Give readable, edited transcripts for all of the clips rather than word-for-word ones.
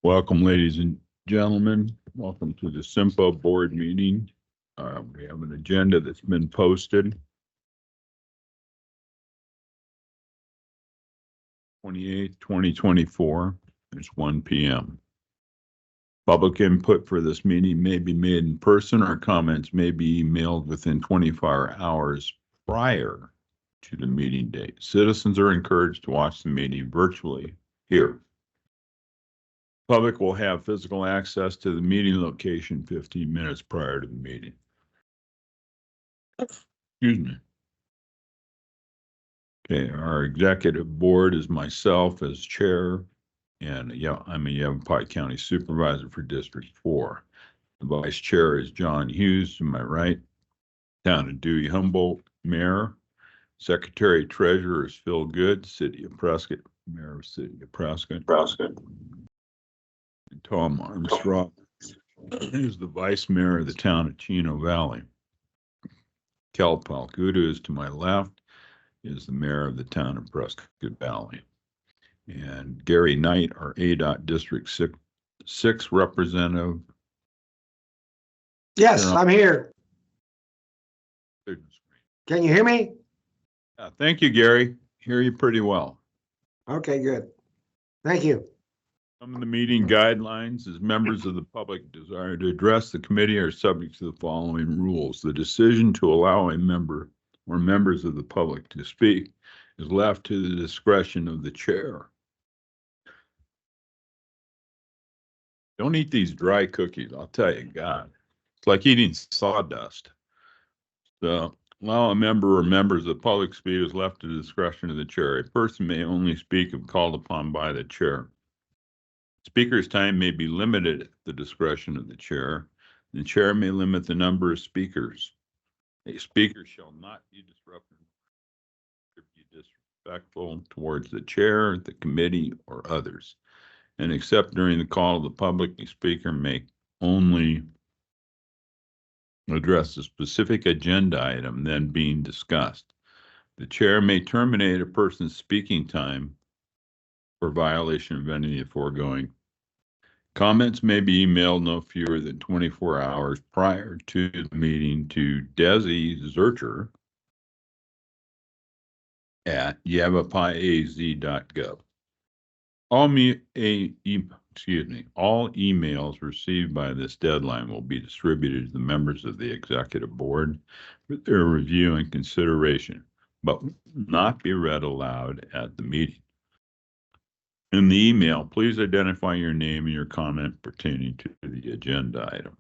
Welcome, ladies and gentlemen. Welcome to the CYMPO board meeting. We have an agenda that's been posted. 28th, 2024. It's 1 p.m. Public input for this meeting may be made in person or comments may be emailed within 24 hours prior to the meeting date. Citizens are encouraged to watch the meeting virtually here. Public will have physical access to the meeting location 15 minutes prior to the meeting. Excuse me. Okay, our executive board is myself as chair, and I'm a Yavapai County Supervisor for District 4. The vice chair is John Hughes to my right. Town of Dewey Humboldt, Mayor. Secretary Treasurer is Phil Good, City of Prescott, Mayor of City of Prescott. And Tom Armstrong is the Vice Mayor of the town of Chino Valley. Kel Palcuda is to my left, is the Mayor of the town of Prescott Valley. And Gary Knight, our ADOT District 6 representative. Yes, I'm here. Can you hear me? Thank you, Gary. Hear you pretty well. Okay, good. Thank you. Some of the meeting guidelines as members of the public desire to address the committee are subject to the following rules. The decision to allow a member or members of the public to speak is left to the discretion of the chair. Don't eat these dry cookies, I'll tell you, God. It's like eating sawdust. So allow a member or members of the public speak is left to the discretion of the chair. A person may only speak if called upon by the chair. Speaker's time may be limited at the discretion of the chair. The chair may limit the number of speakers. A speaker shall not be disruptive or be disrespectful towards the chair, the committee, or others. And except during the call of the public, the speaker may only address a specific agenda item then being discussed. The chair may terminate a person's speaking time for violation of any of the foregoing. Comments may be emailed no fewer than 24 hours prior to the meeting to Desi Zurcher at yavapai.az.gov. All emails received by this deadline will be distributed to the members of the executive board for their review and consideration, but will not be read aloud at the meeting. In the email, please identify your name and your comment pertaining to the agenda item.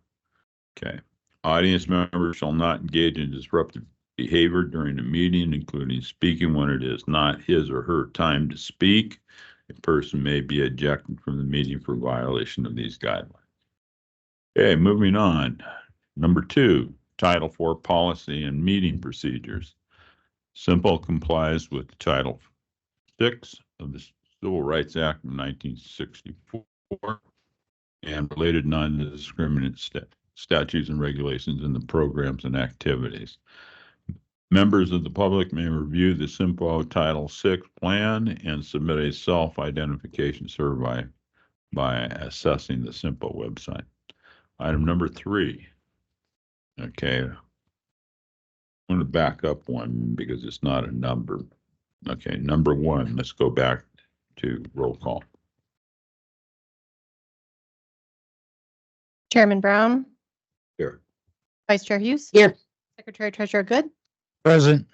Okay. Audience members shall not engage in disruptive behavior during the meeting, including speaking when it is not his or her time to speak. A person may be ejected from the meeting for violation of these guidelines. Okay, moving on. Number 2, Title 4 Policy and Meeting Procedures. CYMPO complies with Title 6 of the Civil Rights Act of 1964 and related non-discriminatory statutes and regulations in the programs and activities. Members of the public may review the CYMPO Title VI plan and submit a self-identification survey by accessing the CYMPO website. Item number 3. Okay. I'm going to back up one because it's not a number. Okay, number 1. Let's go back to roll call. Chairman Brown. Here. Vice Chair Hughes. Here. Secretary Treasurer Good. Present.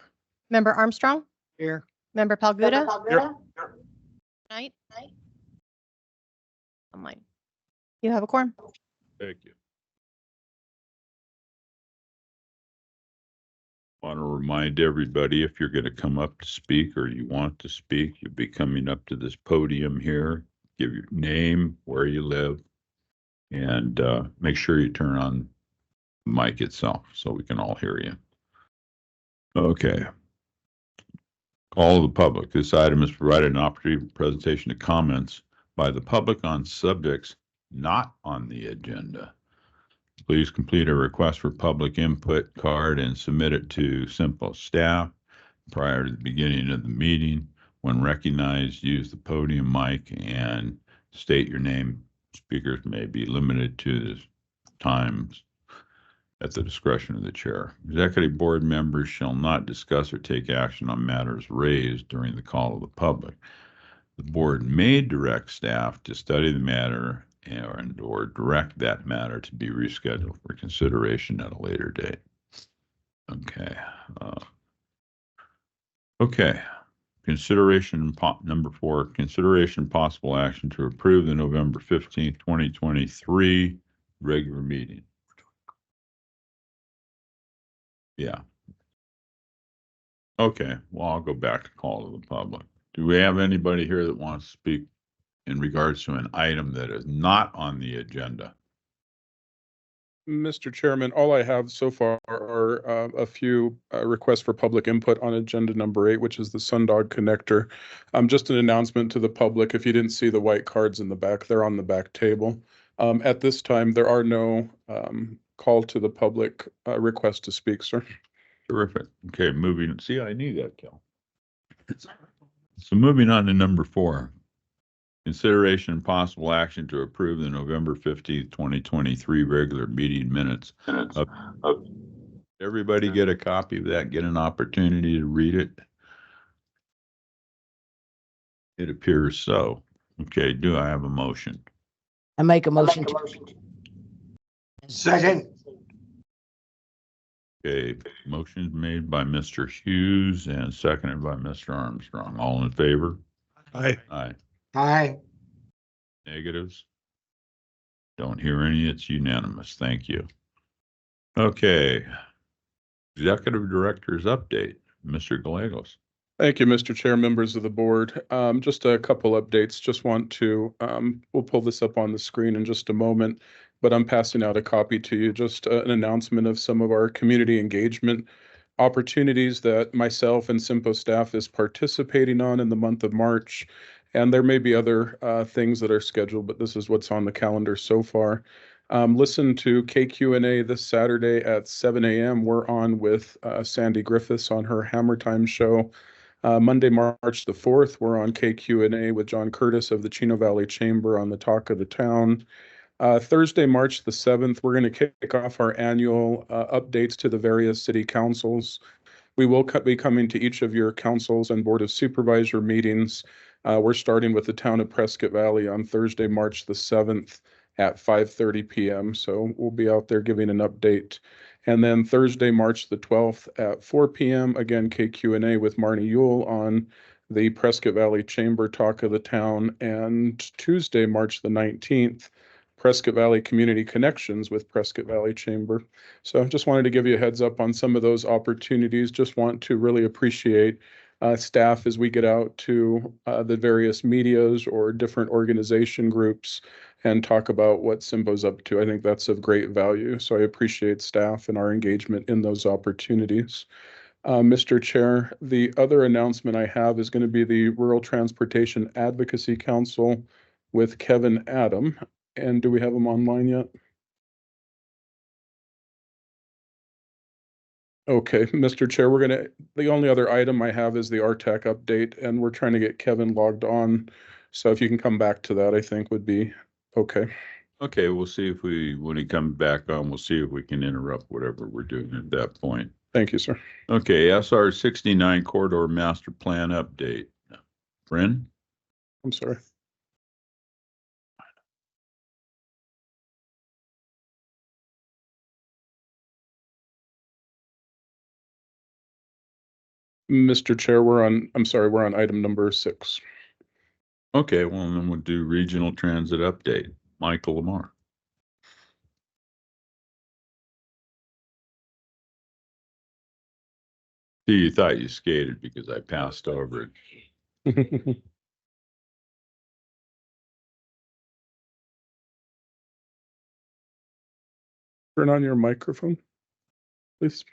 Member Armstrong. Here. Member Palguda. Here. Knight. Online. You have a quorum. Thank you. Want to remind everybody, if you're going to come up to speak or you want to speak, you'll be coming up to this podium here. Give your name, where you live, and make sure you turn on the mic itself so we can all hear you. Okay. Call of the public. This item is provided an opportunity for presentation of comments by the public on subjects not on the agenda. Please complete a request for public input card and submit it to CYMPO staff prior to the beginning of the meeting. When recognized, use the podium mic and state your name Speakers may be limited to the times at the discretion of the chair. Executive board members shall not discuss or take action on matters raised during the call of the public. The board may direct staff to study the matter and or direct that matter to be rescheduled for consideration at a later date. Okay. Okay. Number 4, consideration possible action to approve the November 15th, 2023 regular meeting. Yeah. Okay, well, I'll go back to call to the public. Do we have anybody here that wants to speak in regards to an item that is not on the agenda? Mr. Chairman, all I have so far are a few requests for public input on agenda number 8, which is the Sundog connector. Just an announcement to the public. If you didn't see the white cards in the back, they're on the back table. At this time, there are no call to the public requests to speak, sir. Terrific. Okay, moving. See, I knew that, Kel. So moving on to number 4. Consideration and possible action to approve the November 15th, 2023 regular meeting minutes. Everybody get a copy of that, get an opportunity to read it. It appears so. Okay, do I have a motion? I make a motion to. Second. Okay, motion made by Mr. Hughes and seconded by Mr. Armstrong. All in favor? Aye. Aye. Aye. Negatives? Don't hear any. It's unanimous. Thank you. Okay. Executive Director's update, Mr. Gallegos. Thank you, Mr. Chair, members of the board. Just a couple updates. Just want to, we'll pull this up on the screen in just a moment, but I'm passing out a copy to you. Just an announcement of some of our community engagement opportunities that myself and CYMPO staff is participating on in the month of March. And there may be other things that are scheduled, but this is what's on the calendar so far. Listen to KQ&A this Saturday at 7 a.m. We're on with Sandy Griffiths on her Hammer Time show. Monday, March the 4th, we're on KQ&A with John Curtis of the Chino Valley Chamber on the Talk of the Town. Thursday, March the 7th, we're going to kick off our annual updates to the various city councils. We will be coming to each of your councils and board of supervisor meetings. We're starting with the town of Prescott Valley on Thursday, March the 7th at 5:30 p.m. So we'll be out there giving an update. And then Thursday, March the 12th at 4 p.m. again, KQ&A with Marnie Yule on the Prescott Valley Chamber Talk of the Town. And Tuesday, March the 19th, Prescott Valley Community Connections with Prescott Valley Chamber. So just wanted to give you a heads up on some of those opportunities. Just want to really appreciate staff as we get out to the various medias or different organization groups and talk about what CYMPO's up to. I think that's of great value. So I appreciate staff and our engagement in those opportunities. Mr. Chair, the other announcement I have is going to be the Rural Transportation Advocacy Council with Kevin Adam. And do we have him online yet? Okay, Mr. Chair, the only other item I have is the RTAC update, and we're trying to get Kevin logged on. So if you can come back to that, I think would be okay. Okay, we'll see if when he comes back on, we'll see if we can interrupt whatever we're doing at that point. Thank you, sir. Okay, SR 69 Corridor Master Plan update. Friend? I'm sorry. Mr. Chair, we're on item number 6. Okay, well, then we'll do Regional Transit update. Michael Lamar. See, you thought you skated because I passed over it. Turn on your microphone, please.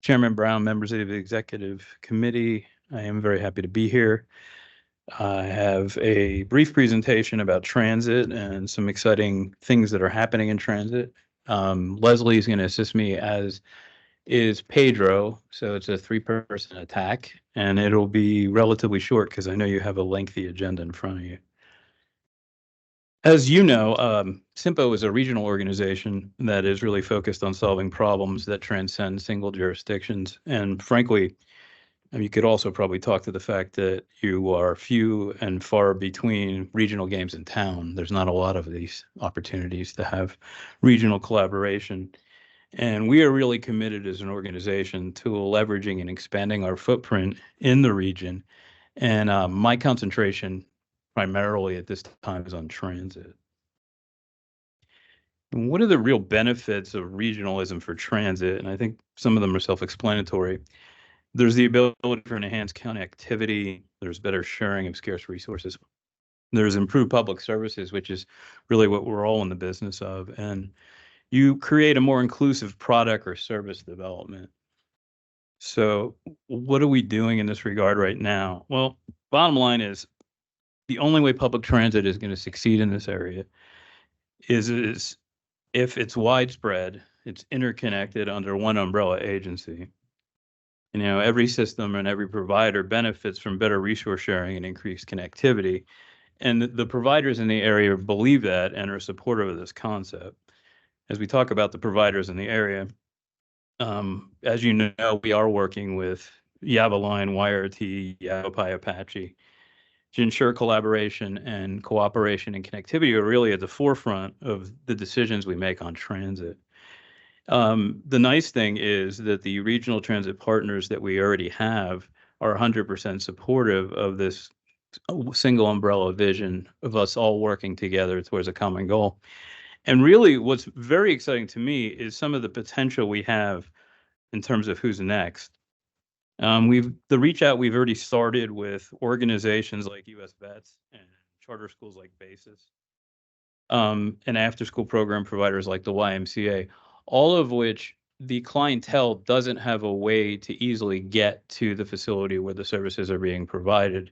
Chairman Brown, members of the executive committee, I am very happy to be here. I have a brief presentation about transit and some exciting things that are happening in transit. Leslie is going to assist me, as is Pedro. So it's a 3-person attack, and it'll be relatively short because I know you have a lengthy agenda in front of you. As you know, CYMPO is a regional organization that is really focused on solving problems that transcend single jurisdictions. And frankly, you could also probably talk to the fact that you are few and far between regional games in town. There's not a lot of these opportunities to have regional collaboration. And we are really committed as an organization to leveraging and expanding our footprint in the region. And my concentration primarily at this time is on transit. And what are the real benefits of regionalism for transit? And I think some of them are self-explanatory. There's the ability for enhanced connectivity. There's better sharing of scarce resources. There's improved public services, which is really what we're all in the business of. And you create a more inclusive product or service development. So what are we doing in this regard right now? Well, bottom line is the only way public transit is going to succeed in this area is if it's widespread, it's interconnected under one umbrella agency. You know, every system and every provider benefits from better resource sharing and increased connectivity. And the providers in the area believe that and are supportive of this concept. As we talk about the providers in the area, as you know, we are working with Yavaline, YRT, Yavapai, Apache to ensure collaboration and cooperation and connectivity are really at the forefront of the decisions we make on transit. The nice thing is that the regional transit partners that we already have are 100% supportive of this single umbrella vision of us all working together towards a common goal. And really what's very exciting to me is some of the potential we have in terms of who's next. The reach out we've already started with organizations like US Vets and charter schools like Basis, and after school program providers like the YMCA, all of which the clientele doesn't have a way to easily get to the facility where the services are being provided.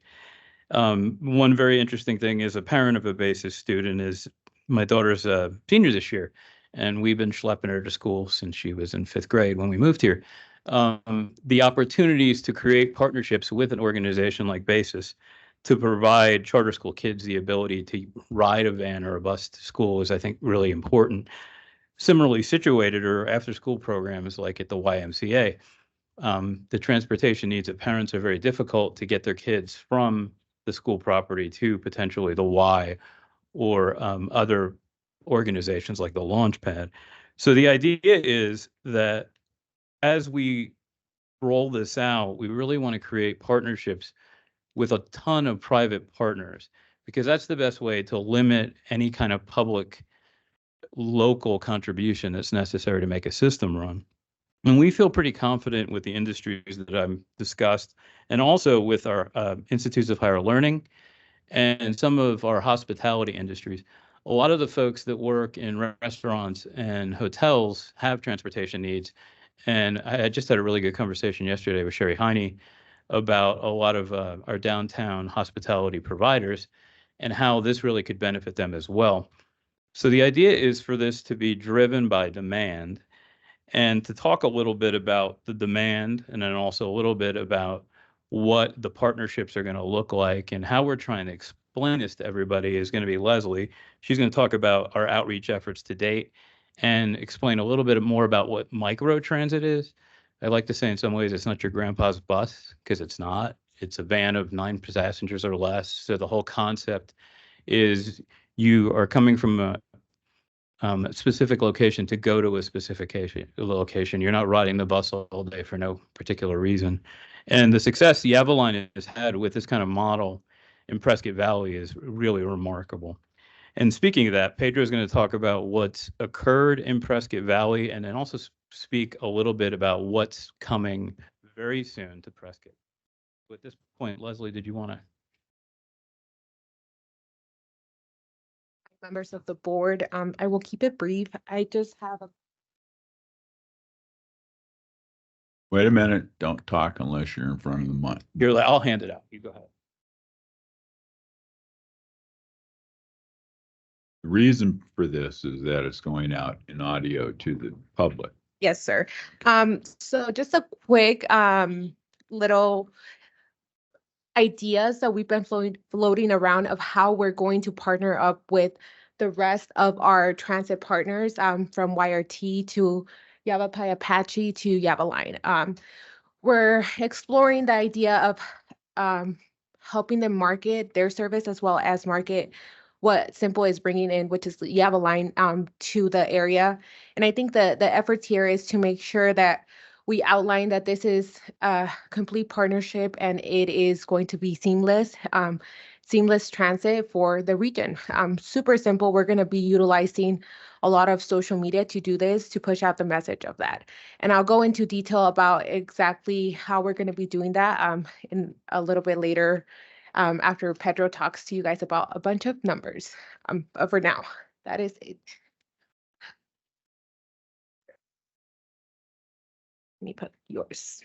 One very interesting thing is a parent of a Basis student is my daughter's a senior this year, and we've been schlepping her to school since she was in 5th grade when we moved here. The opportunities to create partnerships with an organization like Basis to provide charter school kids the ability to ride a van or a bus to school is, I think, really important. Similarly situated or after school programs like at the YMCA, the transportation needs of parents are very difficult to get their kids from the school property to potentially the Y or other organizations like the Launchpad. So the idea is that as we roll this out, we really want to create partnerships with a ton of private partners, because that's the best way to limit any kind of public local contribution that's necessary to make a system run. And we feel pretty confident with the industries that I've discussed, and also with our institutes of higher learning and some of our hospitality industries. A lot of the folks that work in restaurants and hotels have transportation needs. And I just had a really good conversation yesterday with Sherry Heine about a lot of our downtown hospitality providers and how this really could benefit them as well. So the idea is for this to be driven by demand, and to talk a little bit about the demand and then also a little bit about what the partnerships are going to look like and how we're trying to explain this to everybody is going to be Leslie. She's going to talk about our outreach efforts to date and explain a little bit more about what micro transit is. I like to say in some ways it's not your grandpa's bus, because it's not. It's a van of 9 passengers or less. So the whole concept is you are coming from a specific location to go to a specific location. You're not riding the bus all day for no particular reason. And the success Yavaline has had with this kind of model in Prescott Valley is really remarkable. And speaking of that, Pedro is going to talk about what's occurred in Prescott Valley and then also speak a little bit about what's coming very soon to Prescott. So at this point, Leslie, did you want to? Members of the board, I will keep it brief. I just have a Wait a minute, don't talk unless you're in front of the mic. Here, I'll hand it out. You go ahead. The reason for this is that it's going out in audio to the public. yes, sir. So just a quick little ideas that we've been floating around of how we're going to partner up with the rest of our transit partners, from YRT to Yavapai Apache to Yavaline. We're exploring the idea of helping them market their service as well as market what CYMPO is bringing in, which is Yavaline, to the area. And I think the efforts here is to make sure that we outline that this is a complete partnership and it is going to be seamless, seamless transit for the region. Super simple. We're going to be utilizing a lot of social media to do this, to push out the message of that. And I'll go into detail about exactly how we're going to be doing that in a little bit later, after Pedro talks to you guys about a bunch of numbers. But for now, that is it. Let me put yours.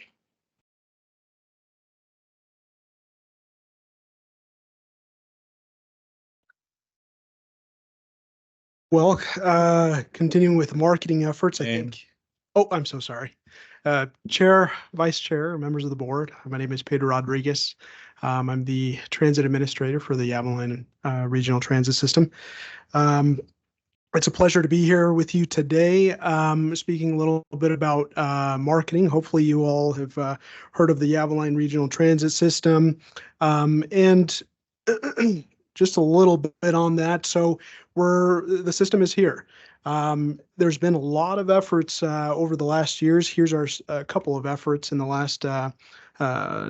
Well, continuing with marketing efforts, I Name. think. Oh, I'm so sorry. Chair, Vice Chair, members of the board, my name is Pedro Rodriguez. I'm the transit administrator for the Yavaline Regional Transit System. It's a pleasure to be here with you today, speaking a little bit about marketing. Hopefully you all have heard of the Yavaline Regional Transit System. And just a little bit on that. So the system is here. There's been a lot of efforts over the last years. Here's a couple of efforts in the last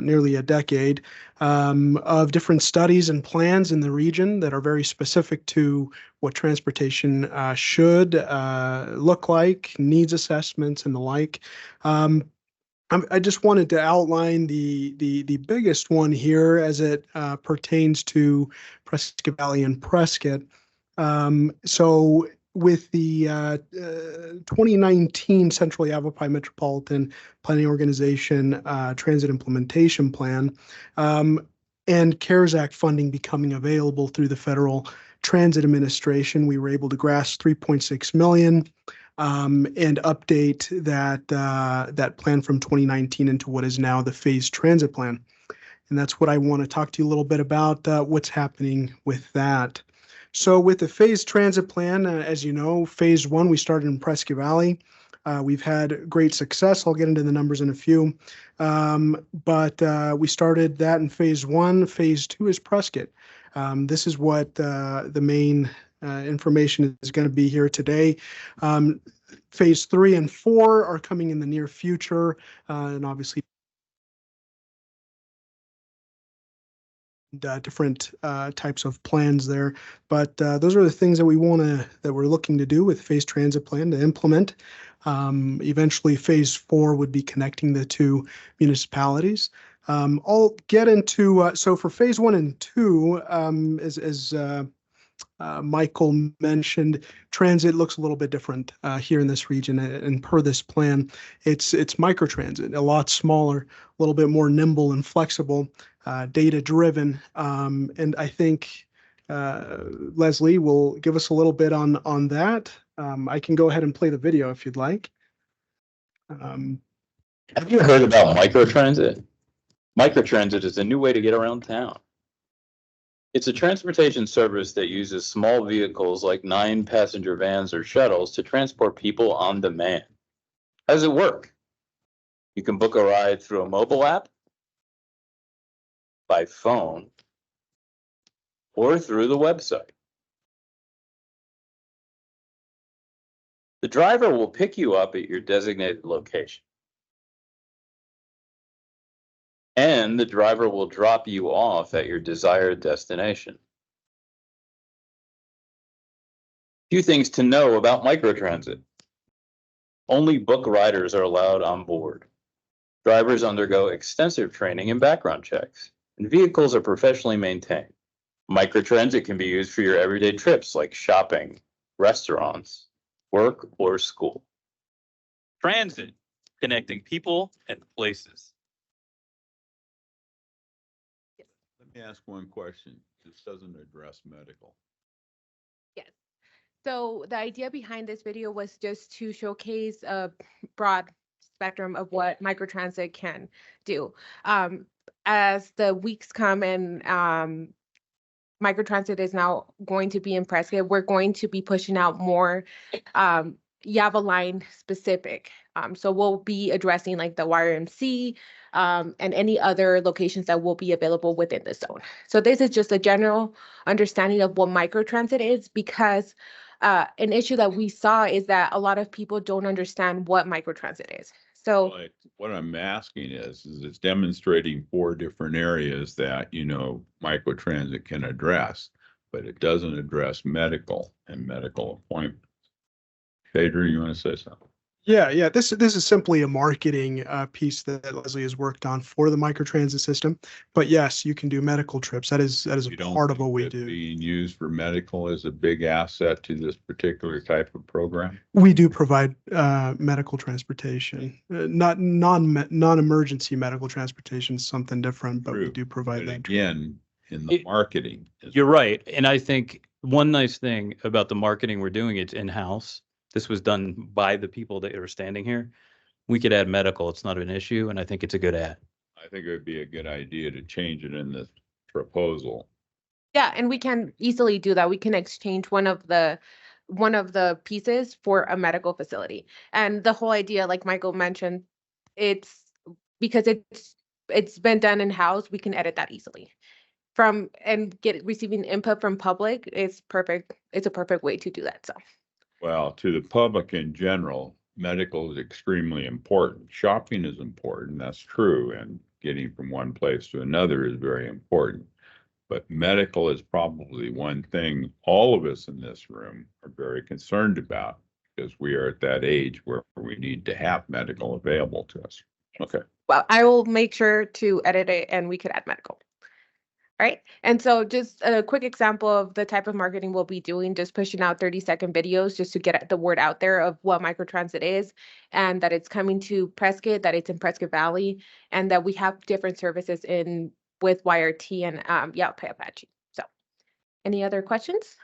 nearly a decade of different studies and plans in the region that are very specific to what transportation should look like, needs assessments and the like. I just wanted to outline the biggest one here as it pertains to Prescott Valley and Prescott. So with the 2019 Central Yavapai Metropolitan Planning Organization Transit Implementation Plan, and CARES Act funding becoming available through the Federal Transit Administration, we were able to grasp 3.6 million. And update that plan from 2019 into what is now the phased transit plan. And that's what I want to talk to you a little bit about, what's happening with that. So with the phased transit plan, as you know, phase one, we started in Prescott Valley. We've had great success. I'll get into the numbers in a few. But we started that in phase one. Phase two is Prescott. This is what the main information is going to be here today. Phase 3 and 4 are coming in the near future, and obviously different types of plans there. But those are the things that we're looking to do with phase transit plan to implement. Eventually, phase 4 would be connecting the two municipalities. I'll get into so for phase 1 and 2, as Michael mentioned, transit looks a little bit different here in this region, and per this plan, it's microtransit, a lot smaller, a little bit more nimble and flexible, data driven, and I think Leslie will give us a little bit on that. I can go ahead and play the video if you'd like. Have you heard about microtransit? Microtransit is a new way to get around town. It's a transportation service that uses small vehicles like 9-passenger vans or shuttles to transport people on demand. How does it work? You can book a ride through a mobile app, by phone, or through the website. The driver will pick you up at your designated location. And the driver will drop you off at your desired destination. Few things to know about microtransit. Only book riders are allowed on board. Drivers undergo extensive training and background checks, and vehicles are professionally maintained. Microtransit can be used for your everyday trips like shopping, restaurants, work, or school. Transit, connecting people and places. Let me ask one question. This doesn't address medical. Yes. So the idea behind this video was just to showcase a broad spectrum of what microtransit can do. As the weeks come and microtransit is now going to be in Prescott, we're going to be pushing out more Yava line specific. So we'll be addressing like the YRMC and any other locations that will be available within the zone. So this is just a general understanding of what microtransit is, because an issue that we saw is that a lot of people don't understand what microtransit is. So Like, what I'm asking is it's demonstrating 4 different areas that, microtransit can address, but it doesn't address medical and medical appointments. Phaedra, you want to say something? Yeah. This is simply a marketing piece that Leslie has worked on for the microtransit system. But yes, you can do medical trips. That is a You don't part of think what we that do. being used for medical is a big asset to this particular type of program? We do provide medical transportation, not non-emergency medical transportation, is something different, but we True. do provide But that. again, in the It- marketing. You're right. And I think one nice thing about the marketing we're doing, it's in-house. This was done by the people that are standing here. We could add medical. It's not an issue. And I think it's a good add. I think it would be a good idea to change it in this proposal. yeah, and we can easily do that. We can exchange one of the pieces for a medical facility. And the whole idea, like Michael mentioned, it's because it's been done in-house, we can edit that easily. Receiving input from public is perfect. It's a perfect way to do that. So Well, to the public in general, medical is extremely important. Shopping is important, that's true, and getting from one place to another is very important. But medical is probably one thing all of us in this room are very concerned about, because we are at that age where we need to have medical available to us. Okay. well, I will make sure to edit it and we could add medical. Right. And so just a quick example of the type of marketing we'll be doing, just pushing out 30-second videos just to get the word out there of what microtransit is, and that it's coming to Prescott, that it's in Prescott Valley, and that we have different services with YRT and Yavapai Apache. So any other questions?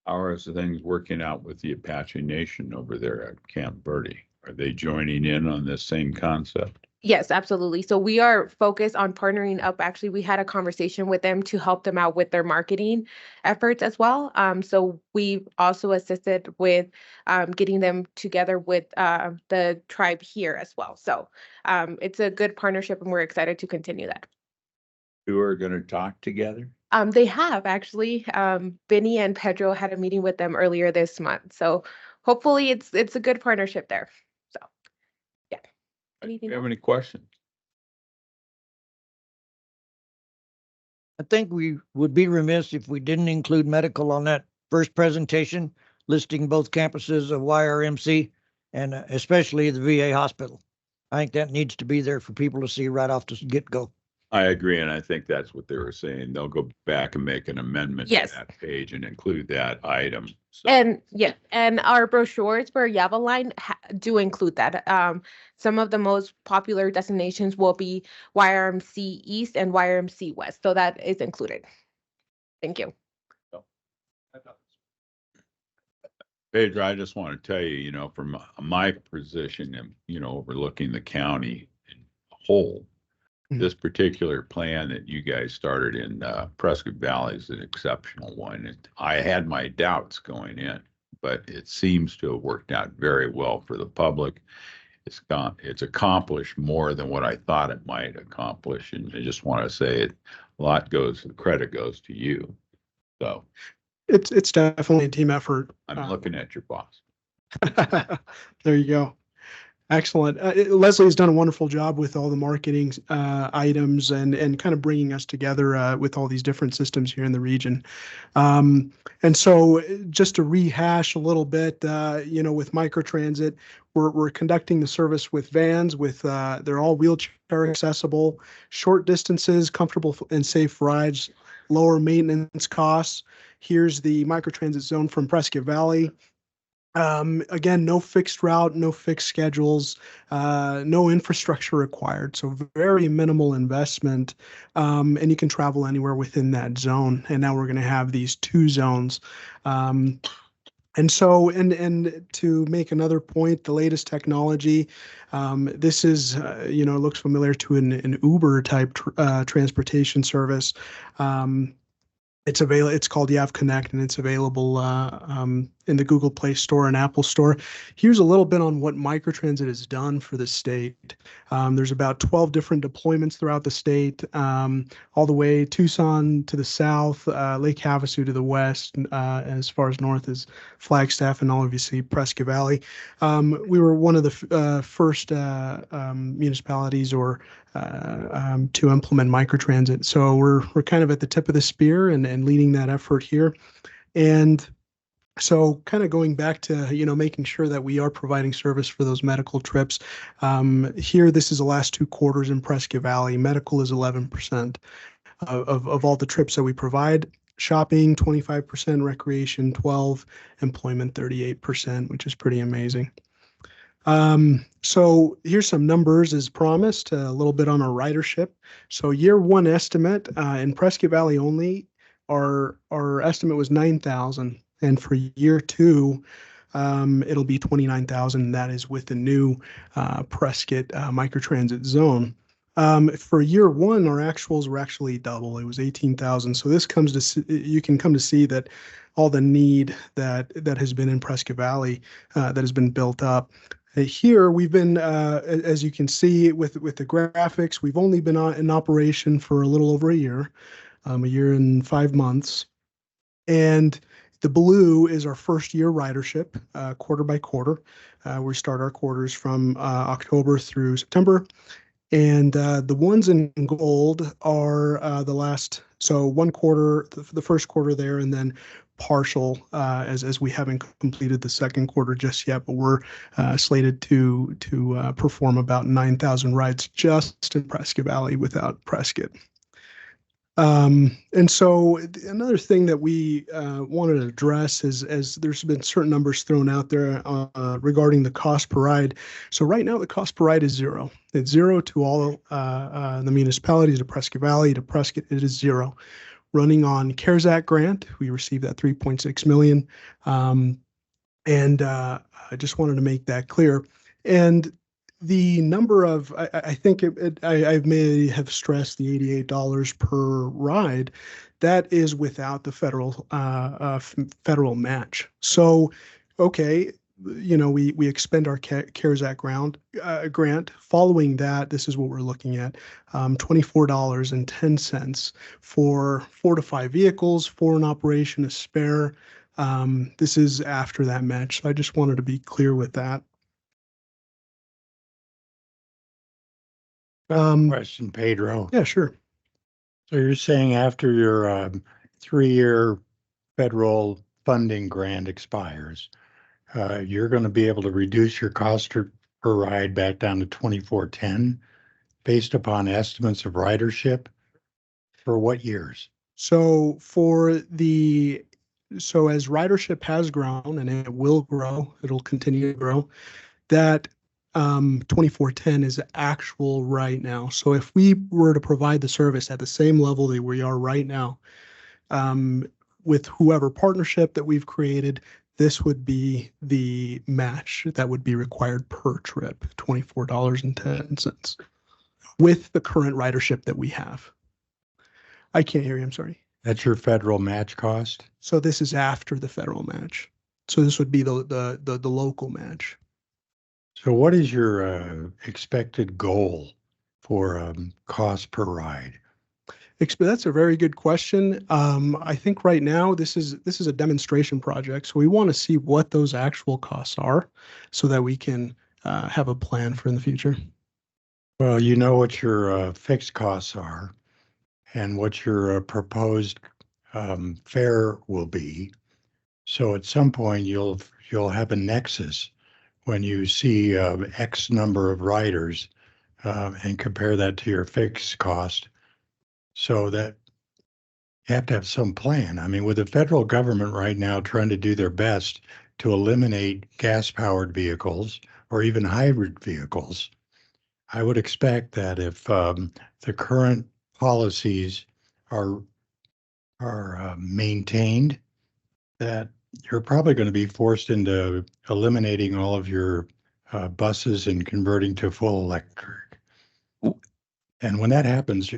How are things working out with the Apache Nation over there at Camp Verde? Are they joining in on this same concept? Yes, absolutely. So we are focused on partnering up. Actually, we had a conversation with them to help them out with their marketing efforts as well. So we've also assisted with getting them together with the tribe here as well. So it's a good partnership and we're excited to continue that. Who are going to talk together? They have actually. Benny and Pedro had a meeting with them earlier this month. So hopefully it's a good partnership there. So yeah. Do Anything you have else? any questions? I think we would be remiss if we didn't include medical on that first presentation, listing both campuses of YRMC and especially the VA hospital. I think that needs to be there for people to see right off the get-go. I agree, and I think that's what they were saying. They'll go back and make an amendment to Yes. that page and include that item. So And yeah, and our brochures for Yava Line do include that. Some of the most popular destinations will be YRMC East and YRMC West, so that is included. Thank you. Pedro, I just want to tell you, from my position and, overlooking the county in whole, this particular plan that you guys started in Prescott Valley is an exceptional one. And I had my doubts going in, but it seems to have worked out very well for the public. It's accomplished more than what I thought it might accomplish. And I just want to say the credit goes to you. So It's definitely a team effort. I'm looking at your boss. There you go. Excellent. Leslie has done a wonderful job with all the marketing items and kind of bringing us together with all these different systems here in the region. And so just to rehash a little bit, with microtransit, we're conducting the service with vans they're all wheelchair accessible, short distances, comfortable and safe rides, lower maintenance costs. Here's the microtransit zone from Prescott Valley. Again, no fixed route, no fixed schedules, no infrastructure required. So very minimal investment, and you can travel anywhere within that zone. And now we're going to have these 2 zones. And so, and to make another point, the latest technology, this is, looks familiar to an Uber type transportation service. It's called Yav Connect, and it's available in the Google Play Store and Apple Store. Here's a little bit on what microtransit has done for the state. There's about 12 different deployments throughout the state, all the way Tucson to the south, Lake Havasu to the west, as far as north as Flagstaff, and obviously Prescott Valley. We were one of the first municipalities or to implement microtransit. So we're kind of at the tip of the spear and leading that effort here. And so kind of going back to, making sure that we are providing service for those medical trips. Here, this is the last 2 quarters in Prescott Valley. Medical is 11% of all the trips that we provide. Shopping, 25%, recreation, 12%, employment, 38%, which is pretty amazing. So here's some numbers as promised, a little bit on our ridership. So year 1 estimate in Prescott Valley only, our estimate was 9,000, and for year 2, it'll be 29,000. That is with the new Prescott microtransit zone. For year 1, our actuals were actually double. It was 18,000. So this you can come to see that all the need that has been in Prescott Valley that has been built up. Here we've been, as you can see with the graphics, we've only been in operation for a little over a year and 5 months. And the blue is our first year ridership, quarter by quarter. We start our quarters from October through September. And the ones in gold are the last, so 1 quarter, the first quarter there, and then partial as we haven't completed the second quarter just yet, but we're slated to perform about 9,000 rides just in Prescott Valley without Prescott. And so another thing that we wanted to address is, as there's been certain numbers thrown out there regarding the cost per ride. So right now the cost per ride is 0. It's 0 to all the municipalities, to Prescott Valley, to Prescott, it is 0. Running on CARES Act grant, we received that $3.6 million. And I just wanted to make that clear. And the number of, I think I may have stressed the $88 per ride. That is without the federal match. So, okay, we expend our CARES Act grant. Following that, this is what we're looking at: $24.10 for 4 to 5 vehicles, 4 in operation, a spare. This is after that match. So I just wanted to be clear with that. Question, Pedro. Yeah, sure. So you're saying after your 3-year federal funding grant expires, you're going to be able to reduce your cost per ride back down to $24.10 based upon estimates of ridership for what years? So as ridership has grown, and it will grow, it'll continue to grow, that 2410 is actual right now. So if we were to provide the service at the same level that we are right now, with whoever partnership that we've created, this would be the match that would be required per trip, $24.10, with the current ridership that we have. I can't hear you, I'm sorry. That's your federal match cost? So this is after the federal match. So this would be the local match. So what is your expected goal for cost per ride? That's a very good question. I think right now this is a demonstration project, so we want to see what those actual costs are, so that we can have a plan for in the future. Well, you know what your fixed costs are, and what your proposed fare will be. So at some point you'll have a nexus when you see X number of riders and compare that to your fixed cost, so that you have to have some plan. I mean, with the federal government right now trying to do their best to eliminate gas-powered vehicles or even hybrid vehicles, I would expect that if the current policies are maintained, that you're probably going to be forced into eliminating all of your buses and converting to full electric. And when that happens,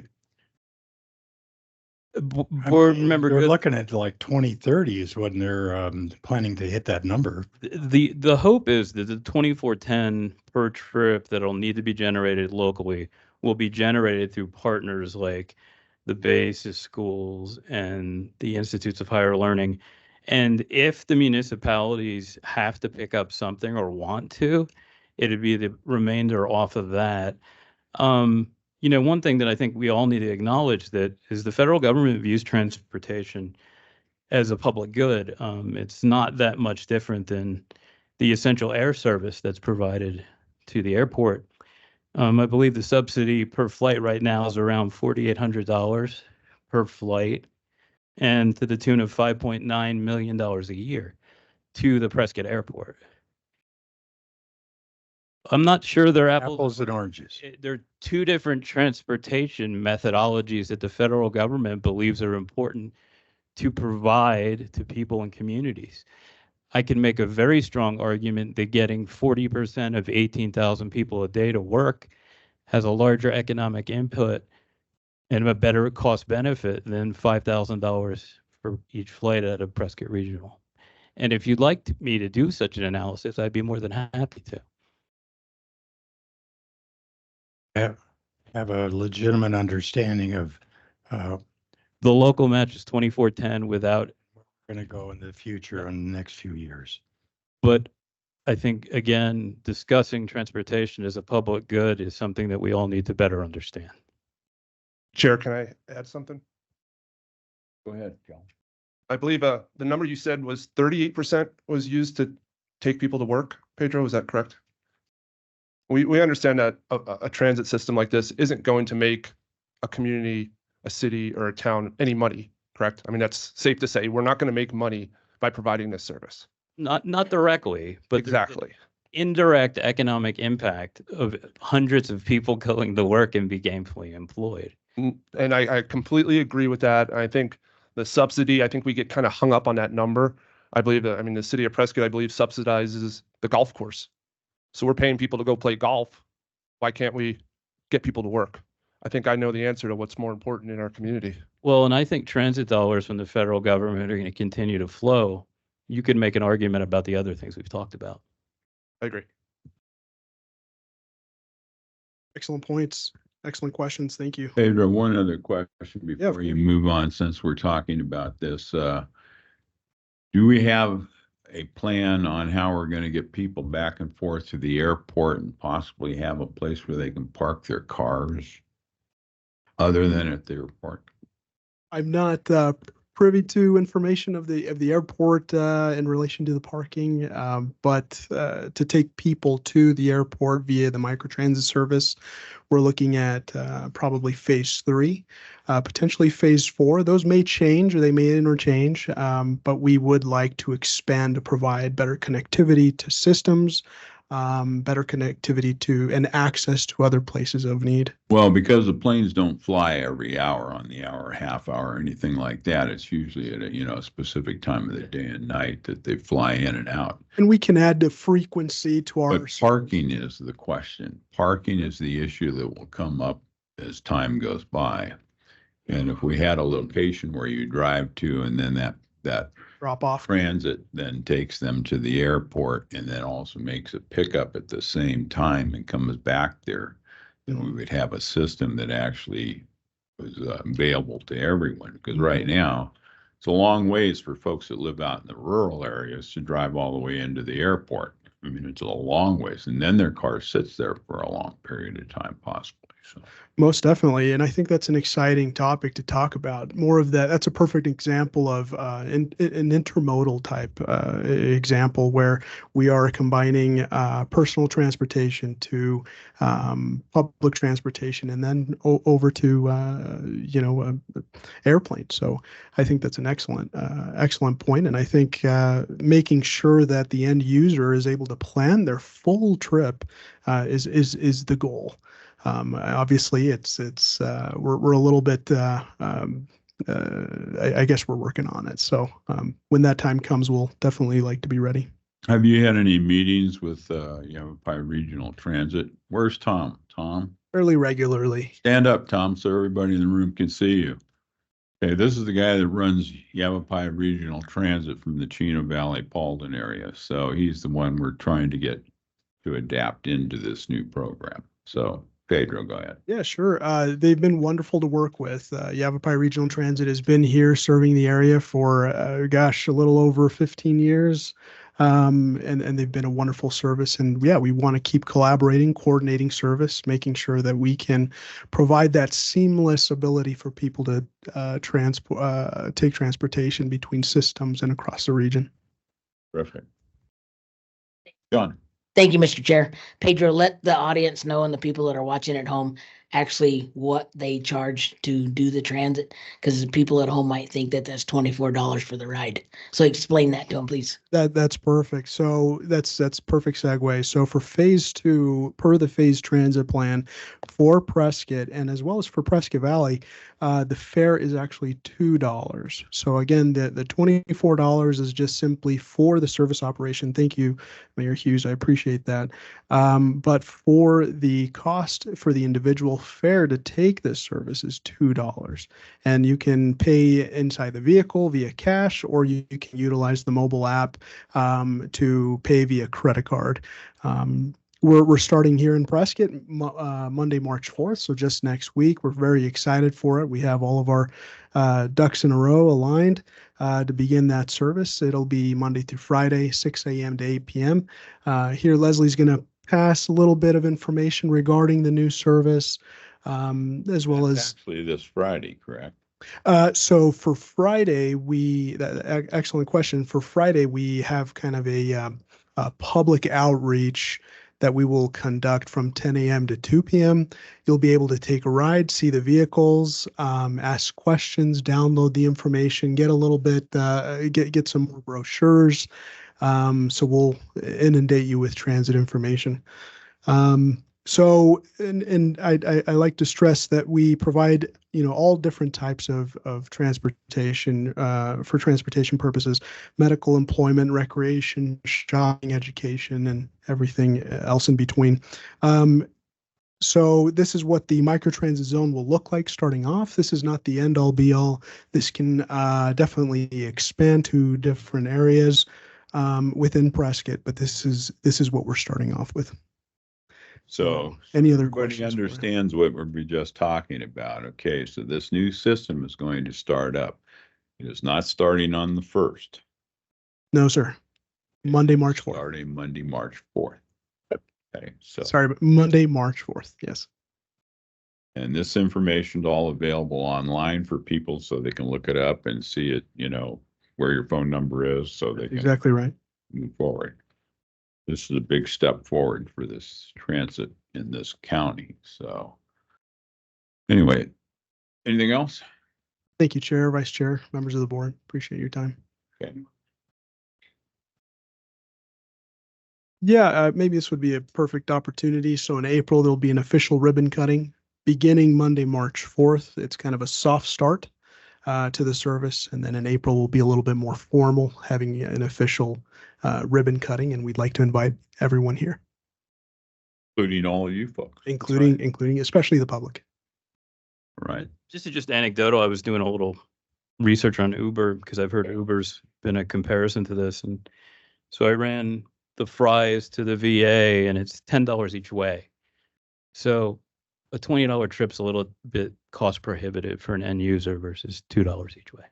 Board member, They're Good- looking at like 2030 is when they're planning to hit that number. the hope is that the 2410 per trip that'll need to be generated locally will be generated through partners like the basis schools and the institutes of higher learning. And if the municipalities have to pick up something or want to, it'd be the remainder off of that. One thing that I think we all need to acknowledge that is the federal government views transportation as a public good. It's not that much different than the essential air service that's provided to the airport. I believe the subsidy per flight right now is around $4,800 per flight, and to the tune of $5.9 million a year to the Prescott Airport. I'm not sure they're Apples and oranges. They're two different transportation methodologies that the federal government believes are important to provide to people and communities. I can make a very strong argument that getting 40% of 18,000 people a day to work has a larger economic input and a better cost benefit than $5,000 for each flight out of Prescott Regional. And if you'd like me to do such an analysis, I'd be more than happy to. Have a legitimate understanding of The local match is 2410 without, going to go in the future in the next few years. but I think, again, discussing transportation as a public good is something that we all need to better understand. Chair, can I add something? Go ahead, Joe. I believe the number you said was 38% was used to take people to work. Pedro, is that correct? We understand that a transit system like this isn't going to make a community, a city, or a town any money, correct? I mean, that's safe to say. We're not going to make money by providing this service. Not directly, but Exactly. indirect economic impact of hundreds of people going to work and be gainfully employed. And I completely agree with that. I think the subsidy, I think we get kind of hung up on that number. I believe that, I mean, the city of Prescott, I believe, subsidizes the golf course. So we're paying people to go play golf. Why can't we get people to work? I think I know the answer to what's more important in our community. Well, and I think transit dollars from the federal government are going to continue to flow. You could make an argument about the other things we've talked about. I agree. Excellent points. Excellent questions. Thank you. Pedro, one other question before you move on, since we're talking about this. Do we have a plan on how we're going to get people back and forth to the airport and possibly have a place where they can park their cars other than at the airport? I'm not privy to information of the airport in relation to the parking, but to take people to the airport via the microtransit service, we're looking at probably phase 3, potentially phase 4. Those may change or they may interchange, but we would like to expand to provide better connectivity to systems, better connectivity to and access to other places of need. Well, because the planes don't fly every hour on the hour, half hour, or anything like that. It's usually at a specific time of the day and night that they fly in and out. And we can add the frequency to our. But parking is the question. Parking is the issue that will come up as time goes by. And if we had a location where you drive to and then that drop off transit then takes them to the airport and then also makes a pickup at the same time and comes back there, then we would have a system that actually was available to everyone. Because right now, it's a long ways for folks that live out in the rural areas to drive all the way into the airport. I mean, it's a long ways. And then their car sits there for a long period of time, possibly. So. Most definitely. And I think that's an exciting topic to talk about. More of that. That's a perfect example of an intermodal type example where we are combining personal transportation to public transportation and then over to, airplanes. So I think that's an excellent point. And I think making sure that the end user is able to plan their full trip is the goal. Obviously, we're a little bit. I guess we're working on it. So when that time comes, we'll definitely like to be ready. Have you had any meetings with by regional transit? Where's Tom? Tom? Fairly regularly. Stand up, Tom, so everybody in the room can see you. Okay, this is the guy that runs Yavapai Regional Transit from the Chino Valley, Paulden area. So he's the one we're trying to get to adapt into this new program. So Pedro, go ahead. Yeah, sure. They've been wonderful to work with. Yavapai Regional Transit has been here serving the area for, a little over 15 years. And they've been a wonderful service. And yeah, we want to keep collaborating, coordinating service, making sure that we can provide that seamless ability for people to take transportation between systems and across the region. Perfect. John. Thank you, Mr. Chair. Pedro, let the audience know and the people that are watching at home actually what they charge to do the transit, because people at home might think that that's $24 for the ride. So explain that to them, please. That's perfect. So that's perfect segue. So for phase 2, per the phase transit plan for Prescott and as well as for Prescott Valley, the fare is actually $2. So again, the $24 is just simply for the service operation. Thank you, Mayor Hughes. I appreciate that. But for the cost for the individual fare to take this service is $2. And you can pay inside the vehicle via cash, or you can utilize the mobile app to pay via credit card. We're starting here in Prescott Monday, March 4th. So just next week. We're very excited for it. We have all of our ducks in a row aligned to begin that service. It'll be Monday through Friday, 6 a.m. to 8 p.m. Here, Leslie's going to pass a little bit of information regarding the new service, as well as actually this Friday, correct? So for Friday, excellent question. For Friday, we have kind of a public outreach that we will conduct from 10 a.m. to 2 p.m. You'll be able to take a ride, see the vehicles, ask questions, download the information, get a little bit, get some more brochures. So we'll inundate you with transit information. So, and I like to stress that we provide, all different types of transportation for transportation purposes: medical, employment, recreation, shopping, education, and everything else in between. So this is what the microtransit zone will look like starting off. This is not the end all be all. This can definitely expand to different areas within Prescott, but this is what we're starting off with. So Any other everybody questions for you? understands what we're just talking about. Okay, so this new system is going to start up. It is not starting on the 1st. No, sir. Monday, March 4th. Starting Monday, March 4th. Okay, so. Sorry, but Monday, March 4th. Yes. And this information is all available online for people so they can look it up and see it, where your phone number is, so they can Exactly right. move forward. This is a big step forward for this transit in this county. So anyway, anything else? Thank you, Chair, Vice Chair, members of the board. Appreciate your time. Okay. Yeah, maybe this would be a perfect opportunity. So in April, there'll be an official ribbon cutting beginning Monday, March 4th. It's kind of a soft start to the service. And then in April, we'll be a little bit more formal, having an official ribbon cutting. And we'd like to invite everyone here, Including all of you folks. including especially the public. Right. Just anecdotal, I was doing a little research on Uber because I've heard Uber's been a comparison to this. And so I ran the fries to the VA and it's $10 each way. So a $20 trip's a little bit cost prohibitive for an end user versus $2 each way.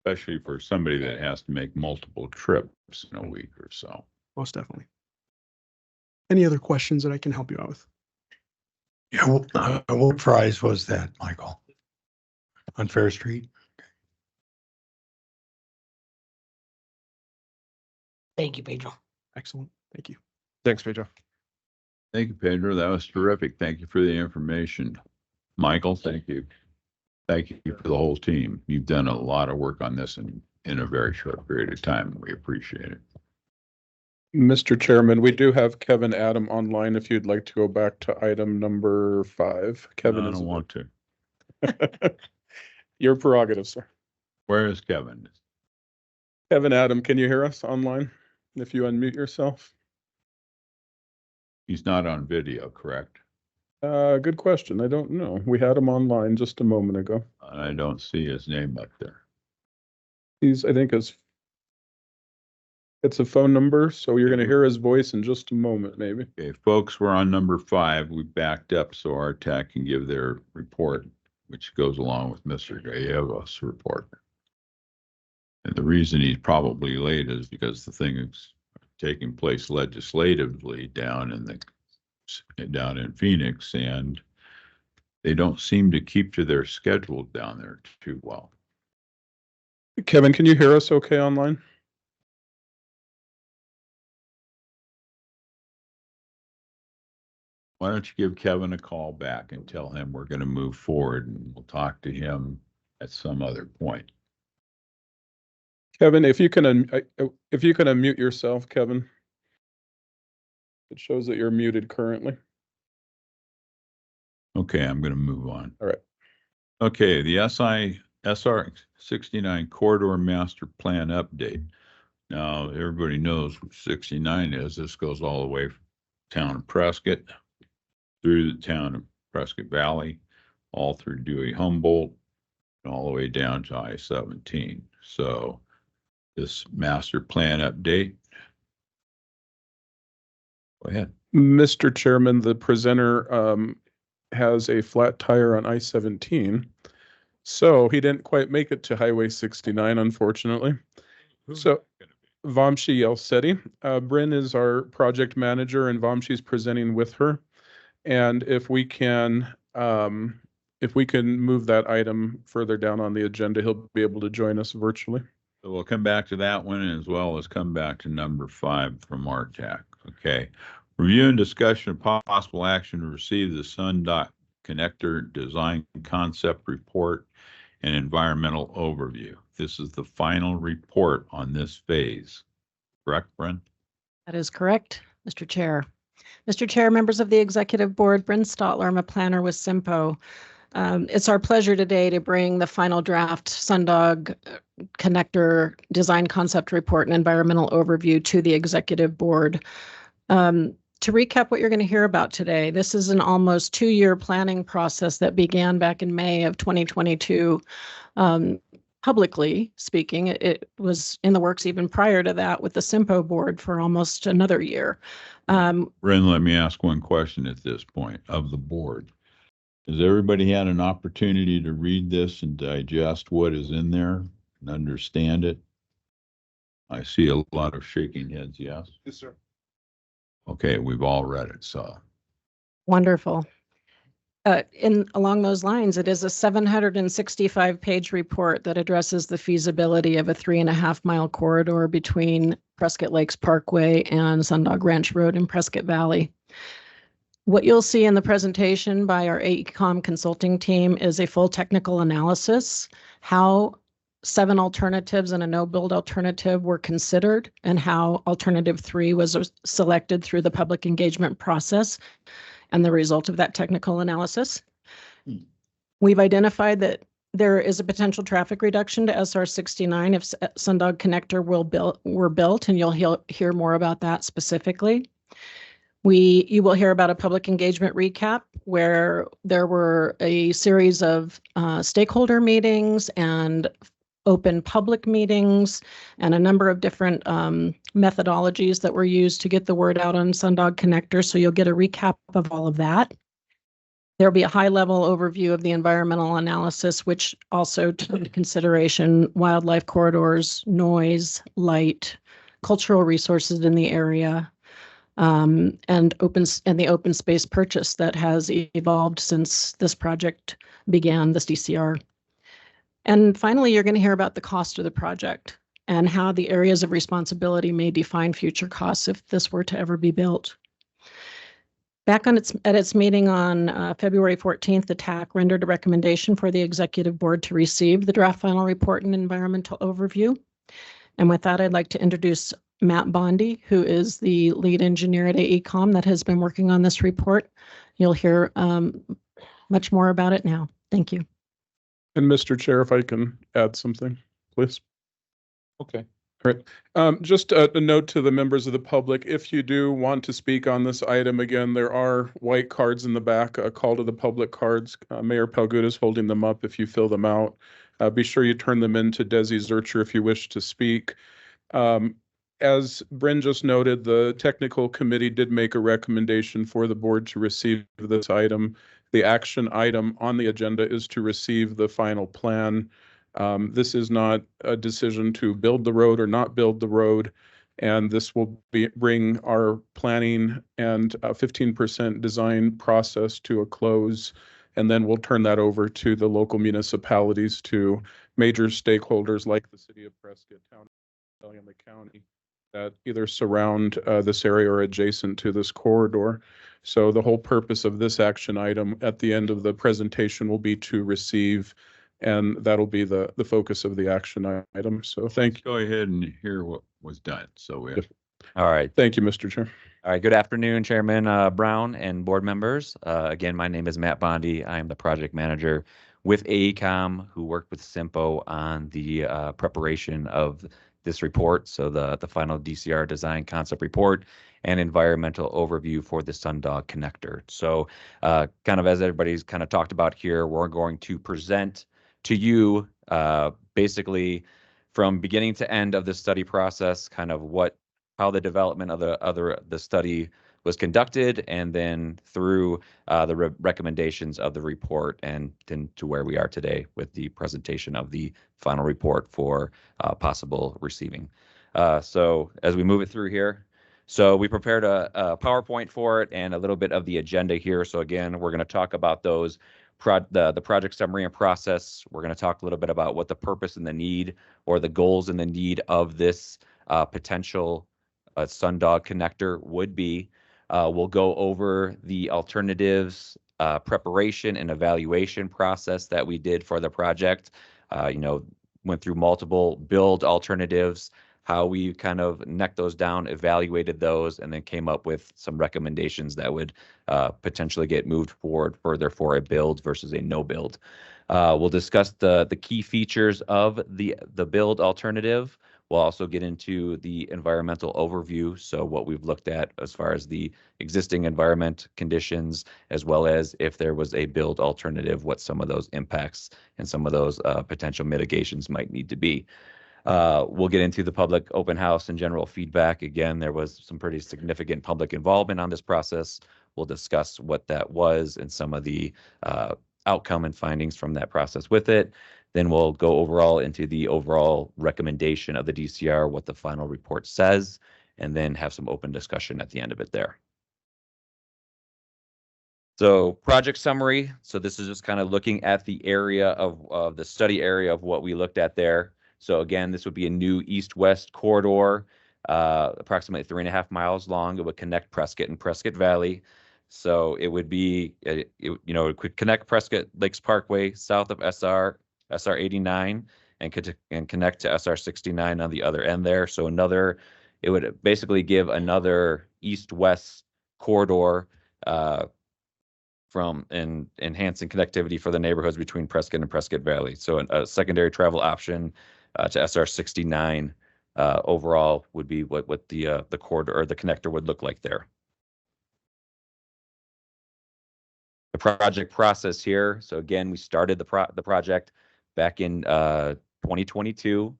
Especially for somebody that has to make multiple trips in a week or so. Most definitely. Any other questions that I can help you out with? Yeah, what price was that, Michael? On Fair Street? Thank you, Pedro. Excellent. Thank you. Thanks, Pedro. Thank you, Pedro. That was terrific. Thank you for the information. Michael, thank you. Thank you for the whole team. You've done a lot of work on this in a very short period of time. We appreciate it. Mr. Chairman, we do have Kevin Adam online if you'd like to go back to item number 5. Kevin, I don't want to. Your prerogative, sir. Where is Kevin? Kevin Adam, can you hear us online? If you unmute yourself. He's not on video, correct? Good question. I don't know. We had him online just a moment ago. I don't see his name up there. I think it's a phone number, so you're gonna hear his voice in just a moment, maybe. Okay, folks, we're on number 5. We backed up so our tech can give their report, which goes along with Mr. Gallegos' report. And the reason he's probably late is because the thing is taking place legislatively down in Phoenix, and they don't seem to keep to their schedule down there too well. Kevin, can you hear us okay online? Why don't you give Kevin a call back and tell him we're going to move forward, and we'll talk to him at some other point. Kevin, if you can unmute yourself, Kevin. It shows that you're muted currently. Okay, I'm going to move on. All right. Okay, the SR 69 Corridor Master Plan Update. Now, everybody knows what 69 is. This goes all the way from town of Prescott through the town of Prescott Valley, all through Dewey Humboldt, and all the way down to I-17. So this master plan update. Go ahead. Mr. Chairman, the presenter has a flat tire on I-17. So he didn't quite make it to Highway 69, unfortunately. So Vamshi Yelsetti. Bryn is our project manager, and Vamshi's presenting with her. And if we can move that item further down on the agenda, he'll be able to join us virtually. So we'll come back to that one as well as come back to number 5 from RTAC. Okay. Review and discussion of possible action to receive the SunDOT Connector Design Concept Report and Environmental Overview. This is the final report on this phase. Correct, Bryn? That is correct, Mr. Chair. Mr. Chair, members of the Executive Board, Bryn Stotler, I'm a planner with CYMPO. It's our pleasure today to bring the final draft SunDOG Connector Design Concept Report and Environmental Overview to the Executive Board. To recap what you're going to hear about today, this is an almost 2-year planning process that began back in May of 2022. Publicly speaking, it was in the works even prior to that with the CYMPO board for almost another year. Bryn, let me ask one question at this point of the board. Has everybody had an opportunity to read this and digest what is in there and understand it? I see a lot of shaking heads, yes? Yes, sir. Okay, we've all read it, so. Wonderful. Along those lines, it is a 765-page report that addresses the feasibility of a 3.5-mile corridor between Prescott Lakes Parkway and SunDOG Ranch Road in Prescott Valley. What you'll see in the presentation by our AECOM consulting team is a full technical analysis, how 7 alternatives and a no-build alternative were considered, and how alternative 3 was selected through the public engagement process and the result of that technical analysis. We've identified that there is a potential traffic reduction to SR 69 if SunDOG Connector were built, and you'll hear more about that specifically. You will hear about a public engagement recap where there were a series of stakeholder meetings and open public meetings and a number of different methodologies that were used to get the word out on SunDOG Connector. So you'll get a recap of all of that. There'll be a high-level overview of the environmental analysis, which also took into consideration wildlife corridors, noise, light, cultural resources in the area, and the open space purchase that has evolved since this project began, this DCR. And finally, you're going to hear about the cost of the project and how the areas of responsibility may define future costs if this were to ever be built. Back at its meeting on February 14th, the TAC rendered a recommendation for the Executive Board to receive the draft final report and environmental overview. And with that, I'd like to introduce Matt Bondi, who is the lead engineer at AECOM that has been working on this report. You'll hear much more about it now. Thank you. And Mr. Chair, if I can add something, please. Okay. Great. Just a note to the members of the public, if you do want to speak on this item, again, there are white cards in the back, a call to the public cards. Mayor Palguda is holding them up if you fill them out. Be sure you turn them in to Desi Zurcher if you wish to speak. As Bryn just noted, the technical committee did make a recommendation for the board to receive this item. The action item on the agenda is to receive the final plan. This is not a decision to build the road or not build the road, and this will bring our planning and 15% design process to a close, and then we'll turn that over to the local municipalities, to major stakeholders like the city of Prescott, town and the county that either surround this area or adjacent to this corridor. So the whole purpose of this action item at the end of the presentation will be to receive, and that'll be the focus of the action item. So thank you. Go ahead and hear what was done. So we Yes. All right. Thank you, Mr. Chair. All right. Good afternoon, Chairman Brown and board members. Again, my name is Matt Bondi. I am the project manager with AECOM, who worked with CYMPO on the preparation of this report. So the final DCR design concept report and environmental overview for the Sundog connector. So kind of as everybody's kind of talked about here, we're going to present to you basically from beginning to end of the study process, kind of how the development of the study was conducted, and then through the recommendations of the report, and then to where we are today with the presentation of the final report for possible receiving. So as we move it through here, so we prepared a PowerPoint for it and a little bit of the agenda here. So again, we're going to talk about those the project summary and process. We're going to talk a little bit about what the purpose and the need, or the goals and the need of this potential Sundog connector would be. We'll go over the alternatives, preparation and evaluation process that we did for the project. Went through multiple build alternatives, how we kind of necked those down, evaluated those, and then came up with some recommendations that would potentially get moved forward further for a build versus a no build. We'll discuss the key features of the build alternative. We'll also get into the environmental overview, so what we've looked at as far as the existing environment conditions, as well as if there was a build alternative, what some of those impacts and some of those potential mitigations might need to be. We'll get into the public open house and general feedback. Again, there was some pretty significant public involvement on this process. We'll discuss what that was and some of the outcome and findings from that process with it. Then we'll go overall into the overall recommendation of the DCR, what the final report says, and then have some open discussion at the end of it there. So project summary. So this is just kind of looking at the area of the study area of what we looked at there. So again, this would be a new east-west corridor, approximately 3.5 miles long. It would connect Prescott and Prescott Valley. So it would be, it could connect Prescott Lakes Parkway south of SR 89 and connect to SR 69 on the other end there. So it would basically give another east-west corridor from enhancing connectivity for the neighborhoods between Prescott and Prescott Valley. So a secondary travel option to SR 69 overall would be what the corridor or the connector would look like there. The project process here. So again, we started the project back in 2022.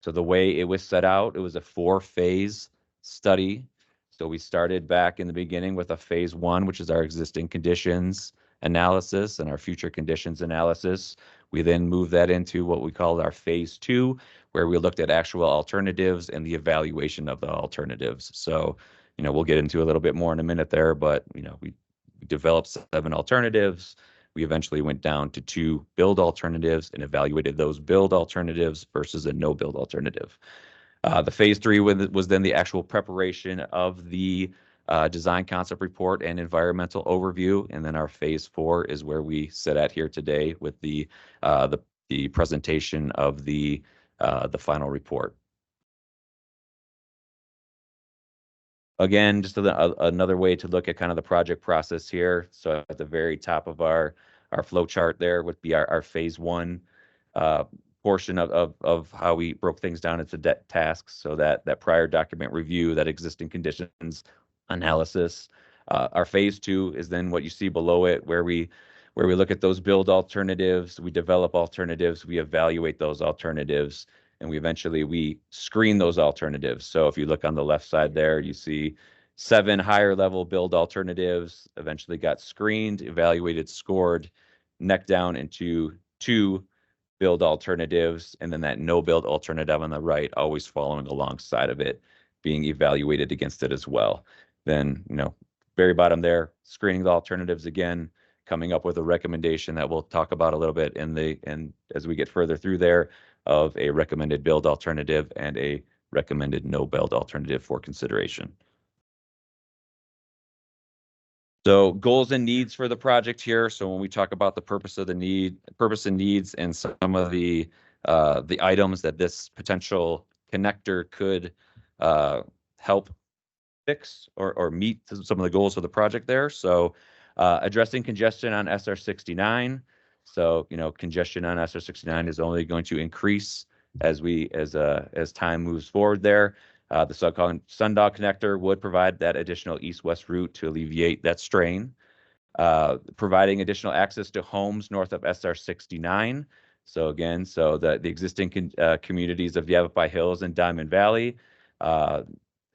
So the way it was set out, it was a 4-phase study. So we started back in the beginning with a phase 1, which is our existing conditions analysis and our future conditions analysis. We then moved that into what we called our phase 2, where we looked at actual alternatives and the evaluation of the alternatives. So, we'll get into a little bit more in a minute there, but, we developed 7 alternatives. We eventually went down to 2 build alternatives and evaluated those build alternatives versus a no build alternative. The phase 3 was then the actual preparation of the design concept report and environmental overview. And then our phase 4 is where we sit at here today with the presentation of the final report. Again, just another way to look at kind of the project process here. So at the very top of our flow chart there would be our phase 1 portion of how we broke things down into tasks. So that prior document review, that existing conditions analysis. Our phase 2 is then what you see below it, where we look at those build alternatives, we develop alternatives, we evaluate those alternatives, and we screen those alternatives. So if you look on the left side there, you see 7 higher level build alternatives, eventually got screened, evaluated, scored, neck down into 2 build alternatives, and then that no build alternative on the right, always following alongside of it, being evaluated against it as well. Then, very bottom there, screening the alternatives again, coming up with a recommendation that we'll talk about a little bit as we get further through there, of a recommended build alternative and a recommended no build alternative for consideration. So goals and needs for the project here. So when we talk about the purpose and needs, and some of the items that this potential connector could help fix or meet some of the goals of the project there. So addressing congestion on SR 69. So congestion on SR 69 is only going to increase as time moves forward there. The Sundog connector would provide that additional east-west route to alleviate that strain. Providing additional access to homes north of SR 69. So again, the existing communities of Yavapai Hills and Diamond Valley,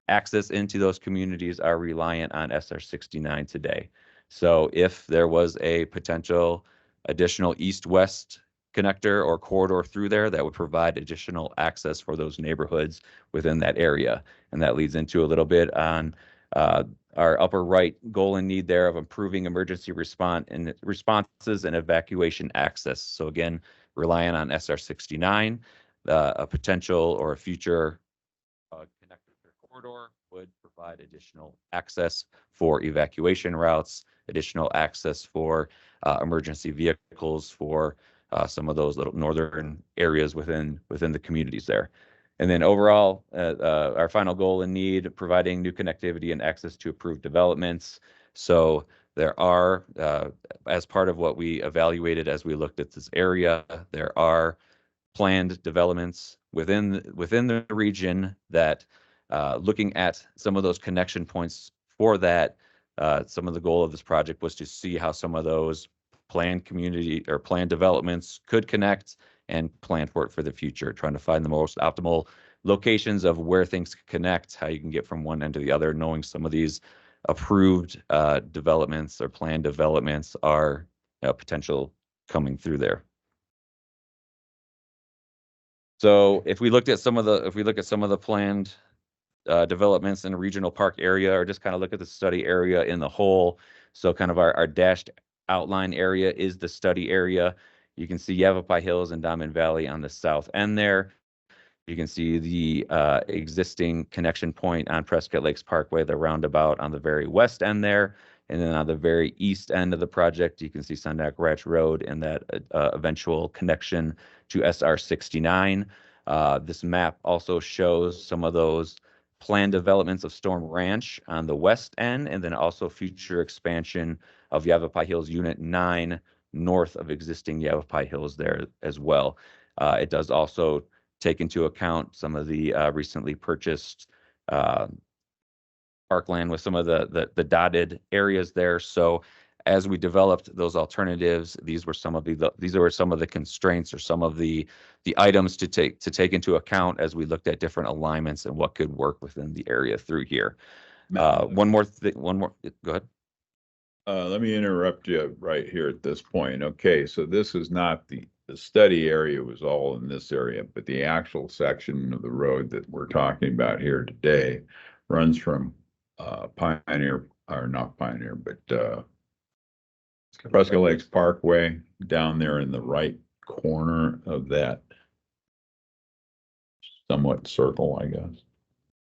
access into those communities are reliant on SR 69 today. So if there was a potential additional east-west connector or corridor through there, that would provide additional access for those neighborhoods within that area. And that leads into a little bit on our upper right goal and need there of improving emergency responses and evacuation access. So again, relying on SR 69, a potential or a future connector corridor would provide additional access for evacuation routes, additional access for emergency vehicles for some of those little northern areas within the communities there. And then overall, our final goal and need, providing new connectivity and access to approved developments. So there are, as part of what we evaluated as we looked at this area, there are planned developments within the region that, looking at some of those connection points for that, some of the goal of this project was to see how some of those planned community or planned developments could connect and plan for it for the future, trying to find the most optimal locations of where things could connect, how you can get from one end to the other, knowing some of these approved developments or planned developments are potential coming through there. So if we look at some of the planned developments in the regional park area, or just kind of look at the study area in the whole, so kind of our dashed outline area is the study area. You can see Yavapai Hills and Diamond Valley on the south end there. You can see the existing connection point on Prescott Lakes Parkway, the roundabout on the very west end there. And then on the very east end of the project, you can see Sundock Ranch Road and that eventual connection to SR 69. This map also shows some of those planned developments of Storm Ranch on the west end, and then also future expansion of Yavapai Hills Unit 9 north of existing Yavapai Hills there as well. It does also take into account some of the recently purchased parkland with some of the dotted areas there. So as we developed those alternatives, these were some of the constraints or some of the items to take into account as we looked at different alignments and what could work within the area through here. One more. Go ahead. Let me interrupt you right here at this point. Okay, so this is not the study area was all in this area, but the actual section of the road that we're talking about here today runs from Pioneer, or not Pioneer, but Prescott Lakes Parkway down there in the right corner of that somewhat circle, I guess.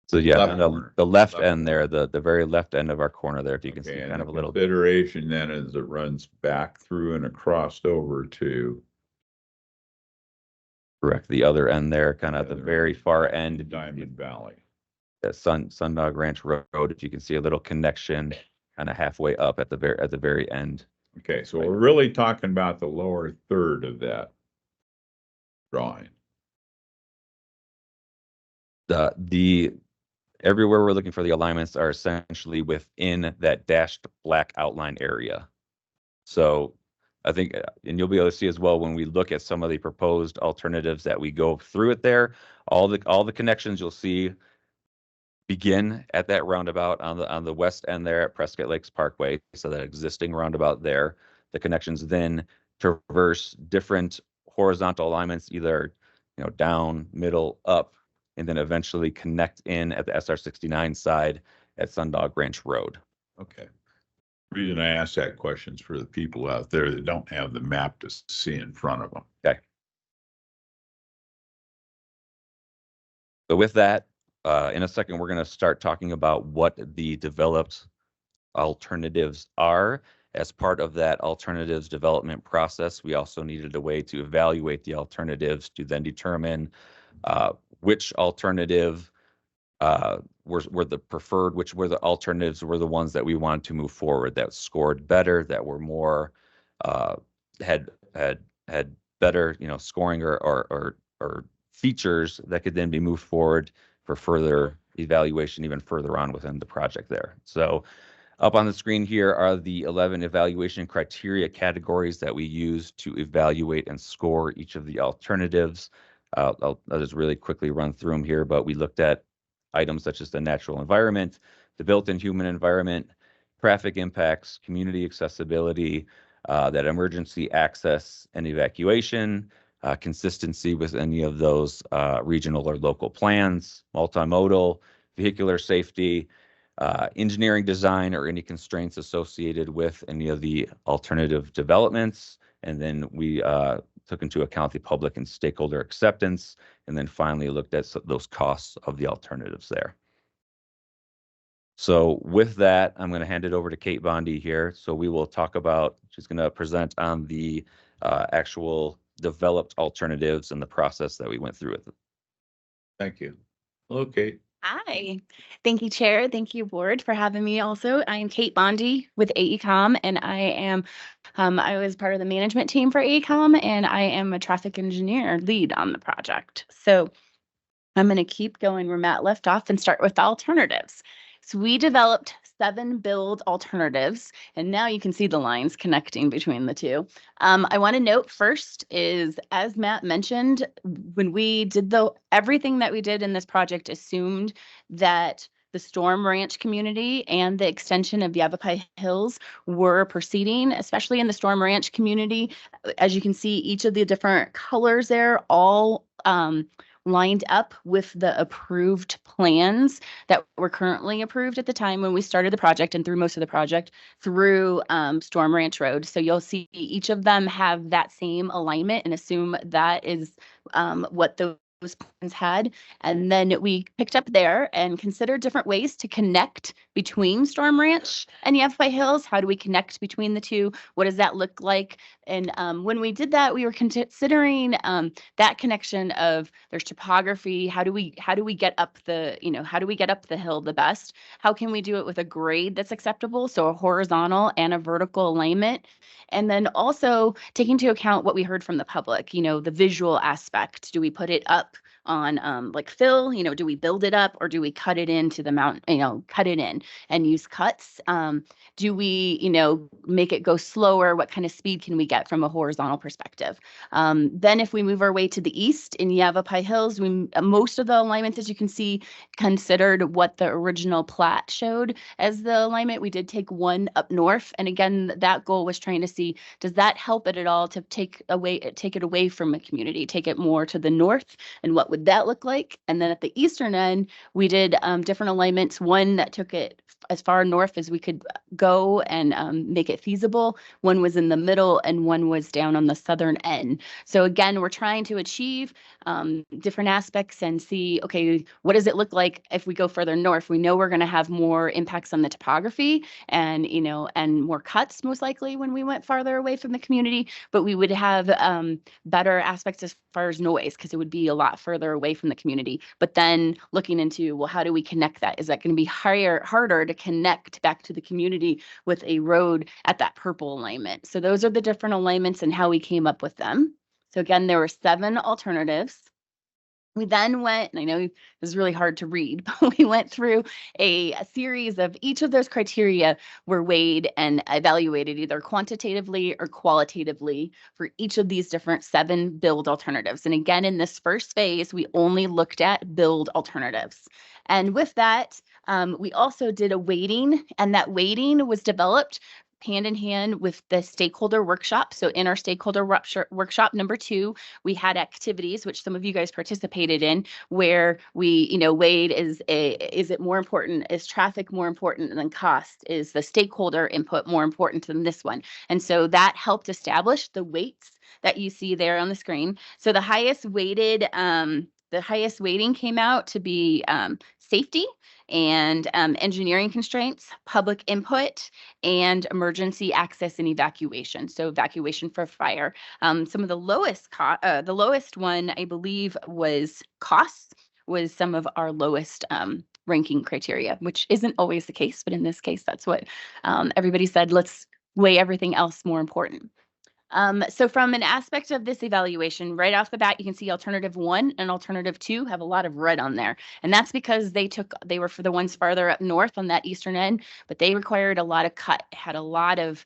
So yeah, Left the left corner. end there, the very left end of our corner there, if you can see Okay, kind of a little. consideration then is it runs back through and across over to Correct. The other end there, kind of the the very far end. Diamond Valley. That Sundog Ranch Road, if you can see a little connection kind of halfway up at the very end. Okay, so we're really talking about the lower third of that drawing? The everywhere we're looking for the alignments are essentially within that dashed black outline area. So I think, and you'll be able to see as well when we look at some of the proposed alternatives that we go through it there, all the connections you'll see begin at that roundabout on the west end there at Prescott Lakes Parkway. So that existing roundabout there, the connections then traverse different horizontal alignments, either down, middle, up, and then eventually connect in at the SR 69 side at Sundog Ranch Road. Okay. The reason I ask that question is for the people out there that don't have the map to see in front of them. Okay. So with that, in a second, we're going to start talking about what the developed alternatives are. As part of that alternatives development process, we also needed a way to evaluate the alternatives to then determine which alternative were the preferred, which were the alternatives were the ones that we wanted to move forward, that scored better, that were more had better scoring or features that could then be moved forward for further evaluation even further on within the project there. So up on the screen here are the 11 evaluation criteria categories that we use to evaluate and score each of the alternatives. I'll just really quickly run through them here, but we looked at items such as the natural environment, the built-in human environment, traffic impacts, community accessibility, that emergency access and evacuation, consistency with any of those regional or local plans, multimodal, vehicular safety, engineering design, or any constraints associated with any of the alternative developments. And then we took into account the public and stakeholder acceptance, and then finally looked at those costs of the alternatives there. So with that, I'm going to hand it over to Kate Bondi here. So we will talk about, she's going to present on the actual developed alternatives and the process that we went through with it. Thank you. Hello, Kate. Hi. Thank you, Chair. Thank you, Board, for having me also. I am Kate Bondi with AECom, and I was part of the management team for AECom, and I am a traffic engineer lead on the project. So I'm going to keep going where Matt left off and start with the alternatives. So we developed 7 build alternatives, and now you can see the lines connecting between the two. I want to note first is, as Matt mentioned, when we did everything that we did in this project assumed that the Storm Ranch community and the extension of Yavapai Hills were proceeding, especially in the Storm Ranch community. As you can see, each of the different colors there all lined up with the approved plans that were currently approved at the time when we started the project and through most of the project through Storm Ranch Road. So you'll see each of them have that same alignment and assume that is what those plans had. And then we picked up there and considered different ways to connect between Storm Ranch and Yavapai Hills. How do we connect between the two? What does that look like? And when we did that, we were considering that connection of there's topography. How do we get up the, how do we get up the hill the best? How can we do it with a grade that's acceptable? So a horizontal and a vertical alignment. And then also taking into account what we heard from the public, the visual aspect. Do we put it up on like fill, do we build it up or do we cut it into the mountain, cut it in and use cuts? Do we, make it go slower? What kind of speed can we get from a horizontal perspective? Then if we move our way to the east in Yavapai Hills, most of the alignments, as you can see, considered what the original plat showed as the alignment. We did take one up north. And again, that goal was trying to see, does that help it at all to take it away from a community, take it more to the north? And what would that look like? And then at the eastern end, we did different alignments. One that took it as far north as we could go and make it feasible. One was in the middle and one was down on the southern end. So again, we're trying to achieve different aspects and see, okay, what does it look like if we go further north? We know we're going to have more impacts on the topography and, and more cuts most likely when we went farther away from the community, but we would have better aspects as far as noise because it would be a lot further away from the community. But then looking into, well, how do we connect that? Is that going to be harder to connect back to the community with a road at that purple alignment? So those are the different alignments and how we came up with them. So again, there were 7 alternatives. We then went, and I know this is really hard to read, but we went through a series of each of those criteria were weighed and evaluated either quantitatively or qualitatively for each of these different 7 build alternatives. And again, in this first phase, we only looked at build alternatives. And with that, we also did a weighting, and that weighting was developed hand in hand with the stakeholder workshop. So in our stakeholder workshop number 2, we had activities, which some of you guys participated in, where we, weighed is it more important? Is traffic more important than cost? Is the stakeholder input more important than this one? And so that helped establish the weights that you see there on the screen. So the highest weighting came out to be safety and engineering constraints, public input, and emergency access and evacuation. So evacuation for fire. Some of the lowest one, I believe, was costs, was some of our lowest ranking criteria, which isn't always the case, but in this case, that's what everybody said. Let's weigh everything else more important. So from an aspect of this evaluation, right off the bat, you can see alternative 1 and alternative 2 have a lot of red on there. And that's because they were for the ones farther up north on that eastern end, but they required a lot of cut, had a lot of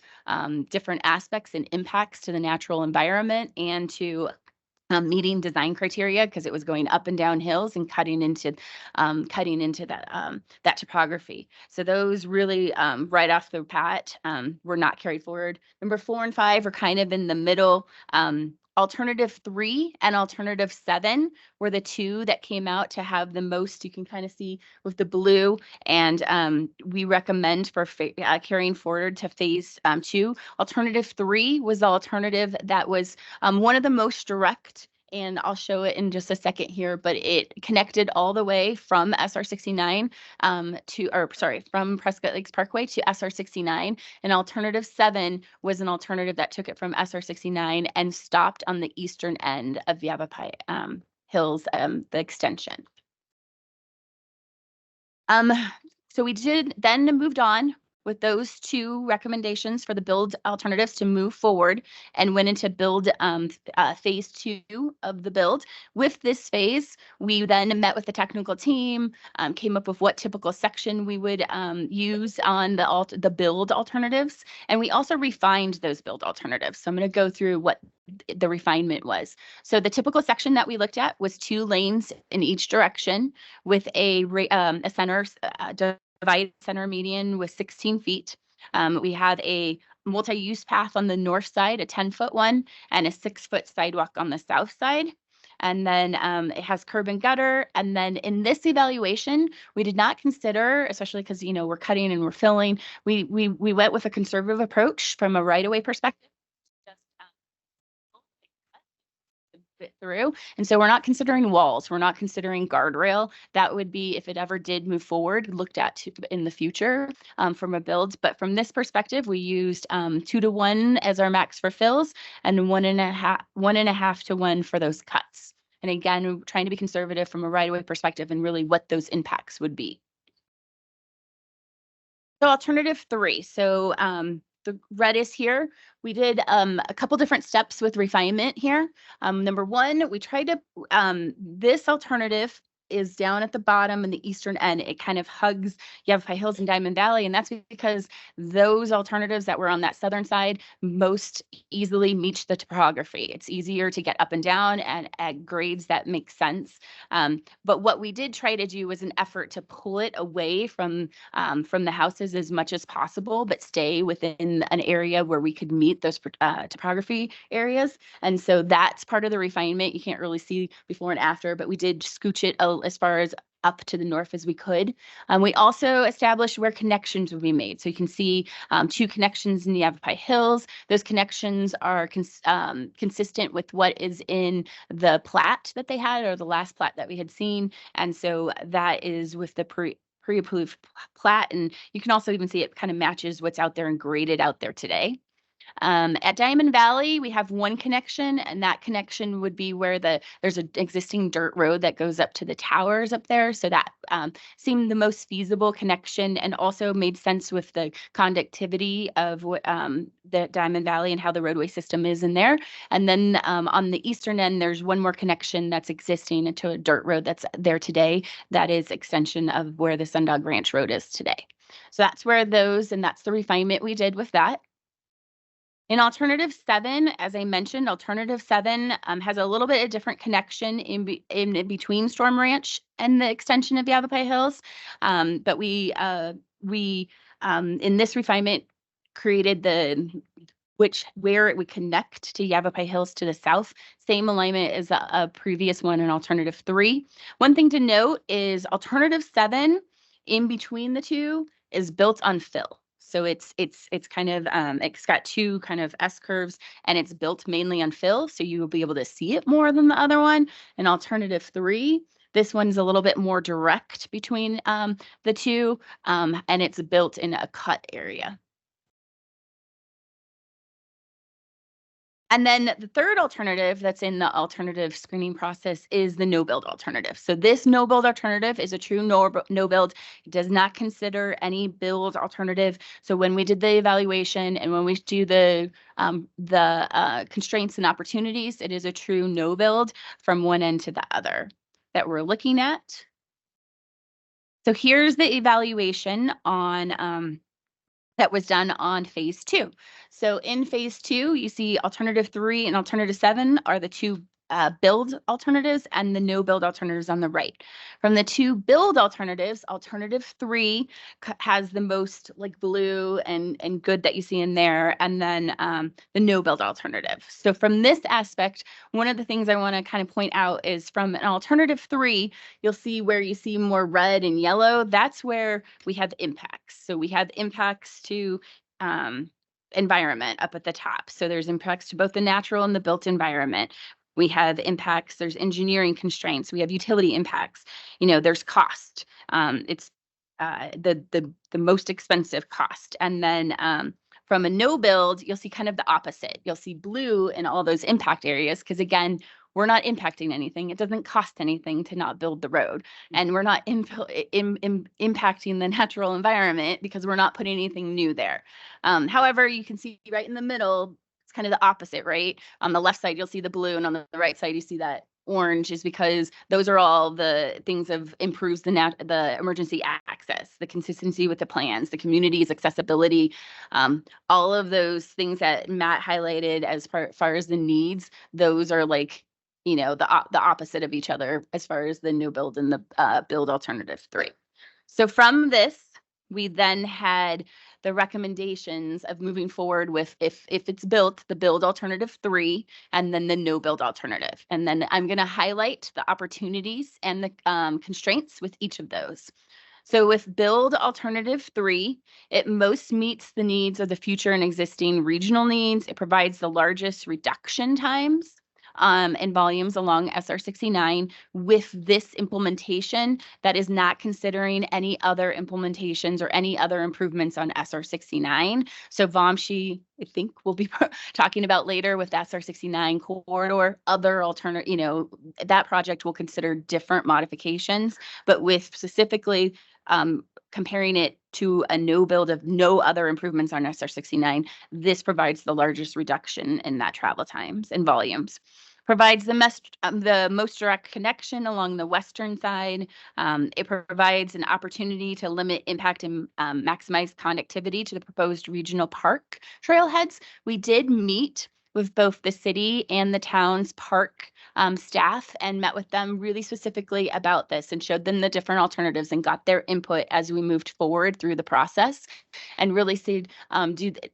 different aspects and impacts to the natural environment and to meeting design criteria because it was going up and down hills and cutting into that topography. So those really right off the bat were not carried forward. Number 4 and 5 are kind of in the middle. Alternative 3 and alternative 7 were the 2 that came out to have the most, you can kind of see with the blue, and we recommend for carrying forward to phase 2. Alternative 3 was the alternative that was one of the most direct, and I'll show it in just a second here, but it connected all the way from SR 69 from Prescott Lakes Parkway to SR 69. And alternative 7 was an alternative that took it from SR 69 and stopped on the eastern end of Yavapai Hills, the extension. So we then moved on with those 2 recommendations for the build alternatives to move forward and went into build phase 2 of the build. With this phase, we then met with the technical team, came up with what typical section we would use on the build alternatives. And we also refined those build alternatives. So I'm going to go through what the refinement was. So the typical section that we looked at was 2 lanes in each direction with a center divided center median with 16 feet. We have a multi-use path on the north side, a 10-foot one, and a 6-foot sidewalk on the south side. And then it has curb and gutter. And then in this evaluation, we did not consider, especially because, we're cutting and we're filling, we went with a conservative approach from a right-of-way perspective. Fit through. And so we're not considering walls. We're not considering guardrail. That would be, if it ever did move forward, looked at in the future from a build. But from this perspective, we used 2-to-1 as our max for fills and 1.5 to 1 for those cuts. And again, we're trying to be conservative from a right-of-way perspective and really what those impacts would be. So alternative 3. So the red is here. We did a couple different steps with refinement here. Number 1, we tried to, this alternative is down at the bottom in the eastern end. It kind of hugs Yavapai Hills and Diamond Valley, and that's because those alternatives that were on that southern side most easily meet the topography. It's easier to get up and down and at grades that make sense. But what we did try to do was an effort to pull it away from the houses as much as possible, but stay within an area where we could meet those topography areas. And so that's part of the refinement. You can't really see before and after, but we did scooch it as far as up to the north as we could. We also established where connections would be made. So you can see 2 connections in the Yavapai Hills. Those connections are consistent with what is in the plat that they had, or the last plat that we had seen. And so that is with the pre-approved plat. And you can also even see it kind of matches what's out there and graded out there today. At Diamond Valley, we have one connection, and that connection would be where there's an existing dirt road that goes up to the towers up there. So that seemed the most feasible connection, and also made sense with the conductivity of the Diamond Valley and how the roadway system is in there. And then on the eastern end, there's one more connection that's existing to a dirt road that's there today. That is extension of where the Sundog Ranch Road is today. So that's where and that's the refinement we did with that. In alternative 7, as I mentioned, alternative 7 has a little bit of different connection in between Storm Ranch and the extension of Yavapai Hills. But we in this refinement created where it would connect to Yavapai Hills to the south. Same alignment as a previous one in alternative 3. One thing to note is alternative 7 in between the two is built on fill. So it's kind of it's got two kind of S curves, and it's built mainly on fill, so you will be able to see it more than the other one. In alternative 3, this one's a little bit more direct between the two, and it's built in a cut area. And then the third alternative that's in the alternative screening process is the no-build alternative. So this no-build alternative is a true no-build. It does not consider any build alternative. So when we did the evaluation and when we do the constraints and opportunities, it is a true no-build from one end to the other that we're looking at. So here's the evaluation on that was done on phase 2. So in phase 2, you see alternative 3 and alternative 7 are the two build alternatives, and the no build alternatives on the right. From the two build alternatives, alternative 3 has the most like blue and good that you see in there, and then the no build alternative. So from this aspect, one of the things I want to kind of point out is from an alternative 3, you'll see where you see more red and yellow. That's where we have impacts. So we have impacts to environment up at the top. So there's impacts to both the natural and the built environment. We have impacts, there's engineering constraints, we have utility impacts, there's cost. It's the most expensive cost. And then from a no build, you'll see kind of the opposite. You'll see blue in all those impact areas, because again, we're not impacting anything. It doesn't cost anything to not build the road. And we're not impacting the natural environment because we're not putting anything new there. However, you can see right in the middle, kind of the opposite, right? On the left side, you'll see the blue, and on the right side, you see that orange, is because those are all the things of improves the emergency access, the consistency with the plans, the community's accessibility, all of those things that Matt highlighted as far as the needs. Those are like, the opposite of each other as far as the no build and the build alternative 3. So from this, we then had the recommendations of moving forward with if it's built, the build alternative 3, and then the no build alternative. And then I'm going to highlight the opportunities and the constraints with each of those. So with build alternative 3, it most meets the needs of the future and existing regional needs. It provides the largest reduction times and volumes along SR 69 with this implementation that is not considering any other implementations or any other improvements on SR 69. So Vamshi, I think we'll be talking about later with SR 69 corridor, other alternate, that project will consider different modifications, but with specifically comparing it to a no build of no other improvements on SR 69, this provides the largest reduction in that travel times and volumes. Provides the most direct connection along the western side. It provides an opportunity to limit impact and maximize connectivity to the proposed regional park trailheads. We did meet with both the city and the town's park staff and met with them really specifically about this and showed them the different alternatives and got their input as we moved forward through the process, and really said,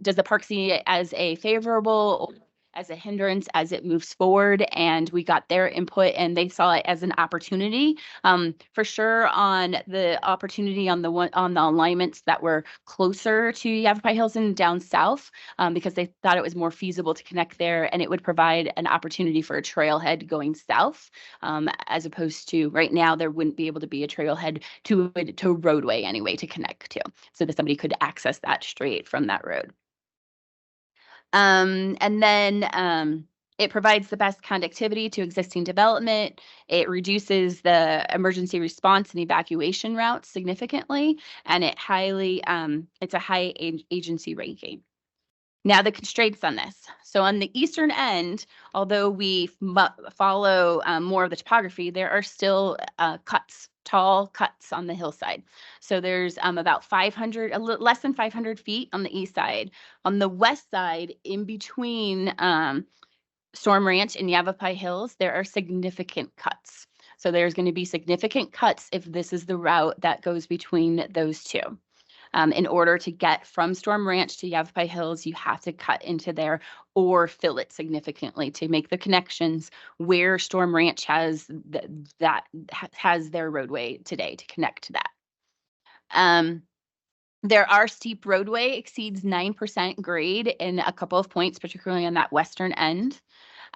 does the park see it as a favorable, as a hindrance as it moves forward? And we got their input, and they saw it as an opportunity, for sure, on the opportunity on the alignments that were closer to Yavapai Hills and down south, because they thought it was more feasible to connect there, and it would provide an opportunity for a trailhead going south, as opposed to right now there wouldn't be able to be a trailhead to a roadway anyway to connect to, so that somebody could access that straight from that road. And then it provides the best conductivity to existing development. It reduces the emergency response and evacuation routes significantly, and it's a high agency ranking. Now the constraints on this. So on the eastern end, although we follow more of the topography, there are still tall cuts on the hillside. So there's about 500, less than 500 feet on the east side. On the west side, in between Storm Ranch and Yavapai Hills, there are significant cuts. So there's going to be significant cuts if this is the route that goes between those two. In order to get from Storm Ranch to Yavapai Hills, you have to cut into there or fill it significantly to make the connections where Storm Ranch has has their roadway today to connect to that. There are steep roadway exceeds 9% grade in a couple of points, particularly on that western end.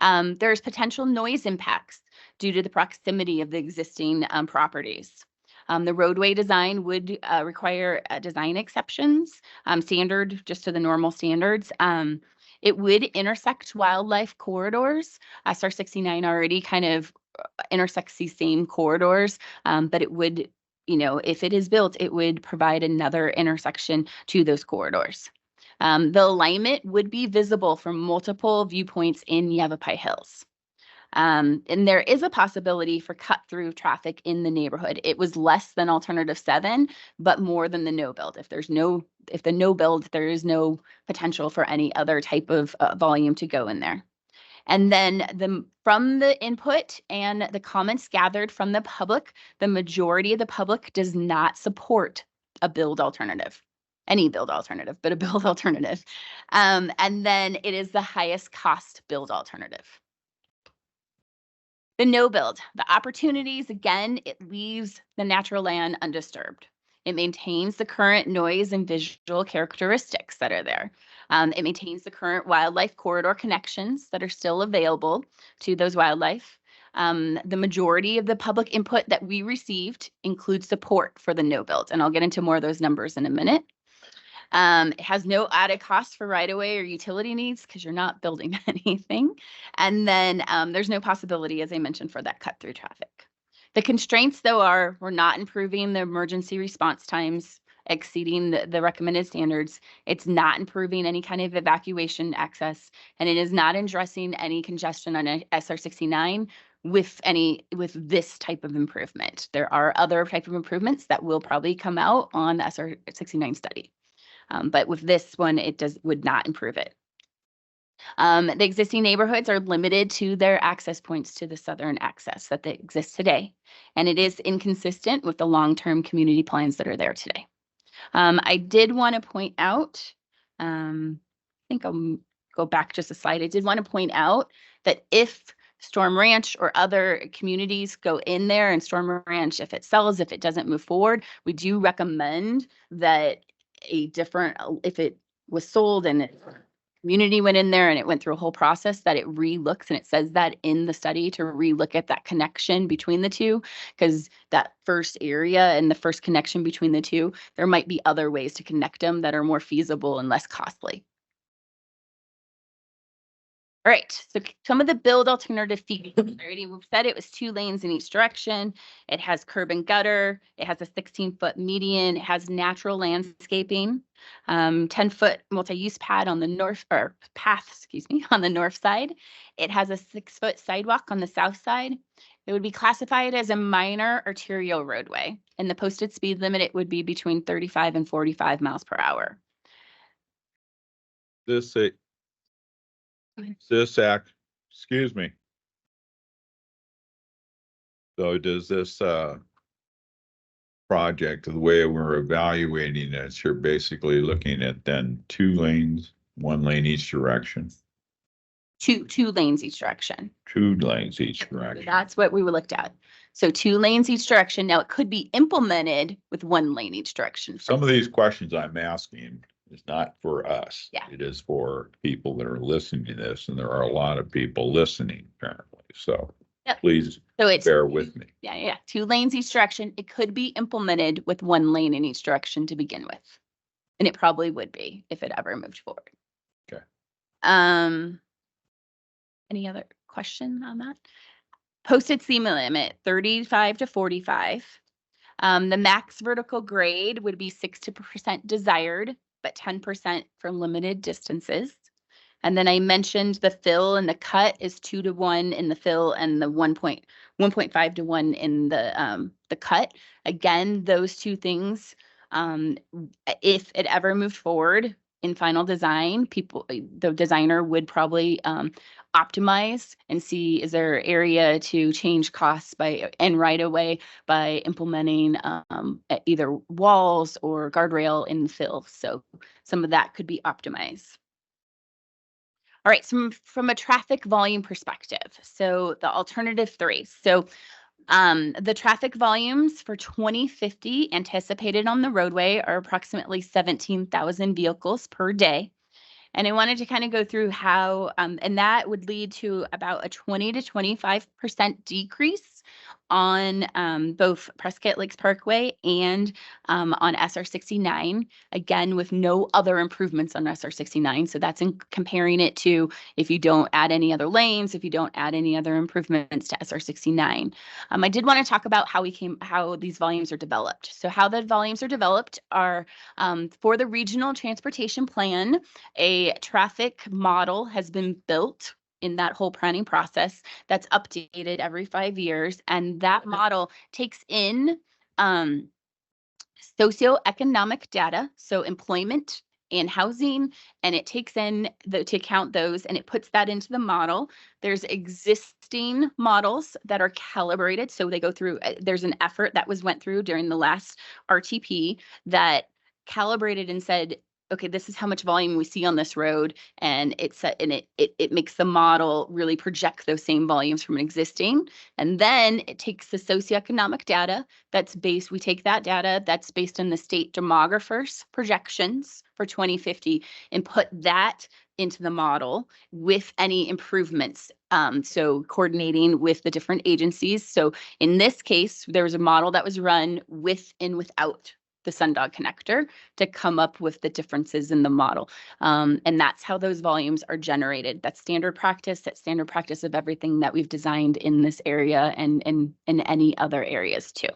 There's potential noise impacts due to the proximity of the existing properties. The roadway design would require design exceptions, standard just to the normal standards. It would intersect wildlife corridors. SR 69 already kind of intersects these same corridors, but it would, if it is built, it would provide another intersection to those corridors. The alignment would be visible from multiple viewpoints in Yavapai Hills. And there is a possibility for cut-through traffic in the neighborhood. It was less than alternative 7, but more than the no build. If the no build, there is no potential for any other type of volume to go in there. And then from the input and the comments gathered from the public, the majority of the public does not support a build alternative. Any build alternative, but a build alternative. And then it is the highest cost build alternative. The no build, the opportunities, again, it leaves the natural land undisturbed. It maintains the current noise and visual characteristics that are there. It maintains the current wildlife corridor connections that are still available to those wildlife. The majority of the public input that we received includes support for the no build, and I'll get into more of those numbers in a minute. It has no added cost for right-of-way or utility needs because you're not building anything. And then there's no possibility, as I mentioned, for that cut-through traffic. The constraints, though, we're not improving the emergency response times exceeding the recommended standards. It's not improving any kind of evacuation access, and it is not addressing any congestion on SR 69 with this type of improvement. There are other type of improvements that will probably come out on the SR 69 study. But with this one, it would not improve it. The existing neighborhoods are limited to their access points to the southern access that they exist today. And it is inconsistent with the long-term community plans that are there today. I did want to point out, I think I'll go back just a slide. I did want to point out that if Storm Ranch or other communities go in there and Storm Ranch, if it sells, if it doesn't move forward, we do recommend that if it was sold and community went in there and it went through a whole process, that it re-looks, and it says that in the study to re-look at that connection between the two, because that first area and the first connection between the two, there might be other ways to connect them that are more feasible and less costly. All right, so some of the build alternative features. I already said it was 2 lanes in each direction. It has curb and gutter. It has a 16-foot median. It has natural landscaping, 10-foot multi-use pad on the north, or path, excuse me, on the north side. It has a 6-foot sidewalk on the south side. It would be classified as a minor arterial roadway, and the posted speed limit, it would be between 35 and 45 miles per hour. Excuse me. So does this project, the way we're evaluating this, you're basically looking at then 2 lanes, 1 lane each direction? Two lanes each direction. 2 lanes each direction. That's what we looked at. So 2 lanes each direction. Now it could be implemented with 1 lane each direction. Some of these questions I'm asking is not for us. Yeah. It is for people that are listening to this, and there are a lot of people listening apparently. So Yep. Please bear with me. Yeah. 2 lanes each direction. It could be implemented with 1 lane in each direction to begin with. And it probably would be if it ever moved forward. Okay. Any other question on that? Posted seam limit, 35 to 45. The max vertical grade would be 60% desired, but 10% for limited distances. And then I mentioned the fill and the cut is 2 to 1 in the fill and the 1.5 to 1 in the cut. Again, those two things, if it ever moved forward in final design, the designer would probably optimize and see is there area to change costs and right away by implementing either walls or guardrail in the fill. So some of that could be optimized. All right, so from a traffic volume perspective, so the alternative 3. So the traffic volumes for 2050 anticipated on the roadway are approximately 17,000 vehicles per day. And I wanted to kind of go through how, and that would lead to about a 20 to 25% decrease on both Prescott Lakes Parkway and on SR 69, again, with no other improvements on SR 69. So that's in comparing it to if you don't add any other lanes, if you don't add any other improvements to SR 69. I did want to talk about how these volumes are developed. So how the volumes are developed are for the regional transportation plan, a traffic model has been built in that whole planning process that's updated every 5 years. And that model takes in socioeconomic data, so employment and housing, and it takes in to count those and it puts that into the model. There's existing models that are calibrated. So they go through, there's an effort that went through during the last RTP that calibrated and said, okay, this is how much volume we see on this road, and it makes the model really project those same volumes from an existing. And then it takes the socioeconomic data we take that data that's based on the state demographers' projections for 2050 and put that into the model with any improvements. So coordinating with the different agencies. So in this case, there was a model that was run with and without the Sundog connector to come up with the differences in the model. And that's how those volumes are generated. That's standard practice. That's standard practice of everything that we've designed in this area and in any other areas too.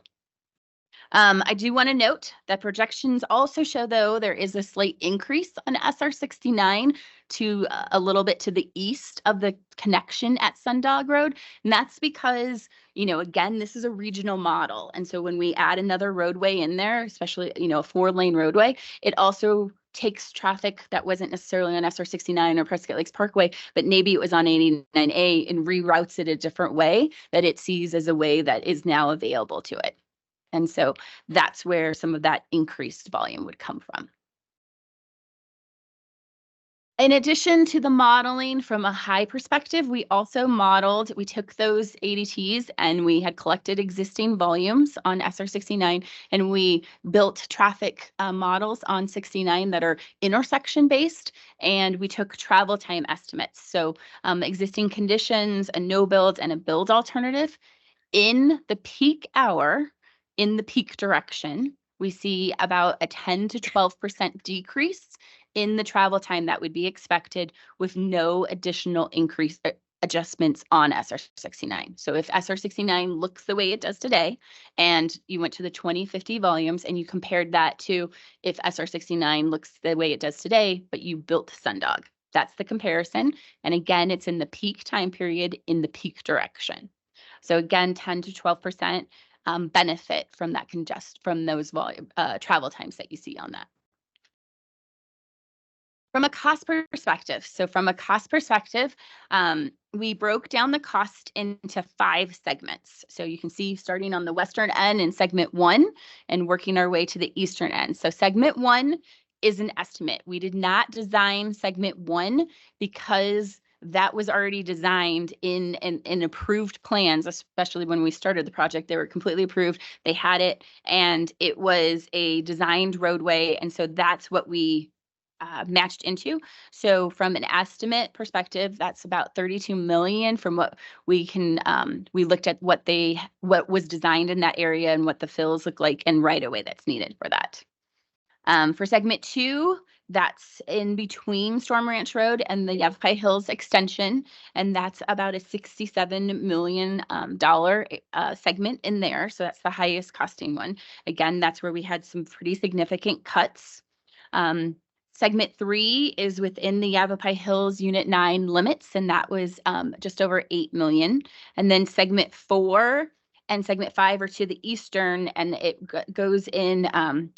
I do want to note that projections also show, though, there is a slight increase on SR 69 to a little bit to the east of the connection at Sundog Road. And that's because, again, this is a regional model. And so when we add another roadway in there, especially, a 4-lane roadway, it also takes traffic that wasn't necessarily on SR 69 or Prescott Lakes Parkway, but maybe it was on 89A and reroutes it a different way that it sees as a way that is now available to it. And so that's where some of that increased volume would come from. In addition to the modeling from a high perspective, we took those ADTs and we had collected existing volumes on SR 69 and we built traffic models on 69 that are intersection based, and we took travel time estimates. So existing conditions, a no build and a build alternative. In the peak hour, in the peak direction, we see about a 10 to 12% decrease in the travel time that would be expected with no additional adjustments on SR 69. So if SR 69 looks the way it does today, and you went to the 2050 volumes and you compared that to if SR 69 looks the way it does today, but you built Sundog, that's the comparison. And again, it's in the peak time period in the peak direction. So again, 10 to 12% benefit from that from those volume travel times that you see on that. From a cost perspective, we broke down the cost into 5 segments. So you can see starting on the western end in segment 1 and working our way to the eastern end. So segment 1 is an estimate. We did not design segment 1 because that was already designed in approved plans, especially when we started the project. They were completely approved. They had it, and it was a designed roadway. And so that's what we matched into. So from an estimate perspective, that's about 32 million from what we can, we looked at what was designed in that area and what the fills look like and right away that's needed for that. For segment 2, That's in between Storm Ranch Road and the Yavapai Hills extension, and that's about a $67 million segment in there. So that's the highest costing one. Again, that's where we had some pretty significant cuts. Segment 3 is within the Yavapai Hills Unit 9 limits, and that was just over 8 million. And then segment 4 and segment 5 are to the eastern, and it goes in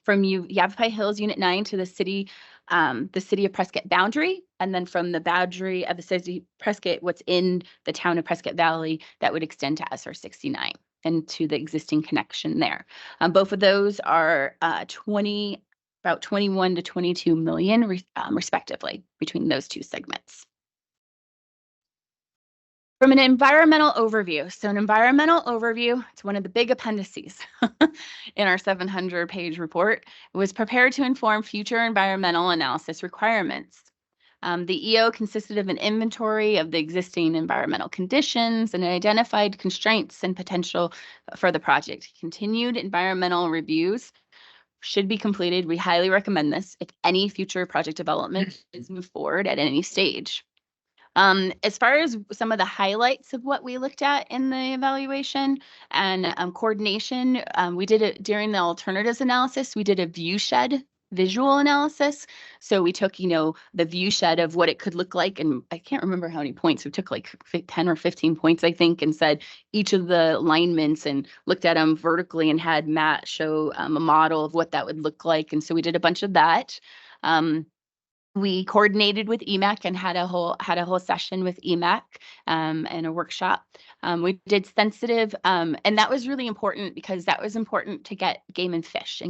from Yavapai Hills Unit 9 to the city of Prescott boundary, and then from the boundary of the city of Prescott, what's in the town of Prescott Valley, that would extend to SR 69 and to the existing connection there. Both of those are about 21 to 22 million respectively between those two segments. From an environmental overview. So an environmental overview, it's one of the big appendices in our 700-page report. It was prepared to inform future environmental analysis requirements. The EO consisted of an inventory of the existing environmental conditions and identified constraints and potential for the project. Continued environmental reviews should be completed. We highly recommend this if any future project development is moved forward at any stage. As far as some of the highlights of what we looked at in the evaluation and coordination, we did it during the alternatives analysis. We did a view shed visual analysis. So we took, the view shed of what it could look like. And I can't remember how many points. We took like 10 or 15 points, I think, and said each of the alignments and looked at them vertically and had Matt show a model of what that would look like. And so we did a bunch of that. We coordinated with EMAC and had a whole session with EMAC and a workshop. We did sensitive, and that was really important because that was important to get game and fish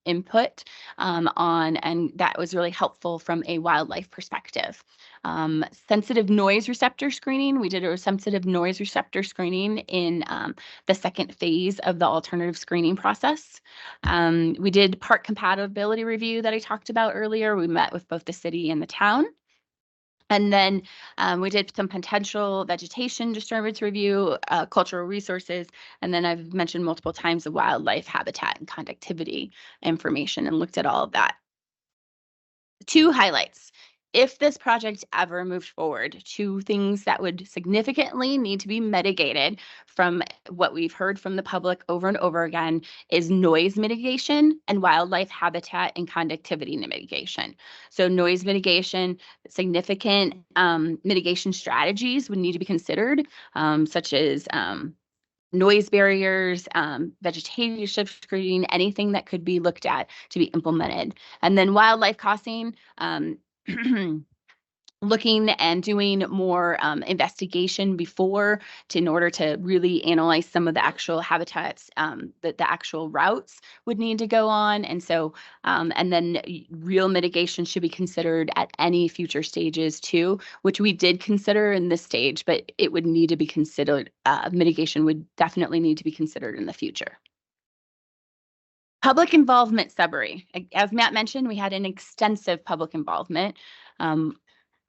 input on, and that was really helpful from a wildlife perspective. Sensitive noise receptor screening. We did a sensitive noise receptor screening in the second phase of the alternative screening process. We did park compatibility review that I talked about earlier. We met with both the city and the town. And then we did some potential vegetation disturbance review, cultural resources, and then I've mentioned multiple times the wildlife habitat and conductivity information and looked at all of that. 2 highlights. If this project ever moved forward, 2 things that would significantly need to be mitigated from what we've heard from the public over and over again is noise mitigation and wildlife habitat and conductivity mitigation. So noise mitigation, significant mitigation strategies would need to be considered, such as noise barriers, vegetation screening, anything that could be looked at to be implemented. And then wildlife crossing, looking and doing more investigation in order to really analyze some of the actual habitats that the actual routes would need to go on. And so, and then real mitigation should be considered at any future stages too, which we did consider in this stage, but it would need to be considered, mitigation would definitely need to be considered in the future. Public involvement summary. As Matt mentioned, we had an extensive public involvement.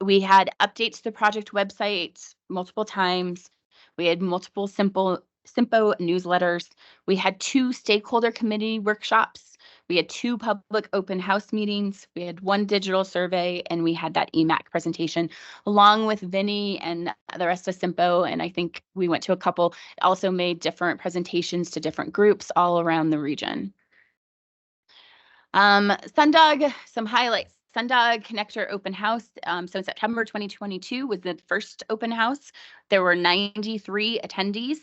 We had updates to the project website multiple times. We had multiple CYMPO newsletters. We had 2 stakeholder committee workshops. We had 2 public open house meetings. We had 1 digital survey, and we had that EMAC presentation along with Vinny and the rest of CYMPO. And I think we went to a couple, also made different presentations to different groups all around the region. Sundog, some highlights. Sundog Connector Open House. So in September 2022 was the first open house. There were 93 attendees.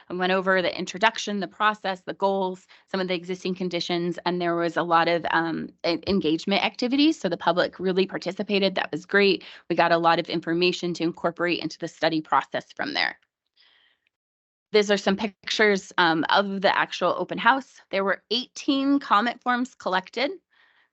I went over the introduction, the process, the goals, some of the existing conditions, and there was a lot of engagement activities. So the public really participated. That was great. We got a lot of information to incorporate into the study process from there. These are some pictures of the actual open house. There were 18 comment forms collected.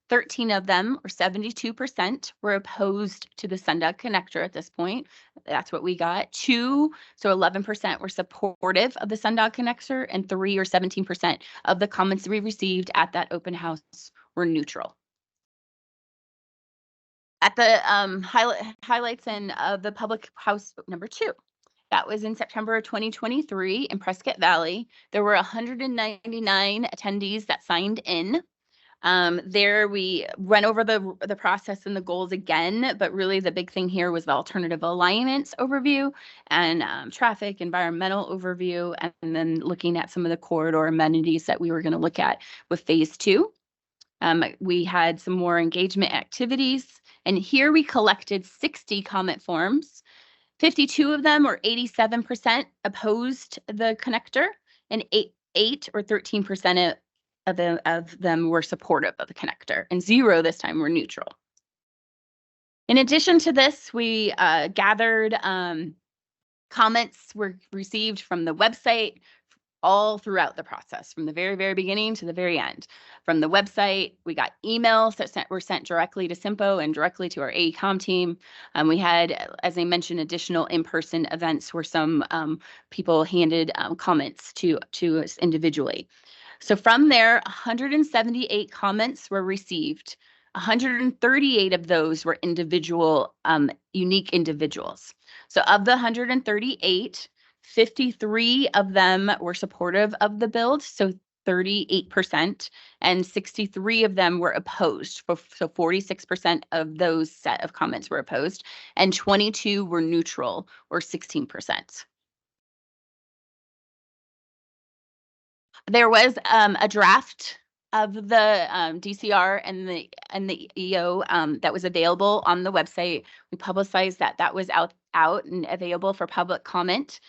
13 of them, or 72%, were opposed to the Sundog connector at this point. That's what we got. 2, so 11% were supportive of the Sundog connector, and 3 or 17% of the comments we received at that open house were neutral. At the highlights in the public house number 2. That was in September of 2023 in Prescott Valley. There were 199 attendees that signed in. There we went over the process and the goals again, but really the big thing here was the alternative alignments overview and traffic, environmental overview, and then looking at some of the corridor amenities that we were going to look at with phase 2. We had some more engagement activities, and here we collected 60 comment forms. 52 of them, or 87%, opposed the connector, and 8 or 13% of them were supportive of the connector, and 0 this time were neutral. In addition to this, we gathered comments were received from the website all throughout the process, from the very, very beginning to the very end. From the website, we got emails that were sent directly to CYMPO and directly to our AECOM team. We had, as I mentioned, additional in-person events where some people handed comments to us individually. So from there, 178 comments were received. 138 of those were individual, unique individuals. So of the 138, 53 of them were supportive of the build, so 38%, and 63 of them were opposed. So 46% of those set of comments were opposed, and 22 were neutral, or 16%. There was a draft of the DCR and the EO that was available on the website. We publicized that was out and available for public comment.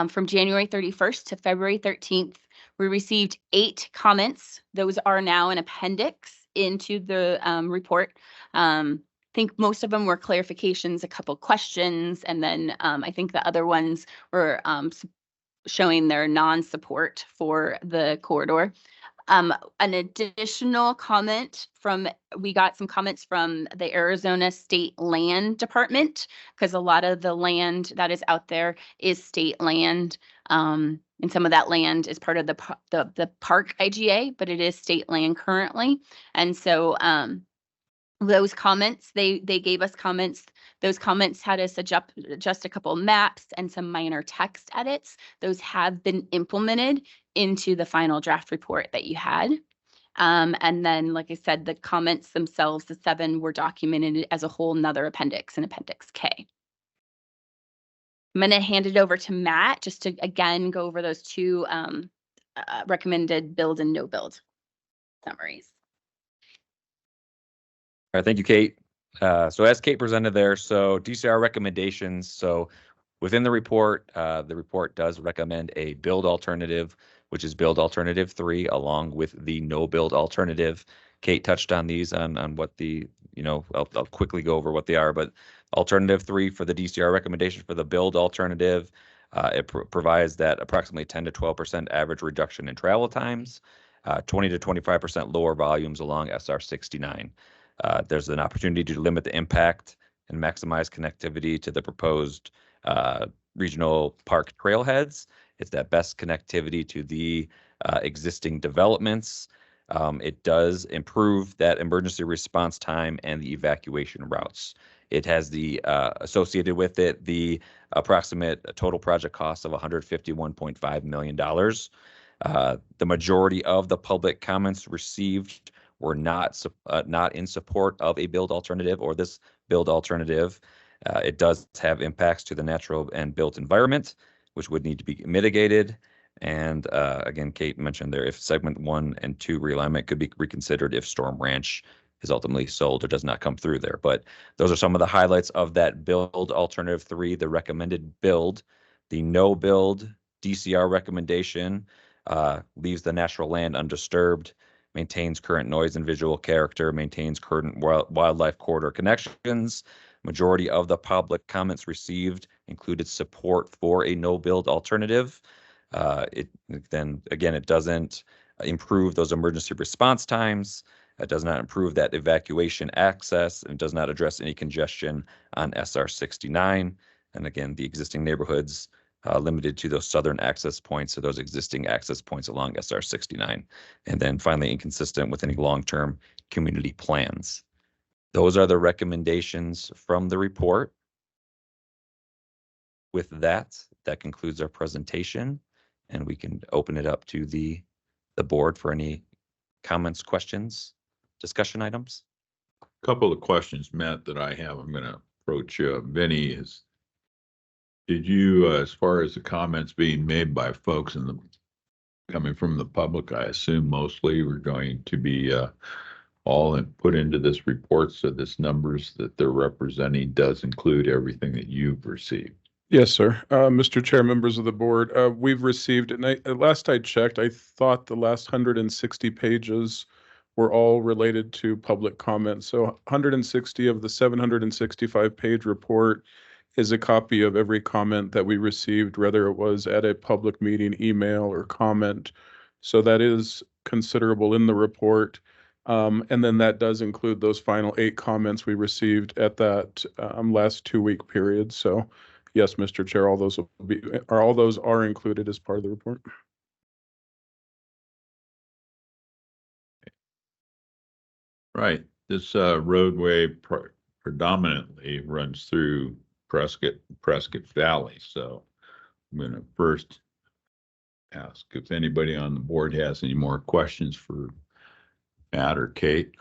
From January 31st to February 13th, we received 8 comments. Those are now an appendix into the report. I think most of them were clarifications, a couple questions, and then I think the other ones were showing their non-support for the corridor. An additional comment we got some comments from the Arizona State Land Department, because a lot of the land that is out there is state land. And some of that land is part of the park IGA, but it is state land currently. And so those comments, they gave us comments. Those comments had us adjust a couple maps and some minor text edits. Those have been implemented into the final draft report that you had. And then, like I said, the comments themselves, the 7, were documented as a whole nother appendix, in Appendix K. I'm going to hand it over to Matt just to, again, go over those 2 recommended build and no build summaries. All right, thank you, Kate. So as Kate presented there, so DCR recommendations. So within the report does recommend a build alternative, which is build alternative 3, along with the no build alternative. Kate touched on these on what the, I'll quickly go over what they are, but alternative 3 for the DCR recommendation for the build alternative, it provides that approximately 10 to 12% average reduction in travel times, 20 to 25% lower volumes along SR 69. There's an opportunity to limit the impact and maximize connectivity to the proposed regional park trailheads. It's that best connectivity to the existing developments. It does improve that emergency response time and the evacuation routes. It has the associated with it the approximate total project cost of $151.5 million. The majority of the public comments received were not in support of a build alternative or this build alternative. It does have impacts to the natural and built environment, which would need to be mitigated. And again, Kate mentioned there, if segment 1 and 2 realignment could be reconsidered if Storm Ranch is ultimately sold or does not come through there. But those are some of the highlights of that build alternative 3, the recommended build. The no build DCR recommendation leaves the natural land undisturbed, maintains current noise and visual character, maintains current wildlife corridor connections. Majority of the public comments received included support for a no build alternative. It doesn't improve those emergency response times. It does not improve that evacuation access, and does not address any congestion on SR 69. And again, the existing neighborhoods limited to those southern access points, so those existing access points along SR 69. And then finally, inconsistent with any long-term community plans. Those are the recommendations from the report. With that concludes our presentation, and we can open it up to the board for any comments, questions. discussion items? Couple of questions, Matt, that I have. I'm gonna approach Vinny is, did you, as far as the comments being made by folks in the, coming from the public, I assume mostly were going to be all put into this report, so this numbers that they're representing does include everything that you've received? Yes, sir. Mr. Chair, members of the board, we've received, and last I checked, I thought the last 160 pages were all related to public comment. So 160 of the 765-page report is a copy of every comment that we received, whether it was at a public meeting, email, or comment. So that is considerable in the report. And then that does include those final 8 comments we received at that last 2-week period. So yes, Mr. Chair, all those will be, or all those are included as part of the report. Right. This roadway predominantly runs through Prescott Valley. So I'm going to first ask if anybody on the board has any more questions for Matt or Kate.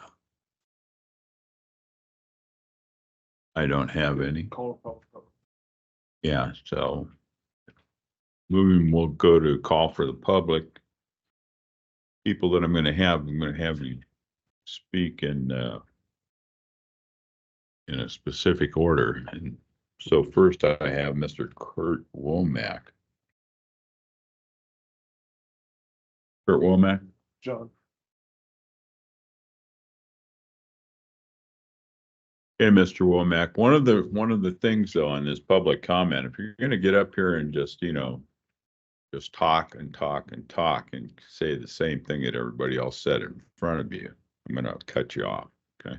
I don't have any. Yeah, so moving, we'll go to call for the public. People that I'm going to have you speak in a specific order. And so first I have Mr. Kurt Womack. Kurt Womack? John. Hey, Mr. Womack, one of the things though on this public comment, if you're going to get up here and just, just talk and talk and talk and say the same thing that everybody else said in front of you, I'm going to cut you off. Okay.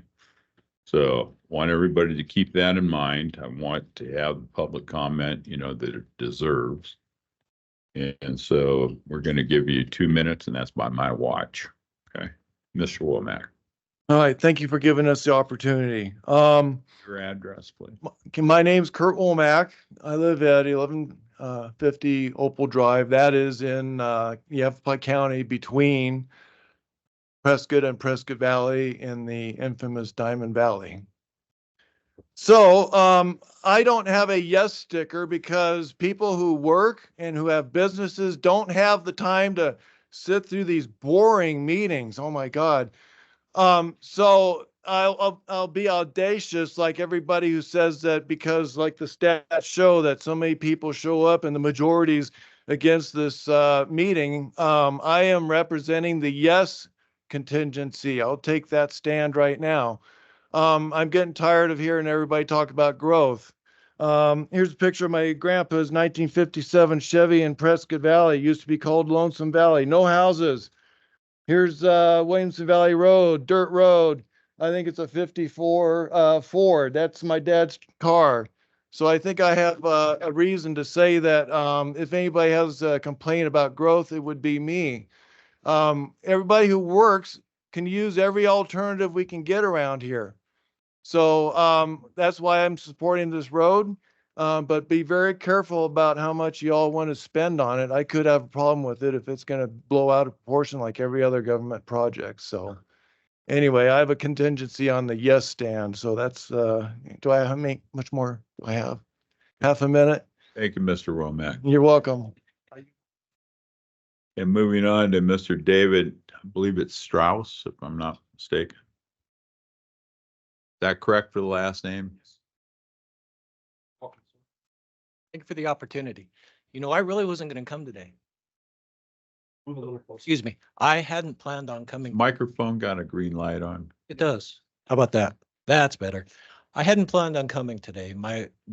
So want everybody to keep that in mind. I want to have the public comment, that it deserves. And so we're going to give you 2 minutes, and that's by my watch. Okay. Mr. Womack. All right, thank you for giving us the opportunity. Your address, please. My name's Kurt Womack. I live at 1150 Opal Drive. That is in Yavapai County, between Prescott and Prescott Valley in the infamous Diamond Valley. So I don't have a yes sticker because people who work and who have businesses don't have the time to sit through these boring meetings. Oh my God. So I'll be audacious like everybody who says that, because like the stats show that so many people show up and the majority's against this meeting. I am representing the yes contingency. I'll take that stand right now. I'm getting tired of hearing everybody talk about growth. Here's a picture of my grandpa's 1957 Chevy in Prescott Valley. It used to be called Lonesome Valley. No houses. Here's Williamson Valley Road, dirt road. I think it's a 54 Ford. That's my dad's car. So I think I have a reason to say that if anybody has a complaint about growth, it would be me. Everybody who works can use every alternative we can get around here. So that's why I'm supporting this road. But be very careful about how much you all want to spend on it. I could have a problem with it if it's going to blow out of proportion like every other government project. So anyway, I have a contingency on the yes stand. So that's, do I have much more? Do I have half a minute? Thank you, Mr. Womack. You're welcome. And moving on to Mr. David, I believe it's Strauss, if I'm not mistaken. Is that correct for the last name? Thank you for the opportunity. I really wasn't going to come today. Excuse me. I hadn't planned on coming. Microphone got a green light on. It does. How about that? That's better. I hadn't planned on coming today.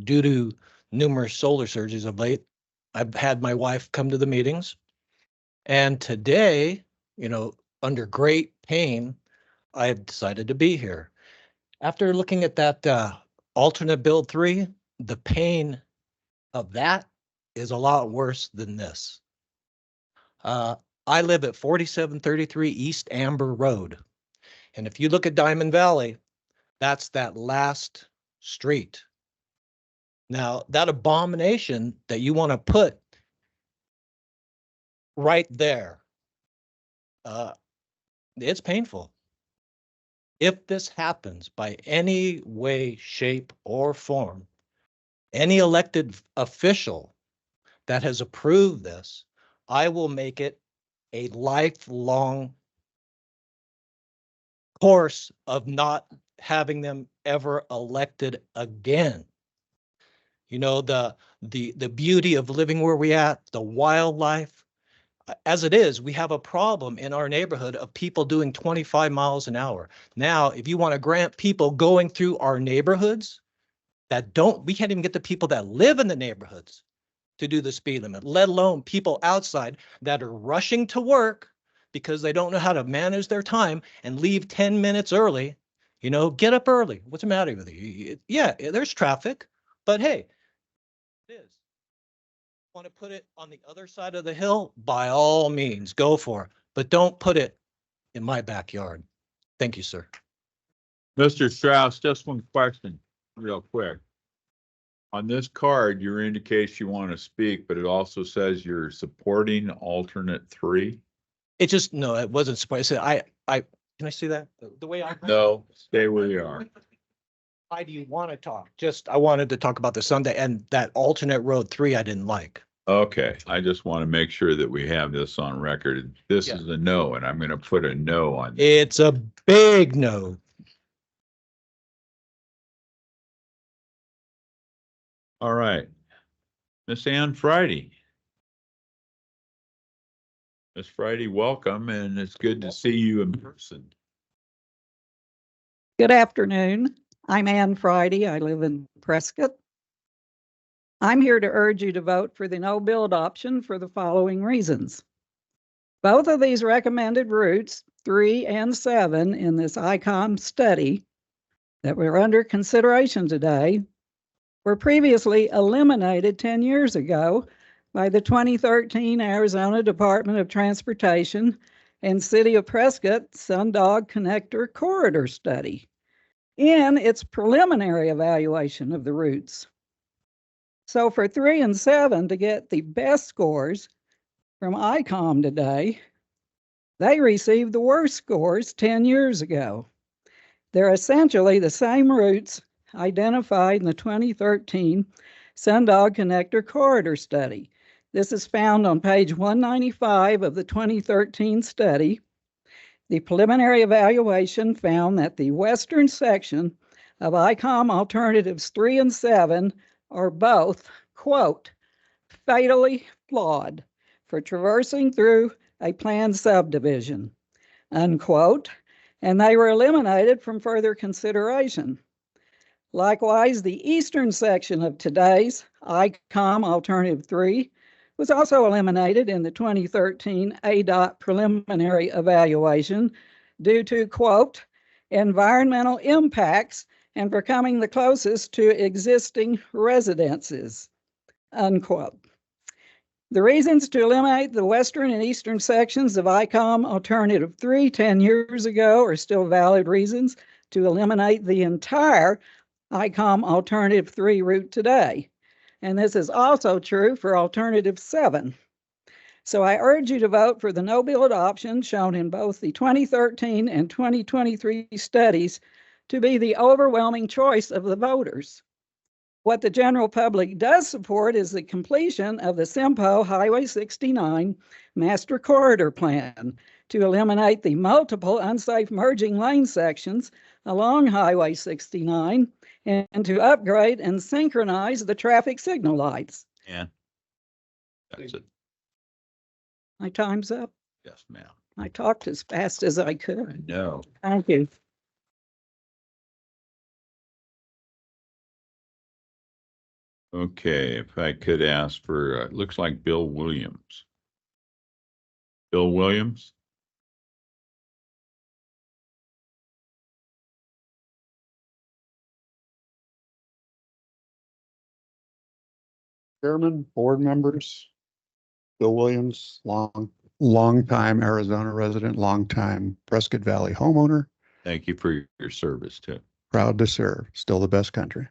Due to numerous solar surges of late, I've had my wife come to the meetings. And today, under great pain, I have decided to be here. After looking at that alternate build 3, the pain of that is a lot worse than this. I live at 4733 East Amber Road. And if you look at Diamond Valley, that's that last street. Now, that abomination that you want to put right there, it's painful. If this happens by any way, shape, or form, any elected official that has approved this, I will make it a lifelong course of not having them ever elected again. You know, the beauty of living where we at, the wildlife. As it is, we have a problem in our neighborhood of people doing 25 miles an hour. Now, if you want to grant people going through our neighborhoods that don't, we can't even get the people that live in the neighborhoods to do the speed limit, let alone people outside that are rushing to work because they don't know how to manage their time and leave 10 minutes early. You know, get up early. What's the matter with you? Yeah, there's traffic, but hey, it is. Want to put it on the other side of the hill? By all means, go for it, but don't put it in my backyard. Thank you, sir. Mr. Strauss, just one question, real quick. On this card, you're in case you want to speak, but it also says you're supporting alternate 3. It just, no, it wasn't supposed to. Can I see that? The way I. No, stay where you are. Why do you want to talk? Just, I wanted to talk about the Sunday and that alternate road 3 I didn't like. Okay, I just want to make sure that we have this on record. This Yeah. is a no, and I'm going to put a no on. It's a big no. All right. Miss Ann Friday. Miss Friday, welcome, and it's good to see you in person. Good afternoon. I'm Ann Friday. I live in Prescott. I'm here to urge you to vote for the no build option for the following reasons. Both of these recommended routes, 3 and 7 in this ICOM study that we're under consideration today, were previously eliminated 10 years ago by the 2013 Arizona Department of Transportation and City of Prescott Sundog Connector Corridor Study in its preliminary evaluation of the routes. So for 3 and 7 to get the best scores from ICOM today, they received the worst scores 10 years ago. They're essentially the same routes identified in the 2013 Sundog Connector Corridor Study. This is found on page 195 of the 2013 study. The preliminary evaluation found that the western section of ICOM alternatives 3 and 7 are both, quote, fatally flawed for traversing through a planned subdivision, unquote, and they were eliminated from further consideration. Likewise, the eastern section of today's ICOM Alternative 3 was also eliminated in the 2013 ADOT preliminary evaluation due to, quote, environmental impacts and for coming the closest to existing residences, unquote. The reasons to eliminate the western and eastern sections of ICOM Alternative 3 10 years ago are still valid reasons to eliminate the entire ICOM Alternative 3 route today. And this is also true for Alternative 7. So I urge you to vote for the no build option shown in both the 2013 and 2023 studies to be the overwhelming choice of the voters. What the general public does support is the completion of the CYMPO Highway 69 Master Corridor Plan to eliminate the multiple unsafe merging lane sections along Highway 69 and to upgrade and synchronize the traffic signal lights. And that's it. My time's up. Yes, ma'am. I talked as fast as I I could. know. Thank you. Okay, if I could ask for, looks like Bill Williams. Bill Williams? Chairman, board members, Bill Williams, long-time Arizona resident, long-time Prescott Valley homeowner, Thank you for your service too. proud to serve, still the best country.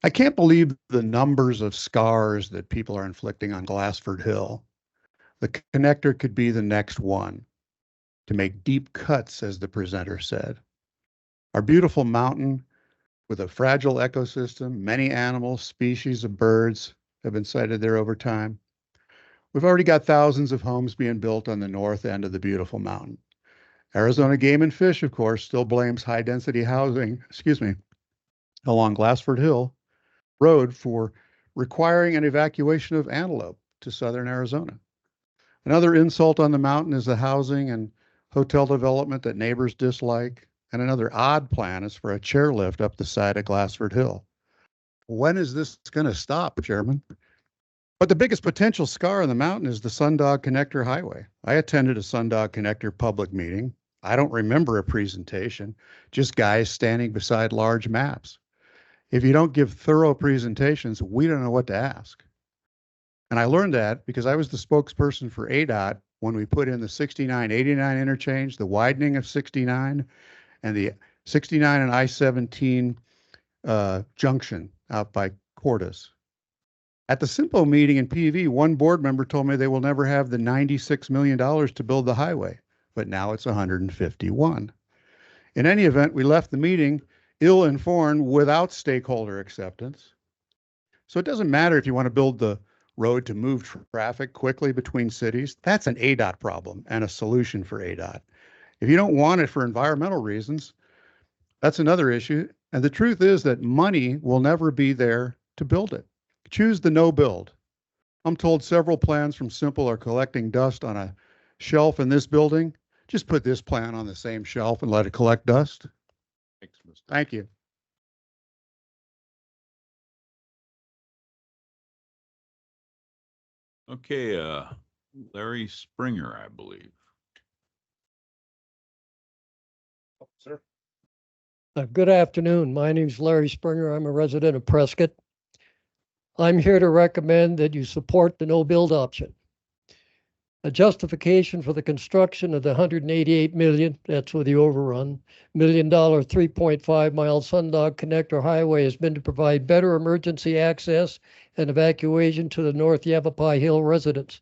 I can't believe the numbers of scars that people are inflicting on Glassford Hill. The connector could be the next one to make deep cuts, as the presenter said. Our beautiful mountain with a fragile ecosystem, many animals, species of birds have been sighted there over time. We've already got thousands of homes being built on the north end of the beautiful mountain. Arizona Game and Fish, of course, still blames high-density housing, along Glassford Hill Road for requiring an evacuation of antelope to southern Arizona. Another insult on the mountain is the housing and hotel development that neighbors dislike. And another odd plan is for a chairlift up the side of Glassford Hill. When is this going to stop, Chairman? But the biggest potential scar on the mountain is the Sundog Connector Highway. I attended a Sundog Connector public meeting. I don't remember a presentation, just guys standing beside large maps. If you don't give thorough presentations, we don't know what to ask. And I learned that because I was the spokesperson for ADOT when we put in the 69-89 interchange, the widening of 69, and the 69 and I-17 junction out by Cordes. At the CYMPO meeting in PV, one board member told me they will never have the $96 million to build the highway, but now it's 151. In any event, we left the meeting ill-informed without stakeholder acceptance. So it doesn't matter if you want to build the road to move traffic quickly between cities. That's an ADOT problem and a solution for ADOT. If you don't want it for environmental reasons, that's another issue. And the truth is that money will never be there to build it. Choose the no build. I'm told several plans from CYMPO are collecting dust on a shelf in this building. Just put this plan on the same shelf and let it collect dust. Thank you. Okay, Larry Springer, I believe. Sir. Good afternoon. My name is Larry Springer. I'm a resident of Prescott. I'm here to recommend that you support the no build option. A justification for the construction of the $188 million, that's with the overrun, $1 million 3.5 mile Sundog Connector Highway has been to provide better emergency access and evacuation to the North Yavapai Hill residents.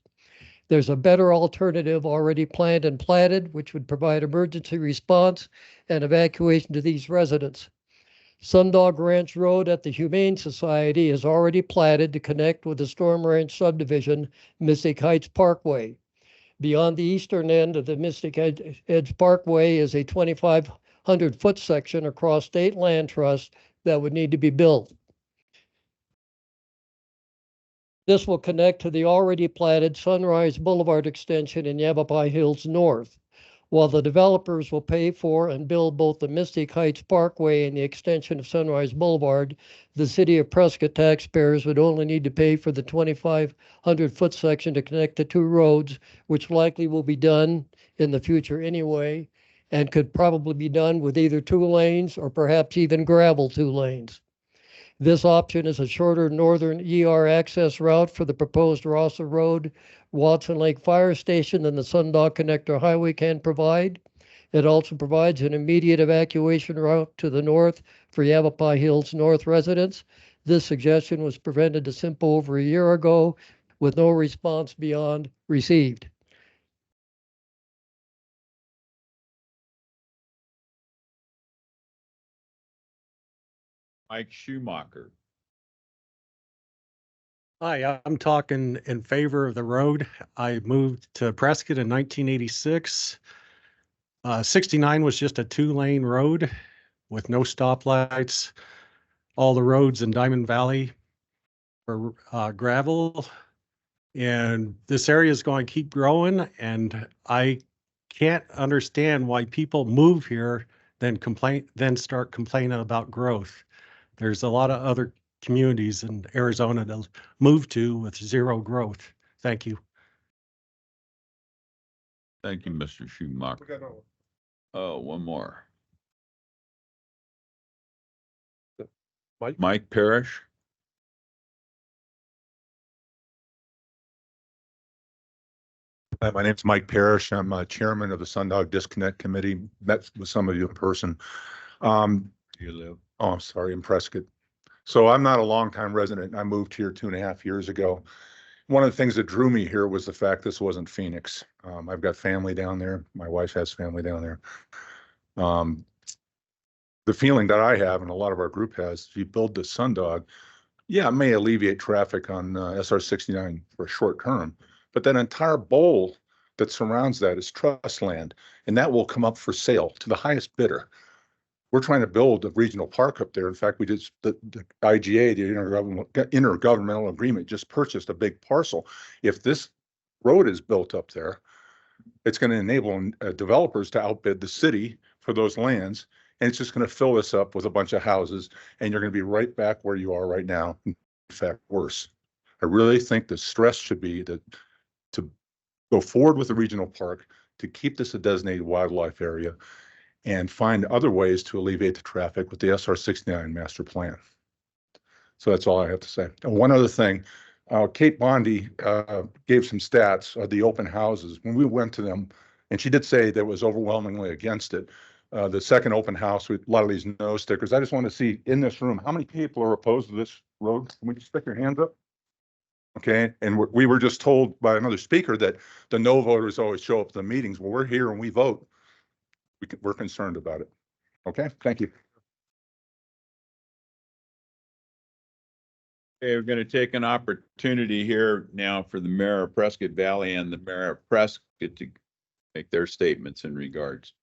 There's a better alternative already planned and platted, which would provide emergency response and evacuation to these residents. Sundog Ranch Road at the Humane Society is already platted to connect with the Storm Ranch subdivision, Mystic Heights Parkway. Beyond the eastern end of the Mystic Edge Parkway is a 2,500-foot section across state land trust that would need to be built. This will connect to the already platted Sunrise Boulevard extension in Yavapai Hills North. While the developers will pay for and build both the Mystic Heights Parkway and the extension of Sunrise Boulevard, the city of Prescott taxpayers would only need to pay for the 2,500-foot section to connect the two roads, which likely will be done in the future anyway, and could probably be done with either 2 lanes or perhaps even gravel 2 lanes. This option is a shorter northern ER access route for the proposed Rossa Road Watson Lake Fire Station than the Sundog Connector Highway can provide. It also provides an immediate evacuation route to the north for Yavapai Hills North residents. This suggestion was presented to CYMPO over a year ago with no response beyond received. Mike Schumacher. Hi, I'm talking in favor of the road. I moved to Prescott in 1986. 69 was just a 2-lane road with no stoplights. All the roads in Diamond Valley are gravel. And this area is going to keep growing. And I can't understand why people move here, then start complaining about growth. There's a lot of other communities in Arizona to move to with 0 growth. Thank you. Thank you, Mr. Schumacher. One more. Mike Parrish. My name's Mike Parrish. I'm chairman of the Sundog Disconnect Committee. Met with some of you in person. You live? Oh, I'm sorry, in Prescott. So I'm not a longtime resident. I moved here 2.5 years ago. One of the things that drew me here was the fact this wasn't Phoenix. I've got family down there. My wife has family down there. the feeling that I have and a lot of our group has, if you build the Sundog, yeah, it may alleviate traffic on SR 69 for a short term, but that entire bowl that surrounds that is trust land, and that will come up for sale to the highest bidder. We're trying to build a regional park up there. In fact, we did the IGA, the intergovernmental agreement, just purchased a big parcel. If this road is built up there, it's going to enable developers to outbid the city for those lands. And it's just going to fill this up with a bunch of houses, and you're going to be right back where you are right now. In fact, worse. I really think the stress should be that to go forward with the regional park, to keep this a designated wildlife area, and find other ways to alleviate the traffic with the SR 69 master plan. So that's all I have to say. And one other thing, Kate Bondi gave some stats of the open houses. When we went to them, and she did say that was overwhelmingly against it. The second open house with a lot of these no stickers. I just want to see in this room, how many people are opposed to this road? Can we just stick your hands up? Okay, and we were just told by another speaker that the no voters always show up at the meetings. Well, we're here and we vote. We're concerned about it. Okay, thank you. Okay, we're going to take an opportunity here now for the mayor of Prescott Valley and the mayor of Prescott to make their statements in regards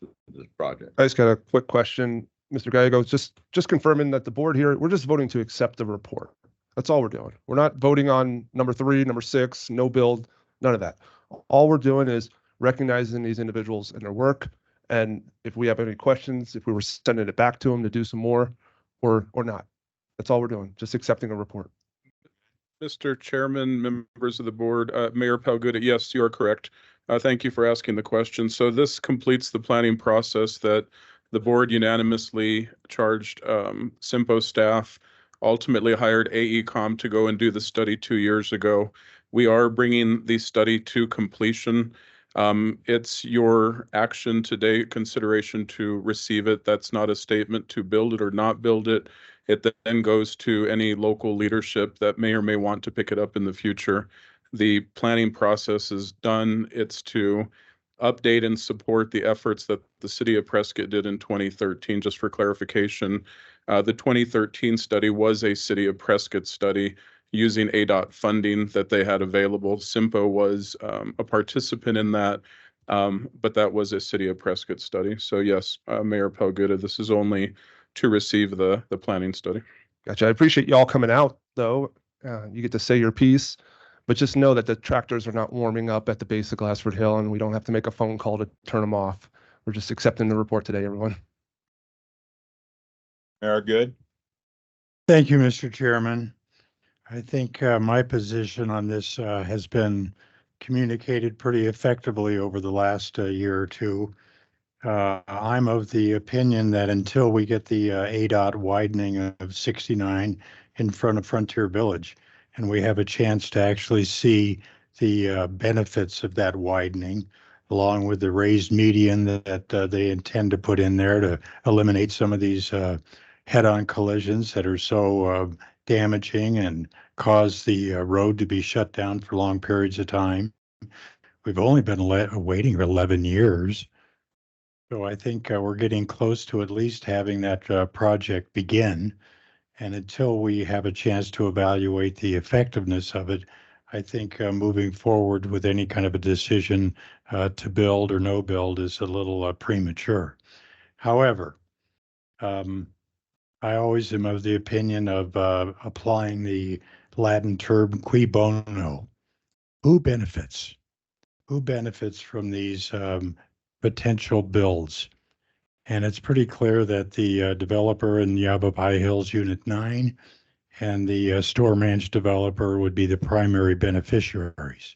to this project. I just got a quick question, Mr. Gallego. Just confirming that the board here, we're just voting to accept the report. That's all we're doing. We're not voting on number 3, number 6, no build, none of that. All we're doing is recognizing these individuals and their work. And if we have any questions, if we were sending it back to them to do some more or not, that's all we're doing, just accepting a report. Mr. Chairman, members of the board, Mayor Palguda, yes, you are correct. Thank you for asking the question. So this completes the planning process that the board unanimously charged CYMPO staff, ultimately hired AECOM to go and do the study 2 years ago. We are bringing the study to completion. It's your action today, consideration to receive it. That's not a statement to build it or not build it. It then goes to any local leadership that may or may want to pick it up in the future. The planning process is done. It's to update and support the efforts that the city of Prescott did in 2013. Just for clarification, the 2013 study was a city of Prescott study using ADOT funding that they had available. CYMPO was a participant in that, but that was a city of Prescott study. So yes, Mayor Palguda, this is only to receive the planning study. Gotcha. I appreciate y'all coming out, though. You get to say your piece, but just know that the tractors are not warming up at the base of Glassford Hill, and we don't have to make a phone call to turn them off. We're just accepting the report today, everyone. Mayor Good. Thank you, Mr. Chairman. I think my position on this has been communicated pretty effectively over the last year or two. I'm of the opinion that until we get the ADOT widening of 69 in front of Frontier Village, and we have a chance to actually see the benefits of that widening, along with the raised median that they intend to put in there to eliminate some of these head-on collisions that are so damaging and cause the road to be shut down for long periods of time. We've only been waiting for 11 years. So I think we're getting close to at least having that project begin. And until we have a chance to evaluate the effectiveness of it, I think moving forward with any kind of a decision to build or no build is a little premature. However, I always am of the opinion of applying the Latin term cui bono. Who benefits? Who benefits from these potential builds? And it's pretty clear that the developer in Yavapai Hills Unit 9 and the Storm Ranch developer would be the primary beneficiaries.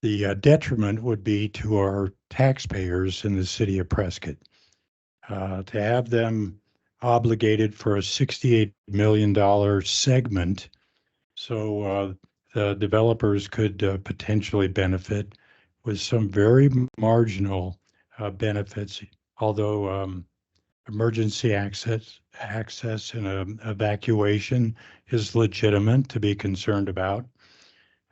The detriment would be to our taxpayers in the city of Prescott. To have them obligated for a $68 million segment, so the developers could potentially benefit with some very marginal benefits, although emergency access and evacuation is legitimate to be concerned about.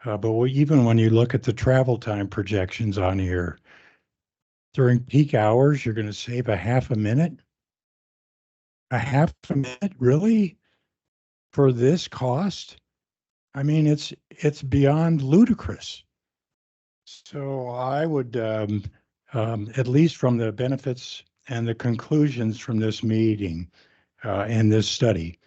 But even when you look at the travel time projections on here, during peak hours, you're going to save a half a minute? A half a minute, really? For this cost? I mean, it's beyond ludicrous. So I would, at least from the benefits and the conclusions from this meeting and this study,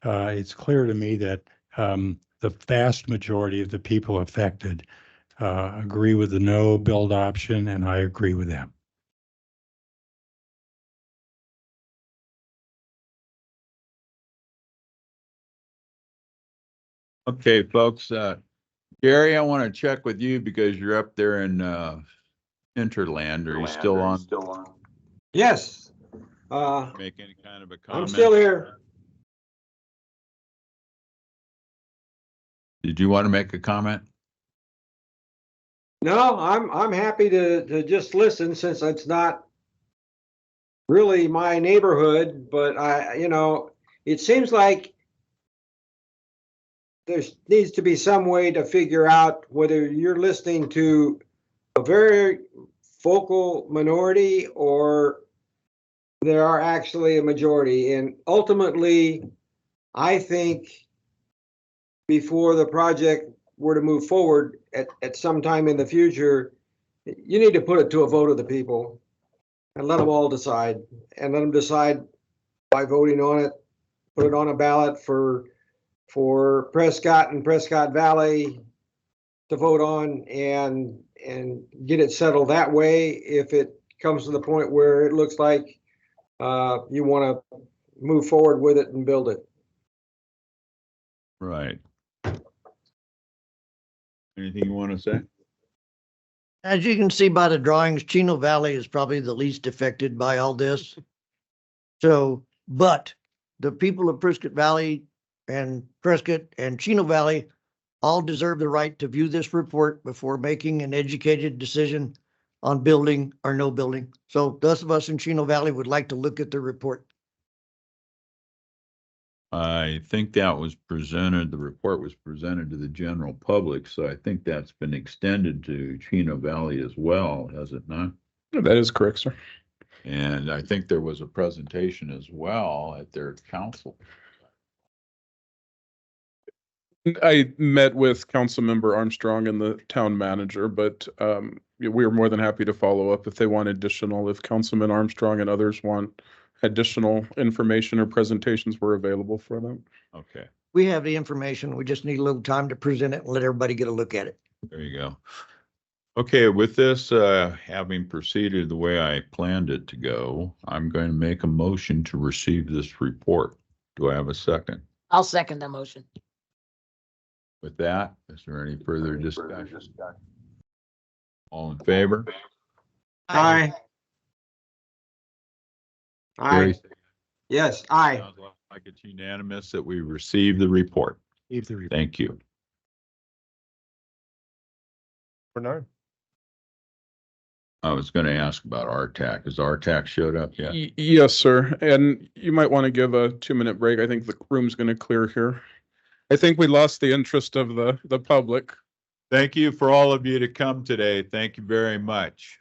it's clear to me that the vast majority of the people affected agree with the no build option, and I agree with them. Okay, folks, Gary, I want to check with you because you're up there in Interland. Are you still on? Yes. Make any kind of a comment? I'm still here. Did you want to make a comment? No, I'm happy to just listen since it's not really my neighborhood, but it seems like there needs to be some way to figure out whether you're listening to a very vocal minority or there are actually a majority. And ultimately, I think before the project were to move forward at some time in the future, you need to put it to a vote of the people and let them all decide, and let them decide by voting on it, put it on a ballot for Prescott and Prescott Valley to vote on and get it settled that way. If it comes to the point where it looks like you want to move forward with it and build it. Right. Anything you want to say? As you can see by the drawings, Chino Valley is probably the least affected by all this. So, but the people of Prescott Valley and Prescott and Chino Valley all deserve the right to view this report before making an educated decision on building or no building. So those of us in Chino Valley would like to look at the report. I think that was presented, the report was presented to the general public, so I think that's been extended to Chino Valley as well, has it not? That is correct, sir. And I think there was a presentation as well at their council. I met with Councilmember Armstrong and the town manager, but we are more than happy to follow up if they want additional, if Councilman Armstrong and others want additional information or presentations, we're available for them. Okay, We have the information. We just need a little time to present it and let everybody get a look at it. there you go. Okay, with this having proceeded the way I planned it to go, I'm going to make a motion to receive this report. Do I have a second? I'll second the motion. With that, is there any further discussion? All in favor? Aye. Aye. Gary? Yes, aye. Sounds like it's unanimous that we receive the report. Thank you. Bernard? I was going to ask about RTAC. Has RTAC showed up yet? Yes, sir. And you might want to give a 2-minute break. I think the room's going to clear here. I think we lost the interest of the public. Thank you for all of you to come today. Thank you very much.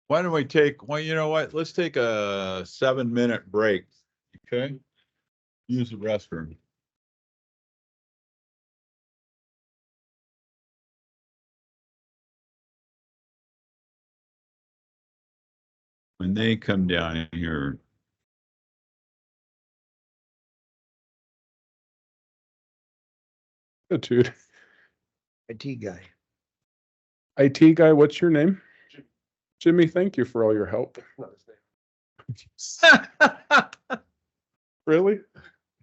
Why don't we take, well, you know what? Let's take a 7-minute break. Okay? Use the restroom. When they come down here, Dude. IT guy. IT guy, what's your name? Jimmy, thank you for all your help. Really?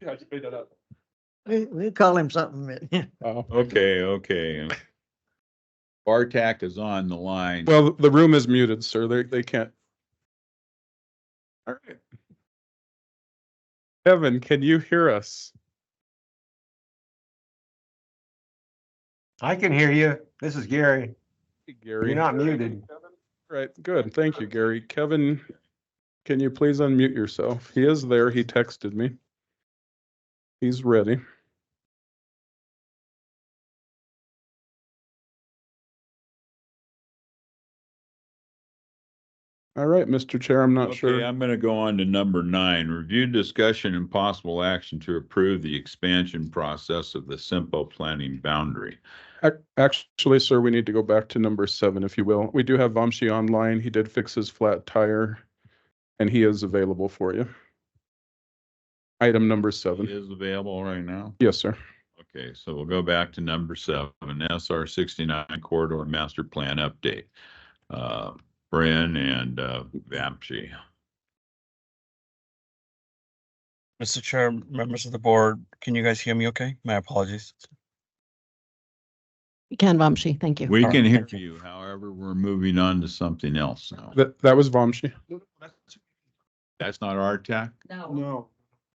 Yeah, I just made that up. We call him something. Oh. okay. RTAC is on the line. Well, the room is muted, sir. They can't. All right. Kevin, can you hear us? I can hear you. This is Gary. Hey, Gary. You're not muted. Right, good. Thank you, Gary. Kevin, can you please unmute yourself? He is there. He texted me. He's ready. All right, Mr. Chair, I'm not Okay, sure. I'm going to go on to number 9, review, discussion, and possible action to approve the expansion process of the CYMPO planning boundary. Actually, sir, we need to go back to number 7, if you will. We do have Vamshi online. He did fix his flat tire, and he is available for you. Item number 7. He is available right now? Yes, sir. Okay, so we'll go back to number 7, SR 69 corridor master plan update. Bryn and Vamshi. Mr. Chair, members of the board, can you guys hear me okay? My apologies. You can, Vamshi. Thank you. We All can right, hear thank you. However, we're moving on to something else now. That was Vamshi. That's not our tech? No.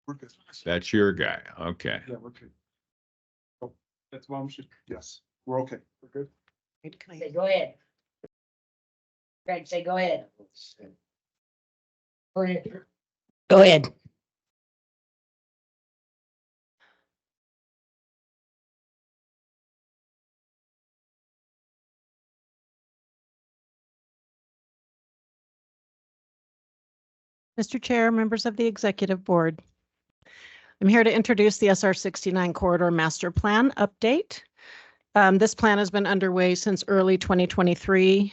We're good. That's your guy. Okay. Yeah, we're good. Oh, that's Vamshi. Yes, we're okay. We're good. Say, go ahead. Greg, say, go ahead. Go ahead. Mr. Chair, members of the Executive Board. I'm here to introduce the SR 69 Corridor Master Plan update. This plan has been underway since early 2023.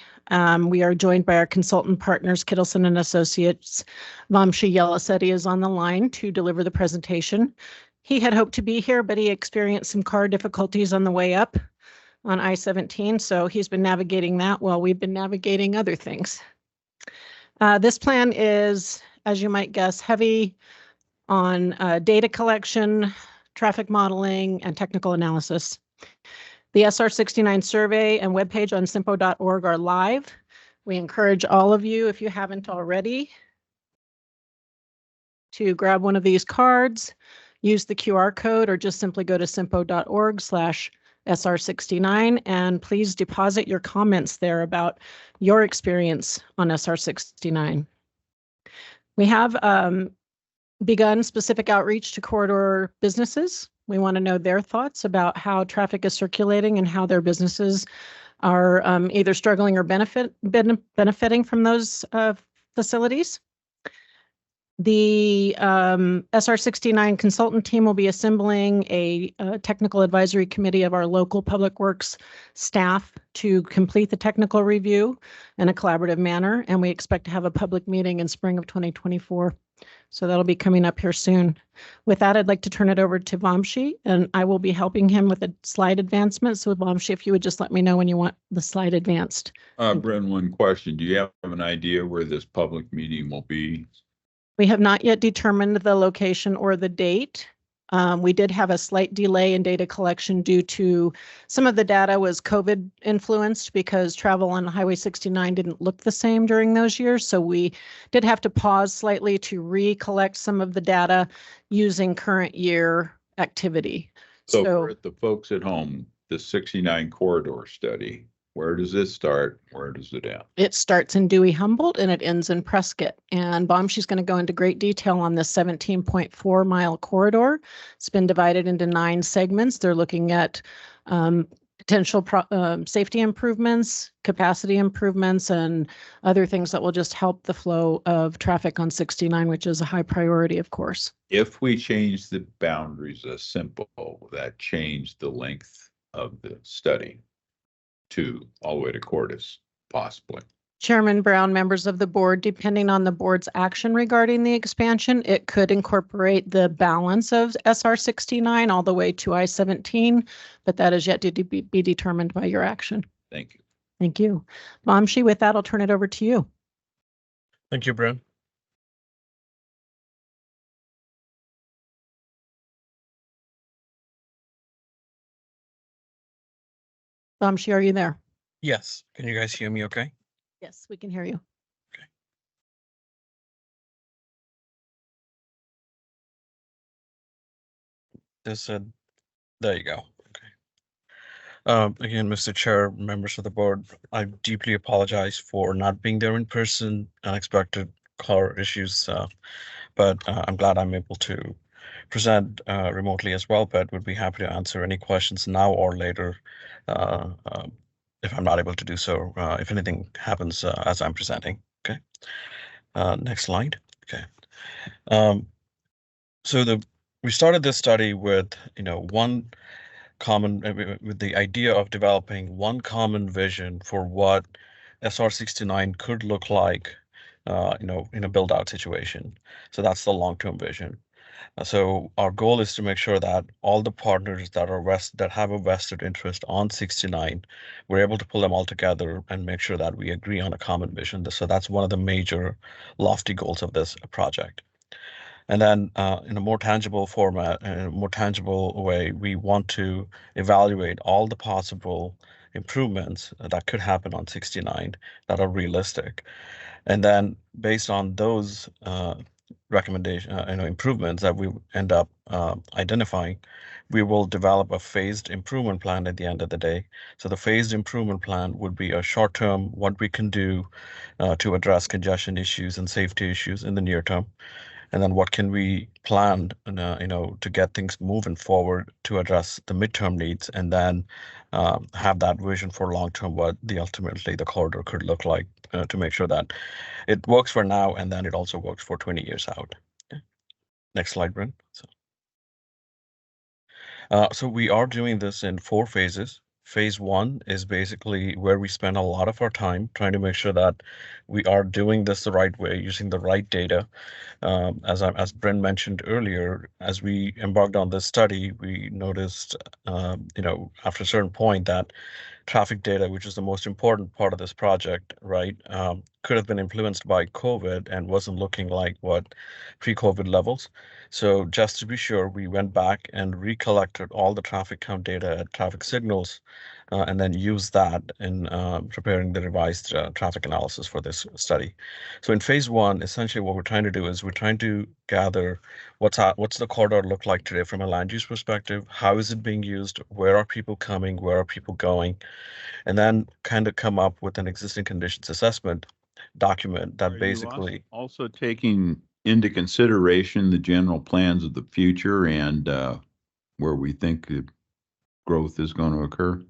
We are joined by our consultant partners, Kittleson and Associates. Vamshi Yelaseti is on the line to deliver the presentation. He had hoped to be here, but he experienced some car difficulties on the way up on I-17, so he's been navigating that while we've been navigating other things. This plan is, as you might guess, heavy on data collection, traffic modeling, and technical analysis. The SR 69 survey and webpage on CYMPO.org are live. We encourage all of you, if you haven't already, to grab one of these cards, use the QR code, or just simply go to CYMPO.org/SR69, and please deposit your comments there about your experience on SR69. We have begun specific outreach to corridor businesses. We want to know their thoughts about how traffic is circulating and how their businesses are either struggling or benefiting from those facilities. The SR 69 consultant team will be assembling a technical advisory committee of our local public works staff to complete the technical review in a collaborative manner, and we expect to have a public meeting in spring of 2024. So that'll be coming up here soon. With that, I'd like to turn it over to Vamshi, and I will be helping him with a slide advancement. So Vamshi, if you would just let me know when you want the slide advanced. Bryn, one question. Do you have an idea where this public meeting will be? We have not yet determined the location or the date. We did have a slight delay in data collection due to some of the data was COVID influenced because travel on Highway 69 didn't look the same during those years. So we did have to pause slightly to recollect some of the data using current year activity. So for the folks at home, the 69 corridor study, where does it start? Where does it end? It starts in Dewey Humboldt and it ends in Prescott. And Vamshi's going to go into great detail on this 17.4 mile corridor. It's been divided into 9 segments. They're looking at potential safety improvements, capacity improvements, and other things that will just help the flow of traffic on 69, which is a high priority, of course. If we change the boundaries of CYMPO, will that change the length of the study to all the way to Cordis, possibly? Chairman Brown, members of the board, depending on the board's action regarding the expansion, it could incorporate the balance of SR 69 all the way to I-17, but that is yet to be determined by your action. Thank you. Thank you. Vamshi, with that, I'll turn it over to you. Thank you, Bryn. Vamshi, are you there? Yes. Can you guys hear me okay? Yes, we can hear you. There you go. Again, Mr. Chair, members of the board, I deeply apologize for not being there in person, unexpected car issues, but I'm glad I'm able to present remotely as well, but would be happy to answer any questions now or later if I'm not able to do so, if anything happens as I'm presenting. Okay. Next slide. Okay. So we started this study with, one common, with the idea of developing one common vision for what SR69 could look like, in a build out situation. So that's the long-term vision. So our goal is to make sure that all the partners that have a vested interest on 69, we're able to pull them all together and make sure that we agree on a common vision. So that's one of the major lofty goals of this project. And then in a more tangible format, in a more tangible way, we want to evaluate all the possible improvements that could happen on 69 that are realistic. And then based on those improvements that we end up identifying, we will develop a phased improvement plan at the end of the day. So the phased improvement plan would be a short term, what we can do to address congestion issues and safety issues in the near term. And then what can we plan, to get things moving forward to address the midterm needs, and then have that vision for long term, what ultimately the corridor could look like, to make sure that it works for now and then it also works for 20 years out. Okay. Next slide, Brent. So we are doing this in 4 phases. Phase 1 is basically where we spend a lot of our time trying to make sure that we are doing this the right way, using the right data. As Brent mentioned earlier, as we embarked on this study, we noticed, after a certain point that traffic data, which is the most important part of this project, right, could have been influenced by COVID and wasn't looking like what pre-COVID levels. So just to be sure, we went back and recollected all the traffic count data, traffic signals, and then used that in preparing the revised traffic analysis for this study. So in phase 1, essentially what we're trying to do is we're trying to gather what's the corridor look like today from a land use perspective, how is it being used, where are people coming, where are people going, and then kind of come up with an existing conditions assessment document that basically also taking into consideration the general plans of the future and where we think the growth is going to occur.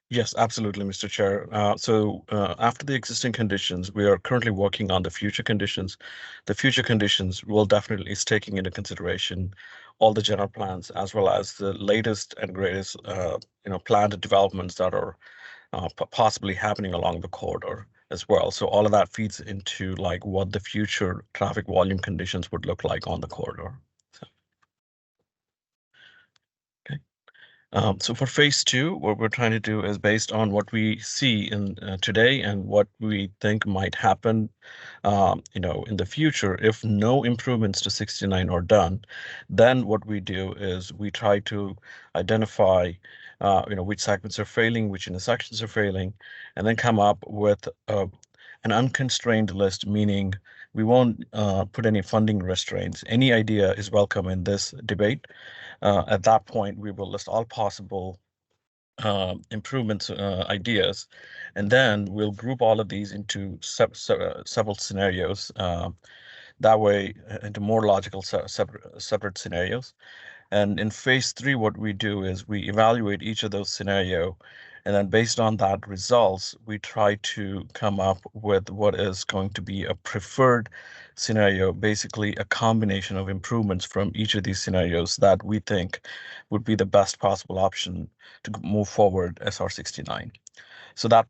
Yes, absolutely, Mr. Chair. So after the existing conditions, we are currently working on the future conditions. The future conditions will definitely is taking into consideration all the general plans as well as the latest and greatest, planned developments that are possibly happening along the corridor as well. So all of that feeds into like what the future traffic volume conditions would look like on the corridor. So for phase 2, what we're trying to do is based on what we see in today and what we think might happen, in the future. If no improvements to 69 are done, then what we do is we try to identify, which segments are failing, which intersections are failing, and then come up with an unconstrained list, meaning we won't put any funding restraints. Any idea is welcome in this debate. At that point, we will list all possible improvements ideas, and then we'll group all of these into several scenarios. That way, into more logical separate scenarios. And in phase 3, what we do is we evaluate each of those scenario, and then based on that results, we try to come up with what is going to be a preferred scenario, basically a combination of improvements from each of these scenarios that we think would be the best possible option to move forward SR69. So that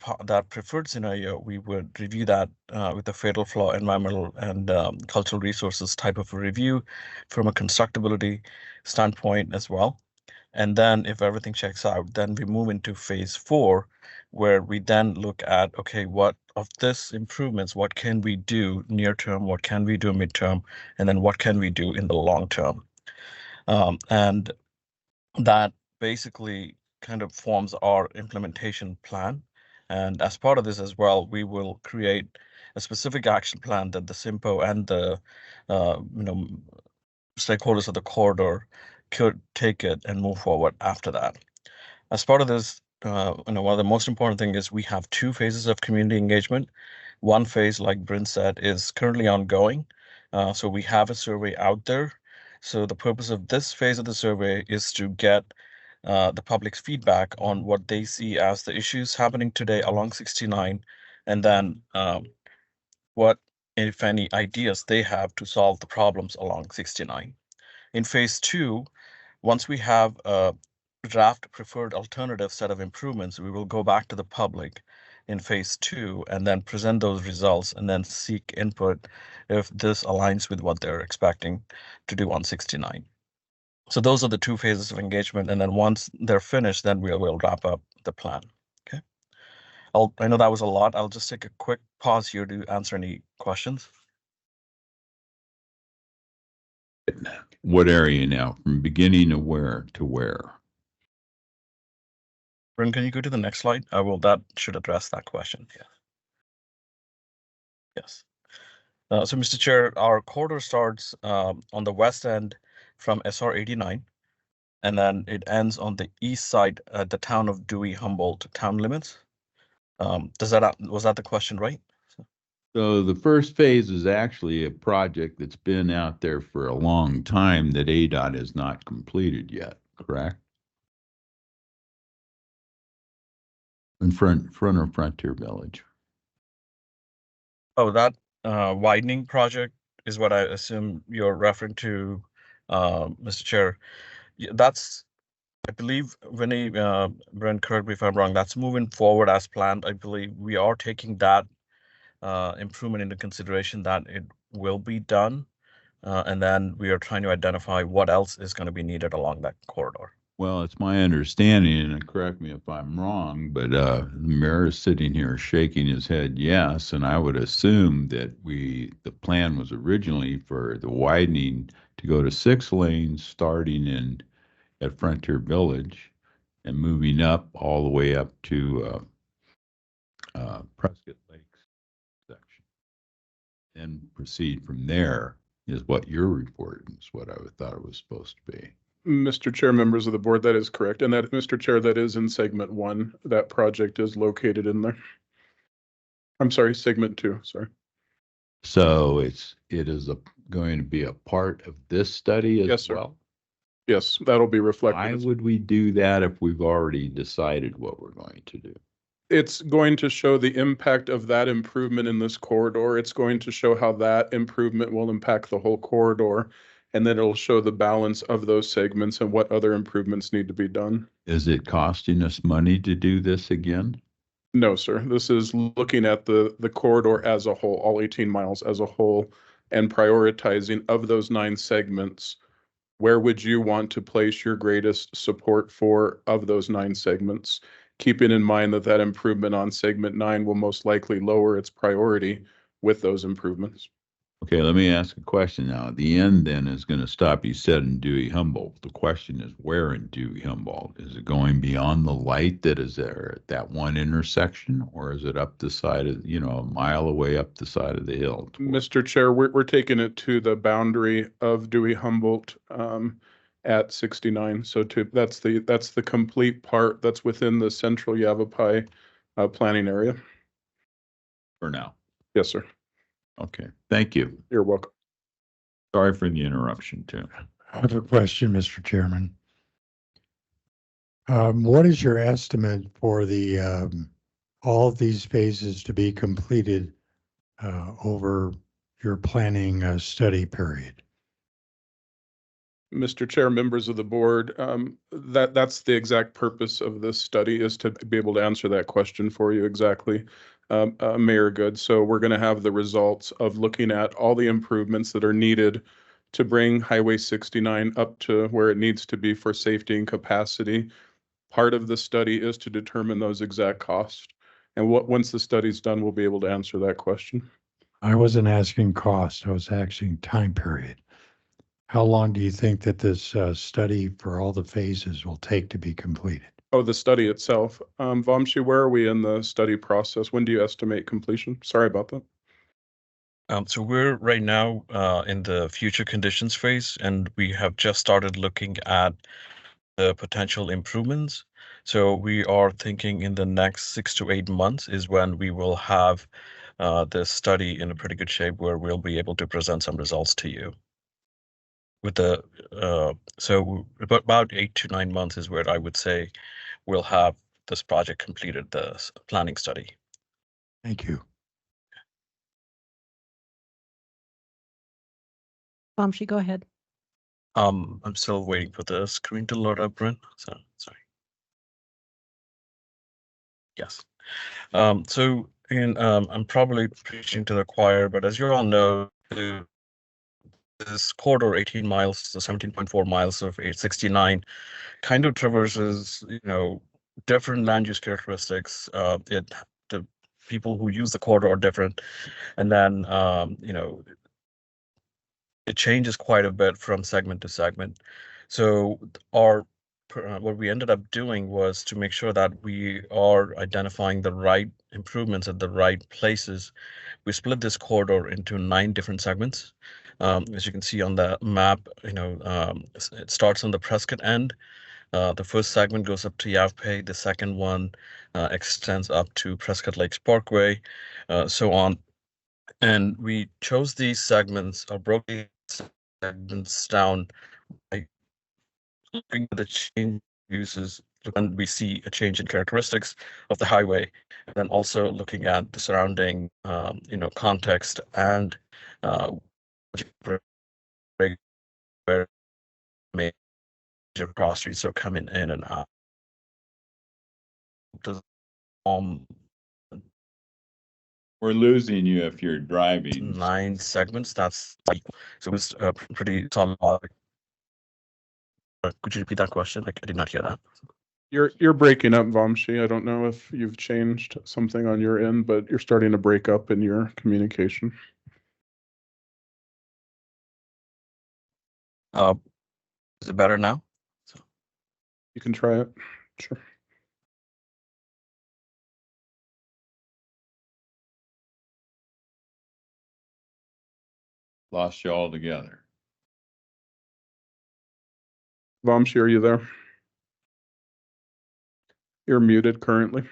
preferred scenario, we would review that with a fatal flaw, environmental and cultural resources type of a review from a constructability standpoint as well. And then if everything checks out, then we move into phase 4, where we then look at, okay, what of this improvements, what can we do near term, what can we do midterm, and then what can we do in the long term? And that basically kind of forms our implementation plan. And as part of this as well, we will create a specific action plan that the CYMPO and the stakeholders of the corridor could take it and move forward after that. As part of this, one of the most important thing is we have 2 phases of community engagement. One phase, like Brent said, is currently ongoing. So we have a survey out there. So the purpose of this phase of the survey is to get the public's feedback on what they see as the issues happening today along 69, and then what, if any, ideas they have to solve the problems along 69. In phase 2, once we have a draft preferred alternative set of improvements, we will go back to the public in phase 2 and then present those results and then seek input if this aligns with what they're expecting to do on 69. So those are the two phases of engagement. And then once they're finished, then we'll wrap up the plan. Okay. I know that was a lot. I'll just take a quick pause here to answer any questions. What area now? From beginning of where to where? Bryn, can you go to the next slide? That should address that question. Yeah. Yes. So, Mr. Chair, our corridor starts on the west end from SR 89, and then it ends on the east side at the town of Dewey Humboldt town limits. Was that the question, right? So the first phase is actually a project that's been out there for a long time that ADOT has not completed yet, correct? In front of Frontier Village. Oh, that widening project is what I assume you're referring to, Mr. Chair. Yeah, that's, I believe, Vinny, Brent, correct me if I'm wrong, that's moving forward as planned. I believe we are taking that improvement into consideration, that it will be done. And then we are trying to identify what else is going to be needed along that corridor. Well, it's my understanding, and correct me if I'm wrong, but the mayor is sitting here shaking his head yes, and I would assume that the plan was originally for the widening to go to 6 lanes starting at Frontier Village and moving up all the way up to Prescott Lakes section. And proceed from there is what you're reporting, is what I thought it was supposed to be. Mr. Chair, members of the board, that is correct. And that, Mr. Chair, that is in segment 1. That project is located in there. I'm sorry, segment 2, sorry. So it is going to be a part of this study as Yes, sir. well? Yes, that'll be reflected. Why would we do that if we've already decided what we're going to do? It's going to show the impact of that improvement in this corridor. It's going to show how that improvement will impact the whole corridor. And then it'll show the balance of those segments and what other improvements need to be done. Is it costing us money to do this again? No, sir. This is looking at the corridor as a whole, all 18 miles as a whole, and prioritizing of those 9 segments. Where would you want to place your greatest support for of those 9 segments? Keeping in mind that that improvement on segment 9 will most likely lower its priority with those improvements. Okay, let me ask a question now. The end then is going to stop, you said, in Dewey Humboldt. The question is, where in Dewey Humboldt? Is it going beyond the light that is there at that one intersection, or is it up the side of, a mile away up the side of the hill? Mr. Chair, we're taking it to the boundary of Dewey Humboldt at 69. So that's the complete part that's within the central Yavapai planning area. For now. Yes, sir. Okay, thank you. You're welcome. Sorry for the interruption, Tim. I have a question, Mr. Chairman. What is your estimate for the all of these phases to be completed over your planning study period? Mr. Chair, members of the board, that's the exact purpose of this study, is to be able to answer that question for you exactly, Mayor Good. So we're going to have the results of looking at all the improvements that are needed to bring Highway 69 up to where it needs to be for safety and capacity. Part of the study is to determine those exact costs. And once the study's done, we'll be able to answer that question. I wasn't asking cost, I was asking time period. How long do you think that this study for all the phases will take to be completed? Oh, the study itself. Vamshi, where are we in the study process? When do you estimate completion? Sorry about that. So we're right now in the future conditions phase, and we have just started looking at the potential improvements. So we are thinking in the next 6 to 8 months is when we will have this study in a pretty good shape, where we'll be able to present some results to you. With the so about 8 to 9 months is where I would say we'll have this project completed, the planning study. Thank you. Vamshi, go ahead. I'm still waiting for the screen to load up, Brent. So sorry. Yes. So again, I'm probably preaching to the choir, but as you all know, this corridor, 18 miles to 17.4 miles of 869, kind of traverses, different land use characteristics. The people who use the corridor are different, and then it changes quite a bit from segment to segment. So what we ended up doing was to make sure that we are identifying the right improvements at the right places. We split this corridor into 9 different segments. As you can see on the map, it starts on the Prescott end. The first segment goes up to Yavpe. The second one extends up to Prescott Lakes Parkway, so on. And we chose these segments or broke these segments down by looking at the change uses, and we see a change in characteristics of the highway, and then also looking at the surrounding, context and where major cross streets are coming in and out. We're losing you if you're driving. 9 segments. That's so it was pretty solid. Could you repeat that question? I did not hear that. You're breaking up, Vamshi. I don't know if you've changed something on your end, but you're starting to break up in your communication. Is it better now? You can try it. Sure. Lost you altogether. Vamshi, are you there? You're muted currently.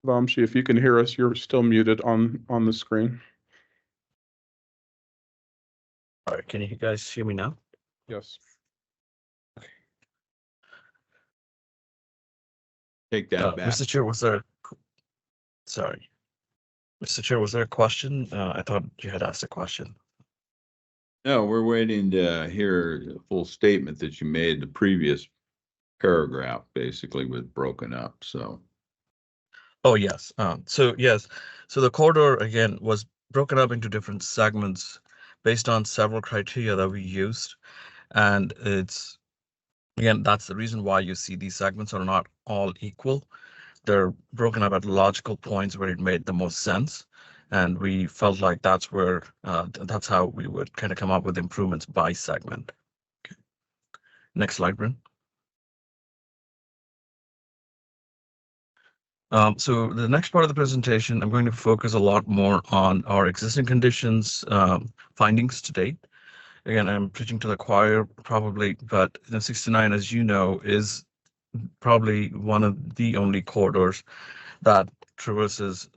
Vamshi, if you can hear us, you're still muted on the screen. All right, can you guys hear me now? Yes. Take that back. Mr. Chair, sorry. Mr. Chair, was there a question? I thought you had asked a question. No, we're waiting to hear the full statement that you made. The previous paragraph basically was broken up, so. Oh, yes. So the corridor again was broken up into different segments based on several criteria that we used. And that's the reason why you see these segments are not all equal. They're broken up at logical points where it made the most sense. And we felt like that's how we would kind of come up with improvements by segment. Okay. Next slide, Bryn. So the next part of the presentation, I'm going to focus a lot more on our existing conditions findings to date. Again, I'm preaching to the choir probably, but the 69, as you know, is probably one of the only corridors that traverses,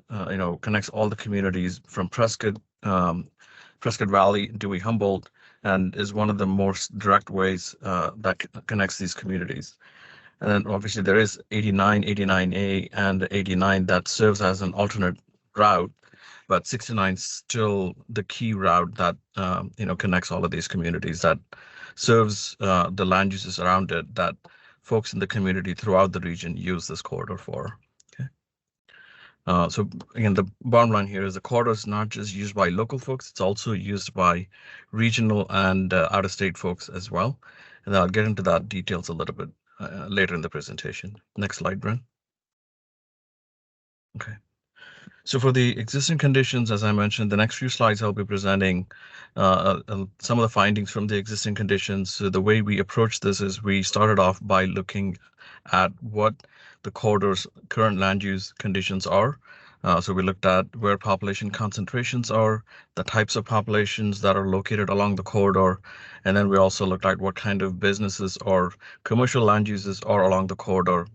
connects all the communities from Prescott Valley, Dewey, Humboldt, and is one of the most direct ways that connects these communities. And then obviously there is 89, 89A, and 89 that serves as an alternate route, but 69 is still the key route that connects all of these communities, that serves the land uses around it that folks in the community throughout the region use this corridor for. Okay. So again, the bottom line here is the corridor is not just used by local folks, it's also used by regional and out-of-state folks as well. And I'll get into that details a little bit later in the presentation. Next slide, Brent. Okay. So for the existing conditions, as I mentioned, the next few slides I'll be presenting some of the findings from the existing conditions. So the way we approach this is we started off by looking at what the corridor's current land use conditions are. So we looked at where population concentrations are, the types of populations that are located along the corridor, and then we also looked at what kind of businesses or commercial land uses are along the corridor.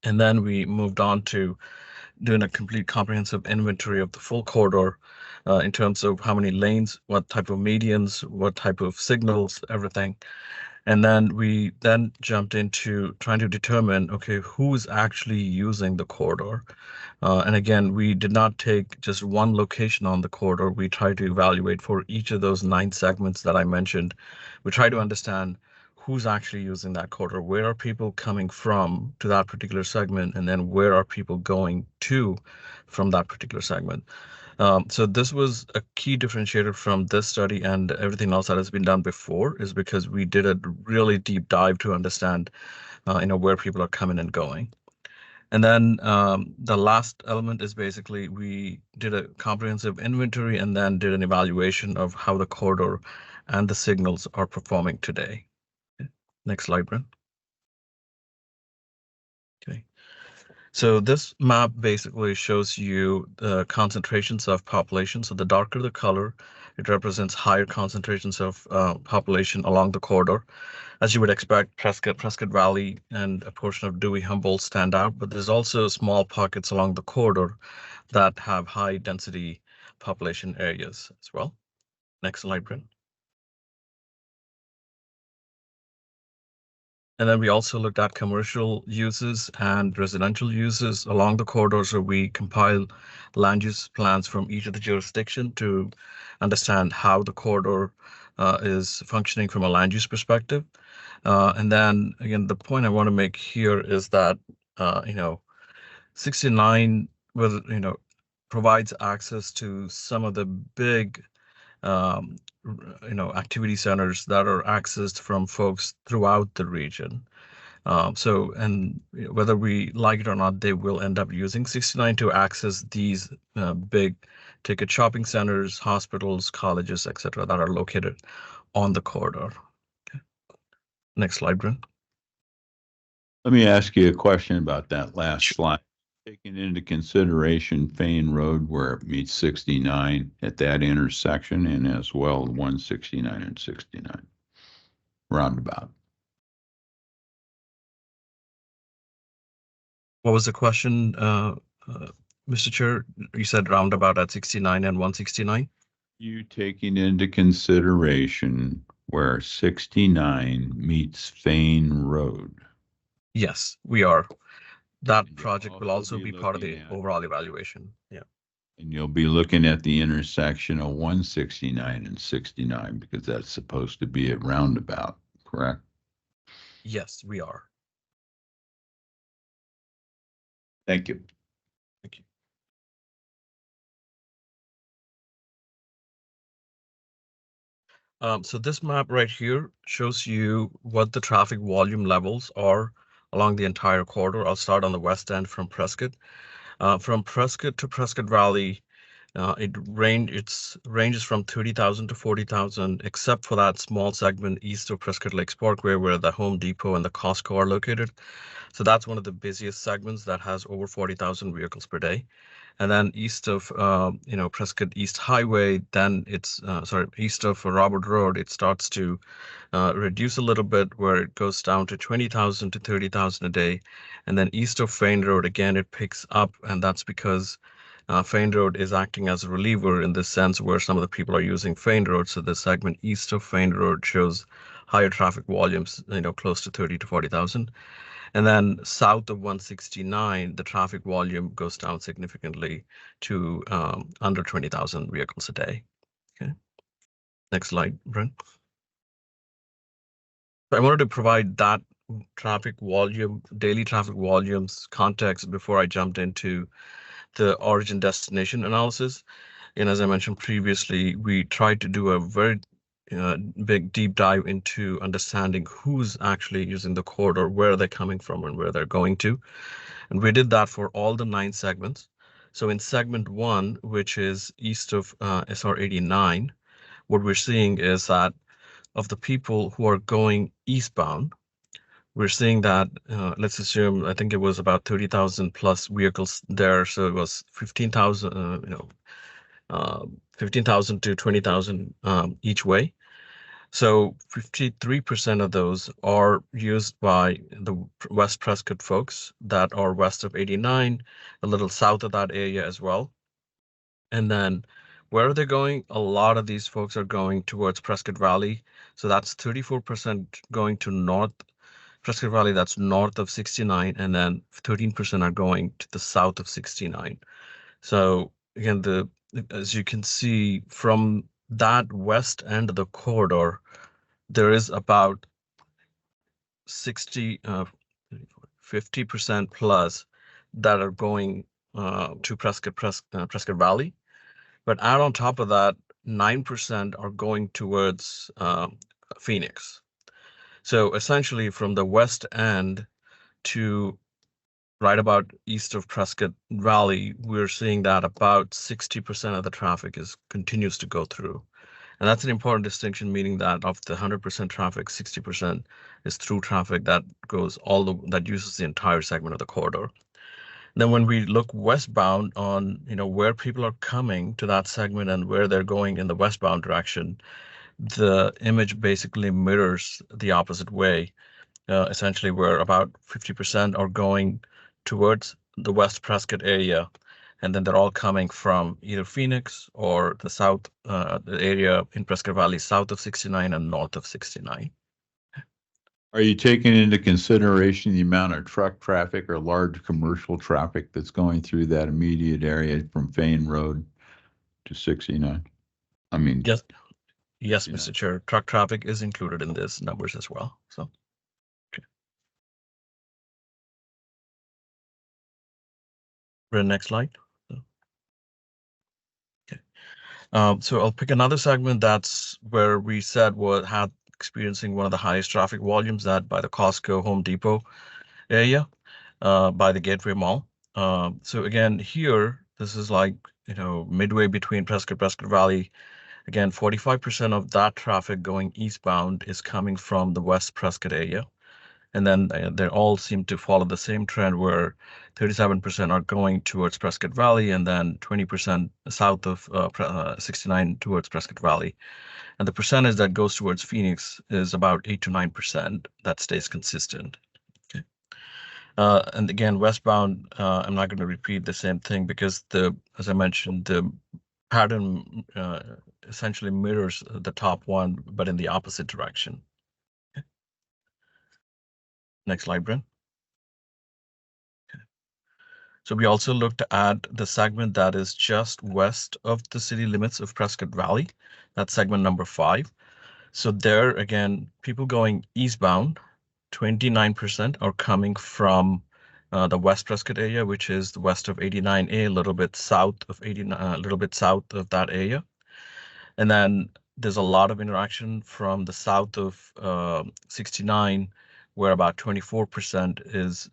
And then we moved on to doing a complete comprehensive inventory of the full corridor in terms of how many lanes, what type of medians, what type of signals, everything. And then we then jumped into trying to determine, okay, who's actually using the corridor. And again, we did not take just one location on the corridor. We tried to evaluate for each of those 9 segments that I mentioned. We try to understand who's actually using that corridor, where are people coming from to that particular segment, and then where are people going to from that particular segment. So this was a key differentiator from this study and everything else that has been done before, is because we did a really deep dive to understand, where people are coming and going. And then the last element is basically we did a comprehensive inventory and then did an evaluation of how the corridor and the signals are performing today. Okay. Next slide, Brent. Okay. So this map basically shows you the concentrations of population. So the darker the color, it represents higher concentrations of population along the corridor. As you would expect, Prescott Valley and a portion of Dewey Humboldt stand out, but there's also small pockets along the corridor that have high density population areas as well. Next slide, Brent. And then we also looked at commercial uses and residential uses along the corridor. So we compile land use plans from each of the jurisdiction to understand how the corridor is functioning from a land use perspective. And then again, the point I want to make here is that, 69 will, provides access to some of the big, activity centers that are accessed from folks throughout the region. And whether we like it or not, they will end up using 69 to access these big ticket shopping centers, hospitals, colleges, etc., that are located on the corridor. Okay. Next slide, Brent. Let me ask you a question about that last slide. Taking into consideration Fain Road where it meets 69 at that intersection, and as well 169 and 69 roundabout. What was the question, Mr. Chair? You said roundabout at 69 and 169? You taking into consideration where 69 meets Fain Road? Yes, we are. That project will also be part of the overall evaluation. Yeah. And you'll be looking at the intersection of 169 and 69 because that's supposed to be a roundabout, correct? Yes, we are. Thank you. Thank you. So this map right here shows you what the traffic volume levels are along the entire corridor. I'll start on the west end from Prescott. From Prescott to Prescott Valley, it ranges from 30,000 to 40,000, except for that small segment east of Prescott Lakes Parkway where the Home Depot and the Costco are located. So that's one of the busiest segments that has over 40,000 vehicles per day. And then east of, Prescott East Highway, then it's, east of Robert Road, it starts to reduce a little bit where it goes down to 20,000 to 30,000 a day. And then east of Fain Road, again, it picks up, and that's because Fain Road is acting as a reliever in this sense where some of the people are using Fain Road. So the segment east of Fain Road shows higher traffic volumes, close to 30 to 40,000. And then south of 169, the traffic volume goes down significantly to under 20,000 vehicles a day. Okay. Next slide, Brent. I wanted to provide that traffic volume, daily traffic volumes context before I jumped into the origin destination analysis. And as I mentioned previously, we tried to do a very big deep dive into understanding who's actually using the corridor, where they're coming from and where they're going to. And we did that for all the 9 segments. So in segment 1, which is east of SR 89, what we're seeing is that of the people who are going eastbound, we're seeing that, let's assume, I think it was about 30,000 plus vehicles there. So it was 15,000, 15,000 to 20,000 each way. So 53% of those are used by the West Prescott folks that are west of 89, a little south of that area as well. And then where are they going? A lot of these folks are going towards Prescott Valley. So that's 34% going to North Prescott Valley, that's north of 69, and then 13% are going to the south of 69. So again, as you can see from that west end of the corridor, there is about 50% plus that are going to Prescott Valley. But add on top of that, 9% are going towards Phoenix. So essentially from the west end to right about east of Prescott Valley, we're seeing that about 60% of the traffic continues to go through. And that's an important distinction, meaning that of the 100% traffic, 60% is through traffic that that uses the entire segment of the corridor. Then when we look westbound on, where people are coming to that segment and where they're going in the westbound direction, the image basically mirrors the opposite way. Essentially, where about 50% are going towards the West Prescott area, and then they're all coming from either Phoenix or the south the area in Prescott Valley, south of 69 and north of 69. Are you taking into consideration the amount of truck traffic or large commercial traffic that's going through that immediate area from Fane Road to 69? I mean, Yes, Mr. Chair. Truck traffic is included in these numbers as well. So, okay. Next slide. Okay. So I'll pick another segment that's where we said had experiencing one of the highest traffic volumes, that by the Costco Home Depot area, by the Gateway Mall. So again, here, this is like, midway between Prescott Valley. Again, 45% of that traffic going eastbound is coming from the West Prescott area. And then they all seem to follow the same trend where 37% are going towards Prescott Valley and then 20% south of 69 towards Prescott Valley. And the percentage that goes towards Phoenix is about 8 to 9%. That stays consistent. Okay. And again, westbound, I'm not going to repeat the same thing because as I mentioned, the pattern essentially mirrors the top one, but in the opposite direction. Okay. Next slide, Brent. Okay. So we also looked at the segment that is just west of the city limits of Prescott Valley. That's segment number 5. So there, again, people going eastbound, 29% are coming from the West Prescott area, which is the west of 89A, a little bit south of 89, a little bit south of that area. And then there's a lot of interaction from the south of 69, where about 24% is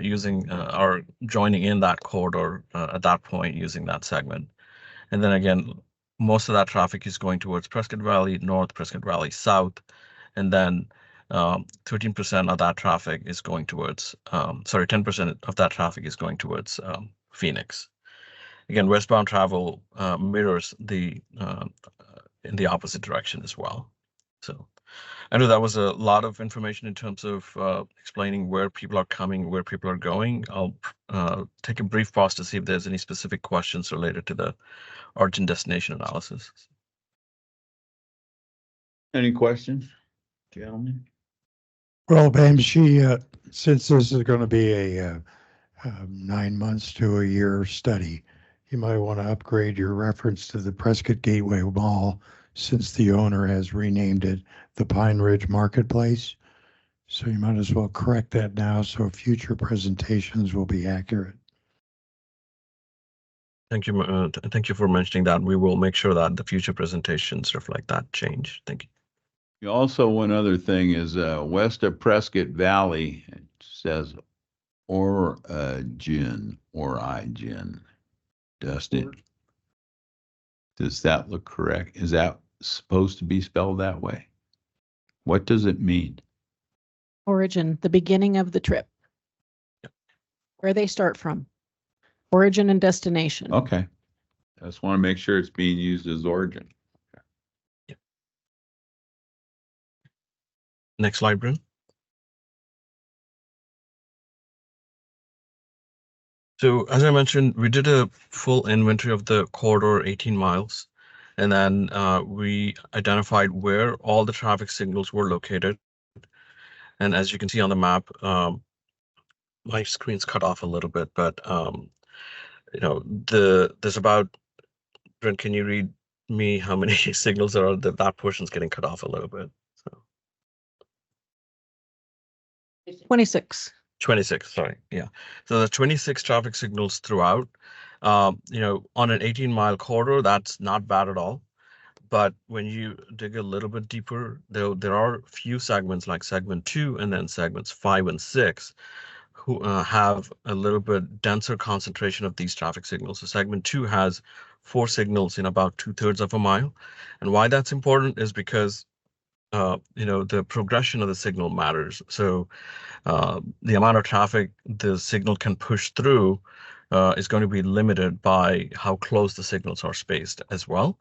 using or joining in that corridor at that point using that segment. And then again, most of that traffic is going towards Prescott Valley North, Prescott Valley South, and then 13% of that traffic is going towards, 10% of that traffic is going towards Phoenix. Again, westbound travel mirrors in the opposite direction as well. So I know that was a lot of information in terms of explaining where people are coming, where people are going. I'll take a brief pause to see if there's any specific questions related to the origin destination analysis. Any questions, gentlemen? Well, Bamshi, since this is going to be a 9 months to a year study, you might want to upgrade your reference to the Prescott Gateway Mall, since the owner has renamed it the Pine Ridge Marketplace. So you might as well correct that now so future presentations will be accurate. Thank you. Thank you for mentioning that. We will make sure that the future presentations reflect that change. Thank you. Also, one other thing is west of Prescott Valley, it says origin. Dustin, does that look correct? Is that supposed to be spelled that way? What does it mean? Origin, the beginning of the trip. Where they start from. Origin and destination. Okay. I just want to make sure it's being used as origin. Yeah. Next slide, Bryn. So as I mentioned, we did a full inventory of the corridor, 18 miles. And then we identified where all the traffic signals were located. And as you can see on the map, my screen's cut off a little bit, but there's about, Brent, can you read me how many signals there are? That portion's getting cut off a little bit. So 26. 26, sorry. Yeah. So there's 26 traffic signals throughout. On an 18-mile corridor, that's not bad at all. But when you dig a little bit deeper, there are few segments like segment 2 and then segments 5 and 6 who have a little bit denser concentration of these traffic signals. So segment 2 has 4 signals in about 2/3 of a mile. And why that's important is because the progression of the signal matters. So the amount of traffic the signal can push through is going to be limited by how close the signals are spaced as well,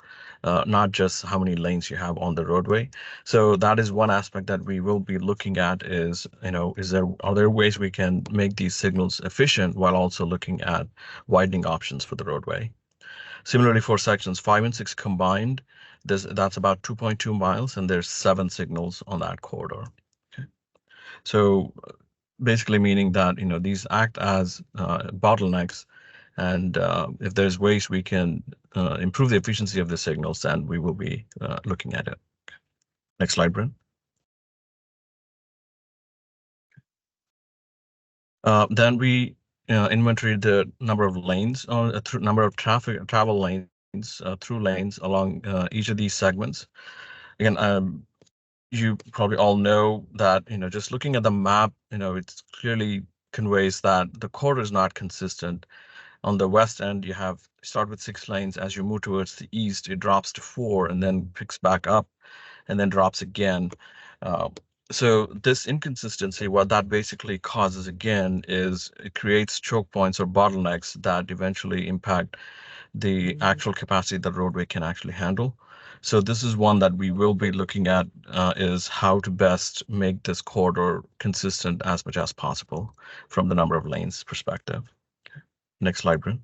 not just how many lanes you have on the roadway. So that is one aspect that we will be looking at is, are there ways we can make these signals efficient while also looking at widening options for the roadway? Similarly, for sections 5 and 6 combined, that's about 2.2 miles, and there's 7 signals on that corridor. Okay. So basically meaning that these act as bottlenecks, and if there's ways we can improve the efficiency of the signals, then we will be looking at it. Okay. Next slide, Brent. Then we inventory the number of lanes or number of travel lanes through lanes along each of these segments. Again, you probably all know that just looking at the map, it clearly conveys that the corridor is not consistent. On the west end, you start with 6 lanes. As you move towards the east, it drops to 4 and then picks back up and then drops again. So this inconsistency, what that basically causes again is it creates choke points or bottlenecks that eventually impact the actual capacity the roadway can actually handle. So this is one that we will be looking at is how to best make this corridor consistent as much as possible from the number of lanes perspective. Okay. Next slide, Brent.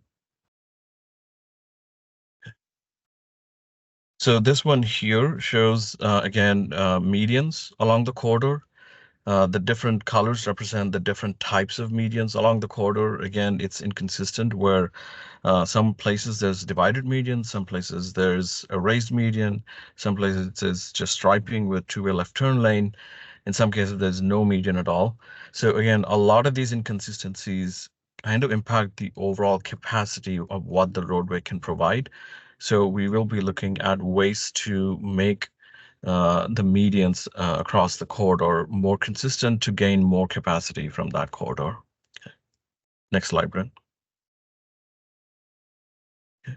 So this one here shows, again, medians along the corridor. The different colors represent the different types of medians along the corridor. Again, it's inconsistent where some places there's divided median, some places there's a raised median, some places it's just striping with two-way left turn lane. In some cases, there's no median at all. So again, a lot of these inconsistencies kind of impact the overall capacity of what the roadway can provide. So we will be looking at ways to make the medians across the corridor more consistent to gain more capacity from that corridor. Okay. Next slide, Brent. Okay.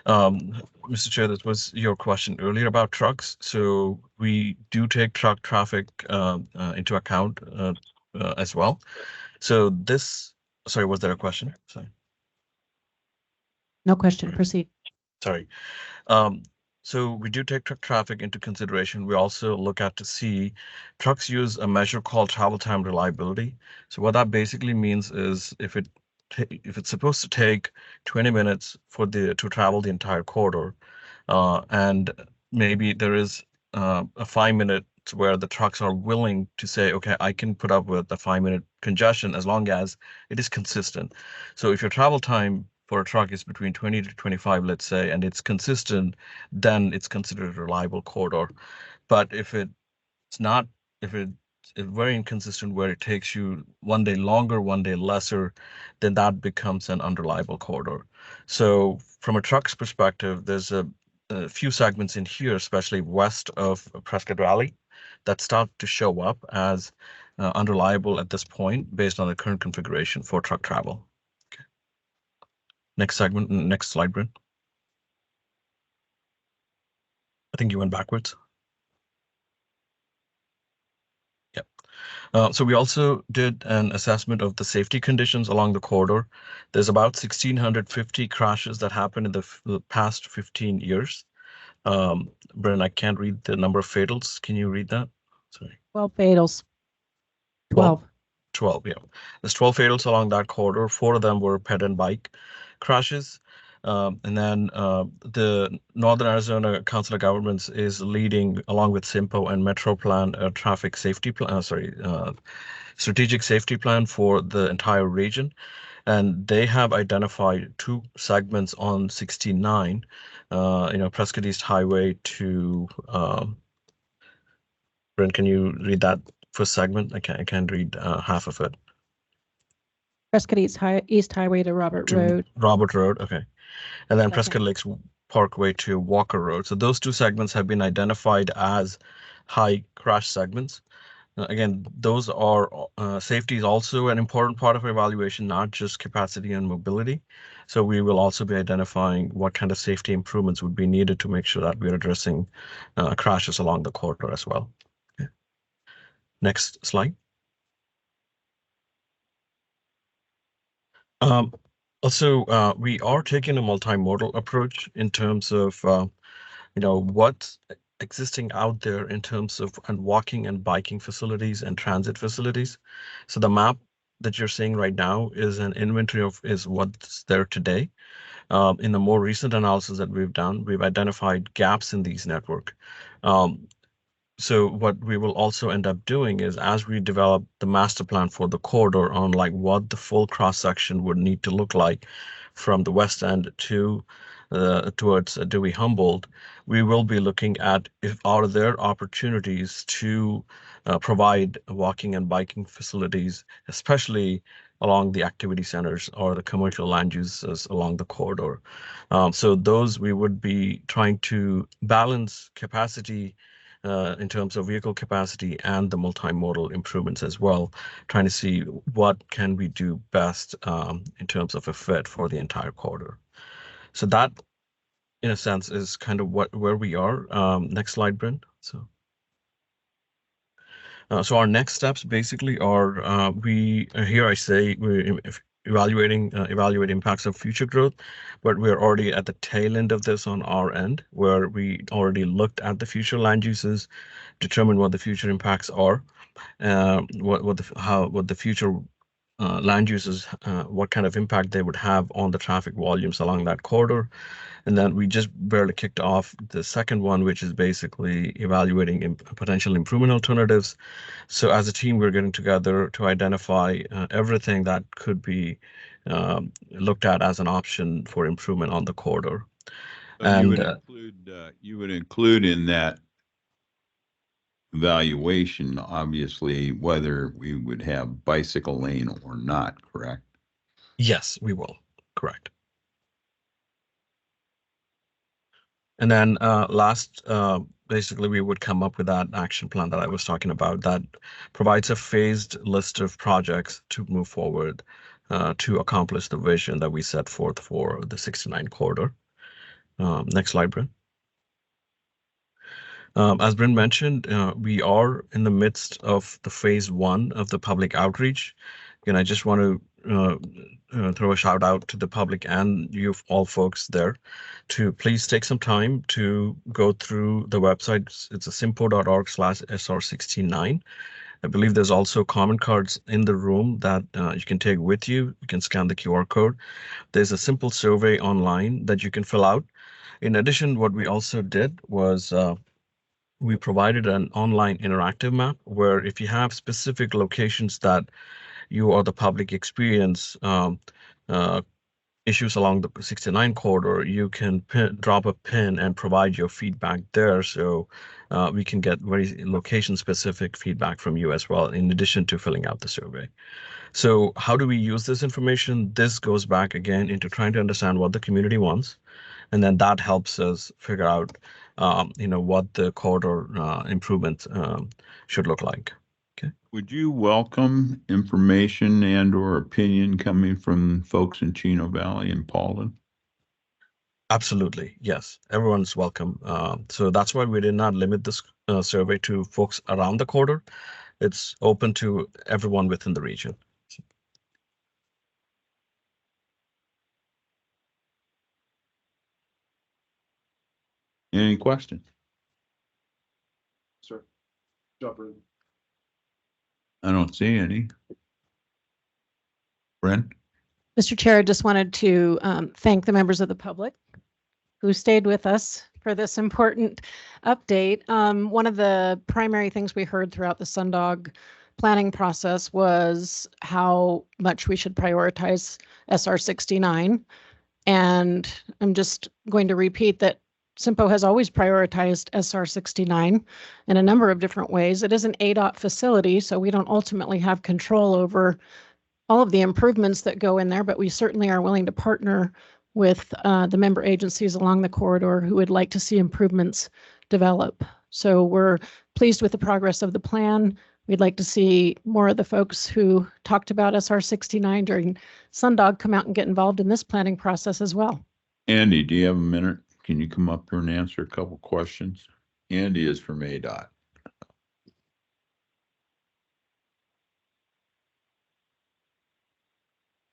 Mr. Chair, that was your question earlier about trucks. So we do take truck traffic into account as well. So sorry, was there a question? Sorry. No question, proceed. Sorry. So we do take truck traffic into consideration. We also look at to see trucks use a measure called travel time reliability. So what that basically means is if it's supposed to take 20 minutes to travel the entire corridor, and maybe there is a 5-minute where the trucks are willing to say, okay, I can put up with the 5-minute congestion as long as it is consistent. So if your travel time for a truck is between 20 to 25, let's say, and it's consistent, then it's considered a reliable corridor. But if it's very inconsistent where it takes you one day longer, one day lesser, then that becomes an unreliable corridor. So from a truck's perspective, there's a few segments in here, especially west of Prescott Valley, that start to show up as unreliable at this point based on the current configuration for truck travel. Okay. Next slide, Brent. I think you went backwards. So we also did an assessment of the safety conditions along the corridor. There's about 1,650 crashes that happened in the past 15 years. Brennan, I can't read the number of fatals. Can you read that? Sorry. 12 fatals. 12. 12, yeah. There's 12 fatals along that corridor. 4 of them were ped and bike crashes. And then the Northern Arizona Council of Governments is leading, along with CYMPO and Metro Plan, a traffic safety plan, strategic safety plan for the entire region. And they have identified two segments on 69, Prescott East Highway to, Brent, can you read that first segment? I can't read half of it. Prescott East Highway to Robert Road. Robert Road, okay. And then Second. Prescott Lakes Parkway to Walker Road. So those two segments have been identified as high crash segments. Again, those are safety is also an important part of our evaluation, not just capacity and mobility. So we will also be identifying what kind of safety improvements would be needed to make sure that we're addressing crashes along the corridor as well. Okay. Next slide. Also, we are taking a multimodal approach in terms of what's existing out there in terms of walking and biking facilities and transit facilities. So the map that you're seeing right now is an inventory of what's there today. In the more recent analysis that we've done, we've identified gaps in these network. So what we will also end up doing is, as we develop the master plan for the corridor on like what the full cross section would need to look like from the west end to towards Dewey Humboldt, we will be looking at if are there opportunities to provide walking and biking facilities, especially along the activity centers or the commercial land uses along the corridor. So those we would be trying to balance capacity in terms of vehicle capacity and the multimodal improvements as well, trying to see what can we do best in terms of a fit for the entire corridor. So that, in a sense, is kind of where we are. Next slide, Brent. So our next steps basically are here I say we're evaluate impacts of future growth, but we're already at the tail end of this on our end, where we already looked at the future land uses, determined what the future impacts are, what the future land uses, what kind of impact they would have on the traffic volumes along that corridor. And then we just barely kicked off the second one, which is basically evaluating potential improvement alternatives. So as a team, we're getting together to identify everything that could be looked at as an option for improvement on the corridor. So you would include in that evaluation, obviously, whether we would have bicycle lane or not, correct? Yes, we will. Correct. And then basically, we would come up with that action plan that I was talking about that provides a phased list of projects to move forward to accomplish the vision that we set forth for the 69 corridor. Next slide, Brent. As Brent mentioned, we are in the midst of the phase 1 of the public outreach. And I just want to throw a shout out to the public and you all folks there to please take some time to go through the website. It's a cympo.org/SR69. I believe there's also comment cards in the room that you can take with you. You can scan the QR code. There's a simple survey online that you can fill out. In addition, what we also did was we provided an online interactive map where if you have specific locations that you or the public experience issues along the 69 corridor, you can drop a pin and provide your feedback there. So we can get very location specific feedback from you as well, in addition to filling out the survey. So how do we use this information? This goes back again into trying to understand what the community wants. And then that helps us figure out, what the corridor improvement should look like. Okay. Would you welcome information and or opinion coming from folks in Chino Valley and Paulden? Absolutely, yes. Everyone's welcome. So that's why we did not limit this survey to folks around the corridor. It's open to everyone within the region. Any questions? Sir, jump in. I don't see any. Brent? Mr. Chair, I just wanted to thank the members of the public who stayed with us for this important update. One of the primary things we heard throughout the Sundog planning process was how much we should prioritize SR 69. And I'm just going to repeat that CYMPO has always prioritized SR 69 in a number of different ways. It is an ADOT facility, so we don't ultimately have control over all of the improvements that go in there, but we certainly are willing to partner with the member agencies along the corridor who would like to see improvements develop. So we're pleased with the progress of the plan. We'd like to see more of the folks who talked about SR 69 during Sundog come out and get involved in this planning process as well. Andy, do you have a minute? Can you come up here and answer a couple questions? Andy is from ADOT.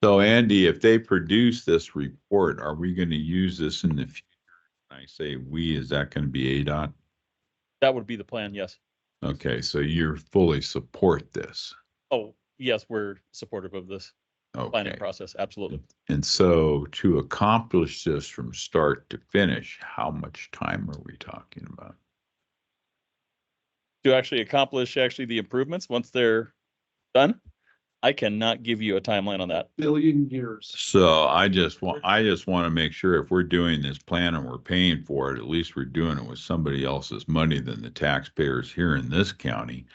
So Andy, if they produce this report, are we going to use this in the future? I say we, is that going to be ADOT? That would be the plan, yes. Okay, so you're fully support this. Oh, yes, we're supportive of this planning Okay. process, absolutely. And so to accomplish this from start to finish, how much time are we talking about? To actually accomplish the improvements once they're done, I cannot give you a timeline on that. Billion years. So I just want to make sure if we're doing this plan and we're paying for it, at least we're doing it with somebody else's money than the taxpayers here in this county.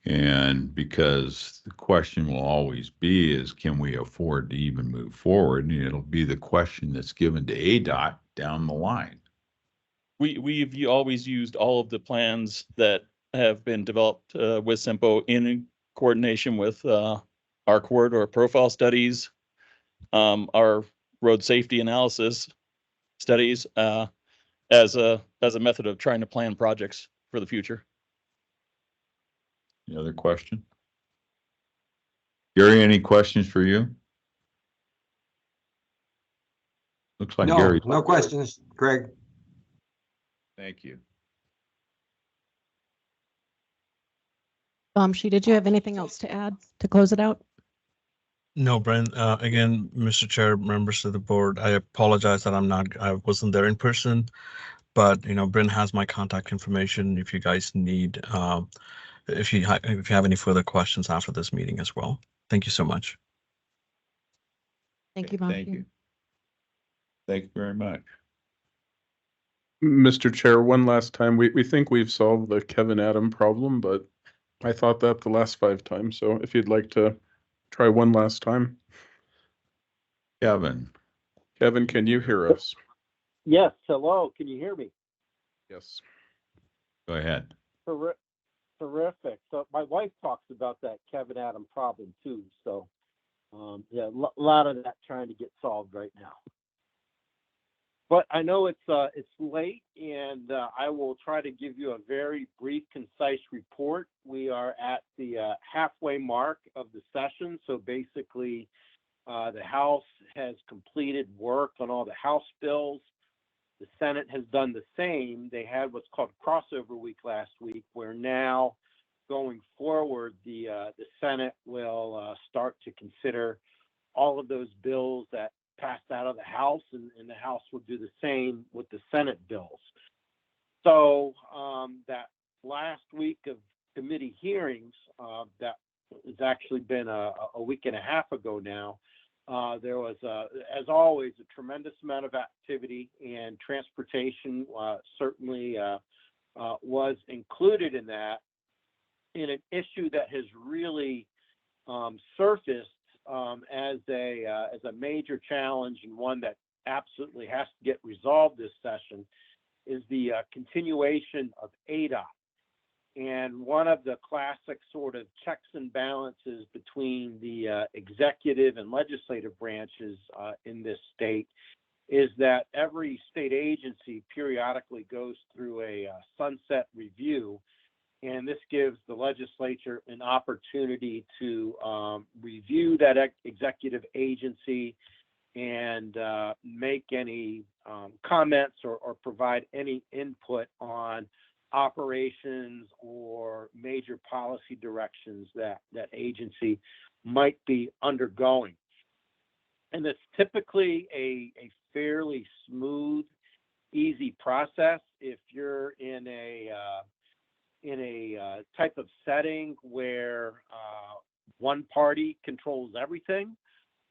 And because the question will always be is, can we afford to even move forward? And it'll be the question that's given to ADOT down the line. We've always used all of the plans that have been developed with CYMPO in coordination with our corridor profile studies, our road safety analysis studies, as a method of trying to plan projects for the future. Any other question? Gary, any questions for you? Looks like Gary. No questions, Greg. Thank you. Vamshi, did you have anything else to add to close it out? No, Brent, again, Mr. Chair, members of the board, I apologize that I wasn't there in person, but Brent has my contact information if you guys need, if you have any further questions after this meeting as well. Thank you so much. Thank you, Thank Vamshi. you. Thank you very much. Mr. Chair, one last time, we think we've solved the Kevin Adam problem, but I thought that the last 5 times. So if you'd like to try one last time. Kevin, can you hear us? Yes, hello, can you hear me? Yes. Go ahead. Terrific. So my wife talks about that Kevin Adam problem too. So yeah, a lot of that trying to get solved right now. But I know it's late, and I will try to give you a very brief, concise report. We are at the halfway mark of the session. So basically, the House has completed work on all the House bills. The Senate has done the same. They had what's called crossover week last week, where now going forward, the Senate will start to consider all of those bills that passed out of the House, and the House will do the same with the Senate bills. So that last week of committee hearings, that has actually been a week and a half ago now, there was, as always, a tremendous amount of activity, and transportation certainly was included in that, in an issue that has really surfaced as a major challenge, and one that absolutely has to get resolved this session, is the continuation of ADOT. And one of the classic sort of checks and balances between the executive and legislative branches in this state is that every state agency periodically goes through a sunset review. And this gives the legislature an opportunity to review that executive agency and make any comments or provide any input on operations or major policy directions that agency might be undergoing. And it's typically a fairly smooth, easy process if you're in a type of setting where one party controls everything.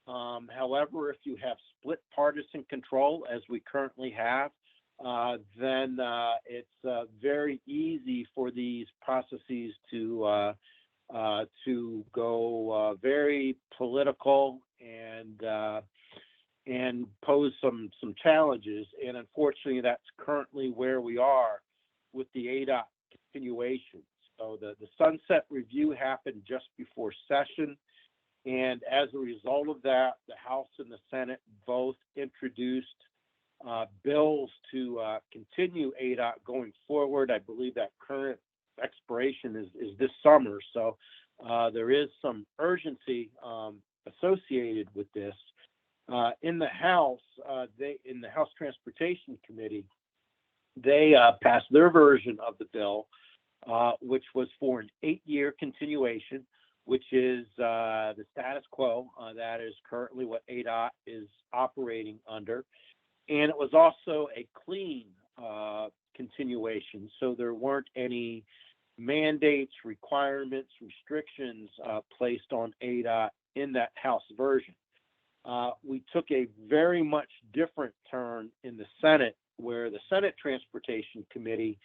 However, if you have split partisan control, as we currently have, then it's very easy for these processes to go very political and pose some challenges. And unfortunately, that's currently where we are with the ADOT continuation. So the sunset review happened just before session. And as a result of that, the House and the Senate both introduced bills to continue ADOT going forward. I believe that current expiration is this summer. So there is some urgency associated with this. In the House, in the House Transportation Committee, they passed their version of the bill, which was for an 8-year continuation, which is the status quo. That is currently what ADOT is operating under. And it was also a clean continuation. So there weren't any mandates, requirements, restrictions placed on ADOT in that House version. We took a very much different turn in the Senate, where the Senate Transportation Committee,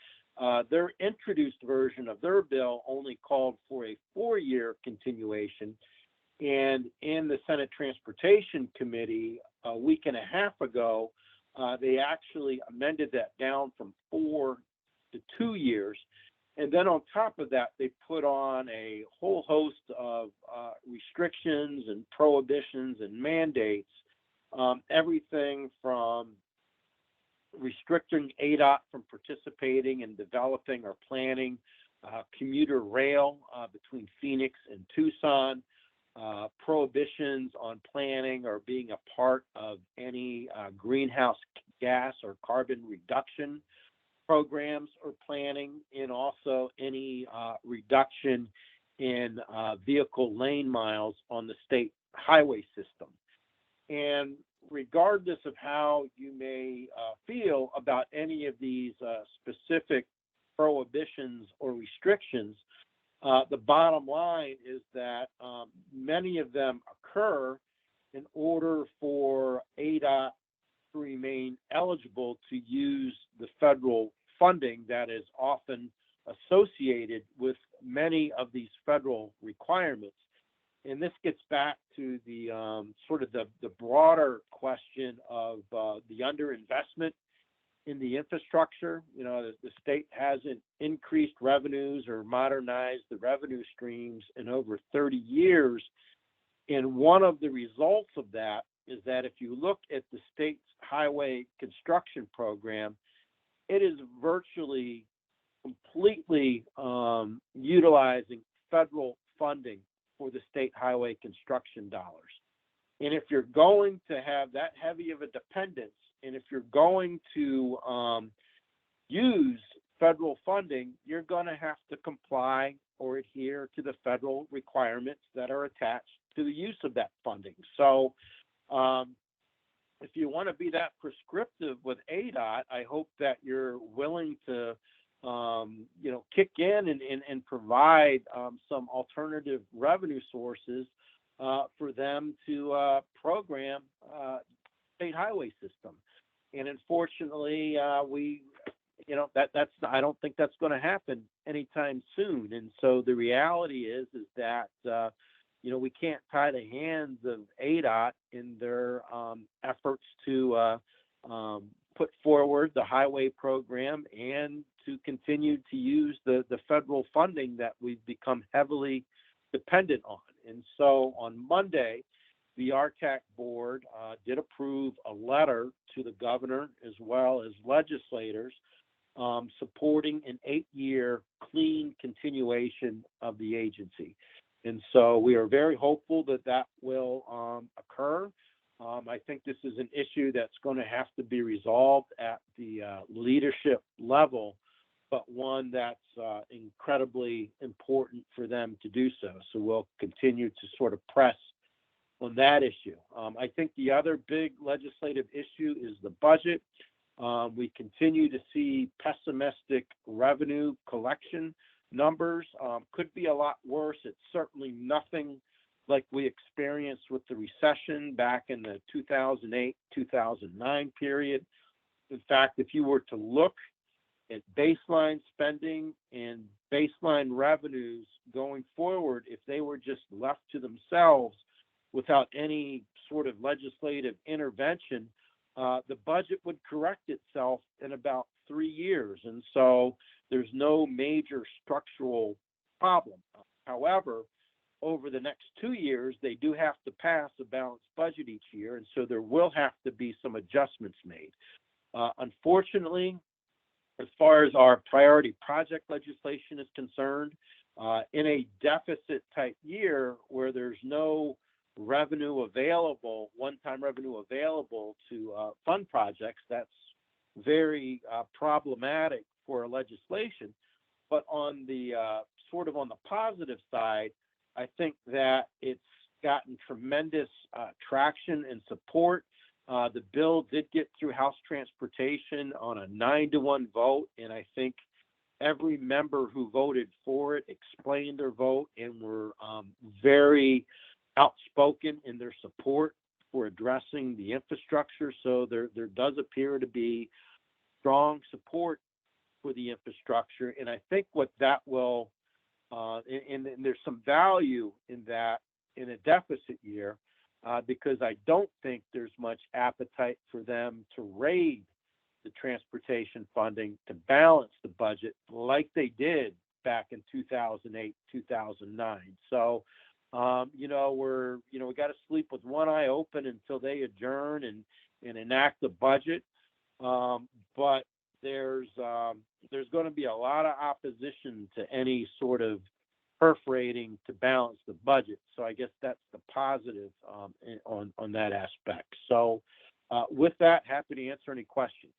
their introduced version of their bill only called for a 4-year continuation. And in the Senate Transportation Committee a week and a half ago, they actually amended that down from 4 to 2 years. And then on top of that, they put on a whole host of restrictions and prohibitions and mandates, everything from restricting ADOT from participating in developing or planning commuter rail between Phoenix and Tucson, prohibitions on planning or being a part of any greenhouse gas or carbon reduction programs or planning, and also any reduction in vehicle lane miles on the state highway system. And regardless of how you may feel about any of these specific prohibitions or restrictions, the bottom line is that many of them occur in order for ADOT to remain eligible to use the federal funding that is often associated with many of these federal requirements. And this gets back to the sort of the broader question of the underinvestment in the infrastructure. You know, the state hasn't increased revenues or modernized the revenue streams in over 30 years. And one of the results of that is that if you look at the state's highway construction program, it is virtually completely utilizing federal funding for the state highway construction dollars. And if you're going to have that heavy of a dependence, and if you're going to use federal funding, you're going to have to comply or adhere to the federal requirements that are attached to the use of that funding. So if you want to be that prescriptive with ADOT, I hope that you're willing to kick in and provide some alternative revenue sources for them to program state highway system. And unfortunately, that's I don't think that's going to happen anytime soon. And so the reality is that we can't tie the hands of ADOT in their efforts to put forward the highway program and to continue to use the federal funding that we've become heavily dependent on. And so on Monday, the RTAC board did approve a letter to the governor as well as legislators supporting an 8-year clean continuation of the agency. And so we are very hopeful that that will occur. I think this is an issue that's going to have to be resolved at the leadership level, but one that's incredibly important for them to do so. So we'll continue to sort of press that issue. I think the other big legislative issue is the budget. We continue to see pessimistic revenue collection numbers. Could be a lot worse. It's certainly nothing like we experienced with the recession back in the 2008-2009 period. In fact, if you were to look at baseline spending and baseline revenues going forward, if they were just left to themselves without any sort of legislative intervention, the budget would correct itself in about 3 years. And so there's no major structural problem. However, over the next 2 years, they do have to pass a balanced budget each year. And so there will have to be some adjustments made. Unfortunately, as far as our priority project legislation is concerned, in a deficit type year where there's no revenue available, one-time revenue available to fund projects, that's very problematic for legislation. But on the sort of on the positive side, I think that it's gotten tremendous traction and support. The bill did get through House Transportation on a 9-1 vote, and I think every member who voted for it explained their vote and were very outspoken in their support for addressing the infrastructure. So there does appear to be strong support for the infrastructure, and I think what that will and there's some value in that in a deficit year, because I don't think there's much appetite for them to raise the transportation funding to balance the budget like they did back in 2008, 2009. So, we got to sleep with one eye open until they adjourn and enact the budget. But there's going to be a lot of opposition to any sort of perforating to balance the budget. So I guess that's the positive on that aspect. So with that, happy to answer any questions.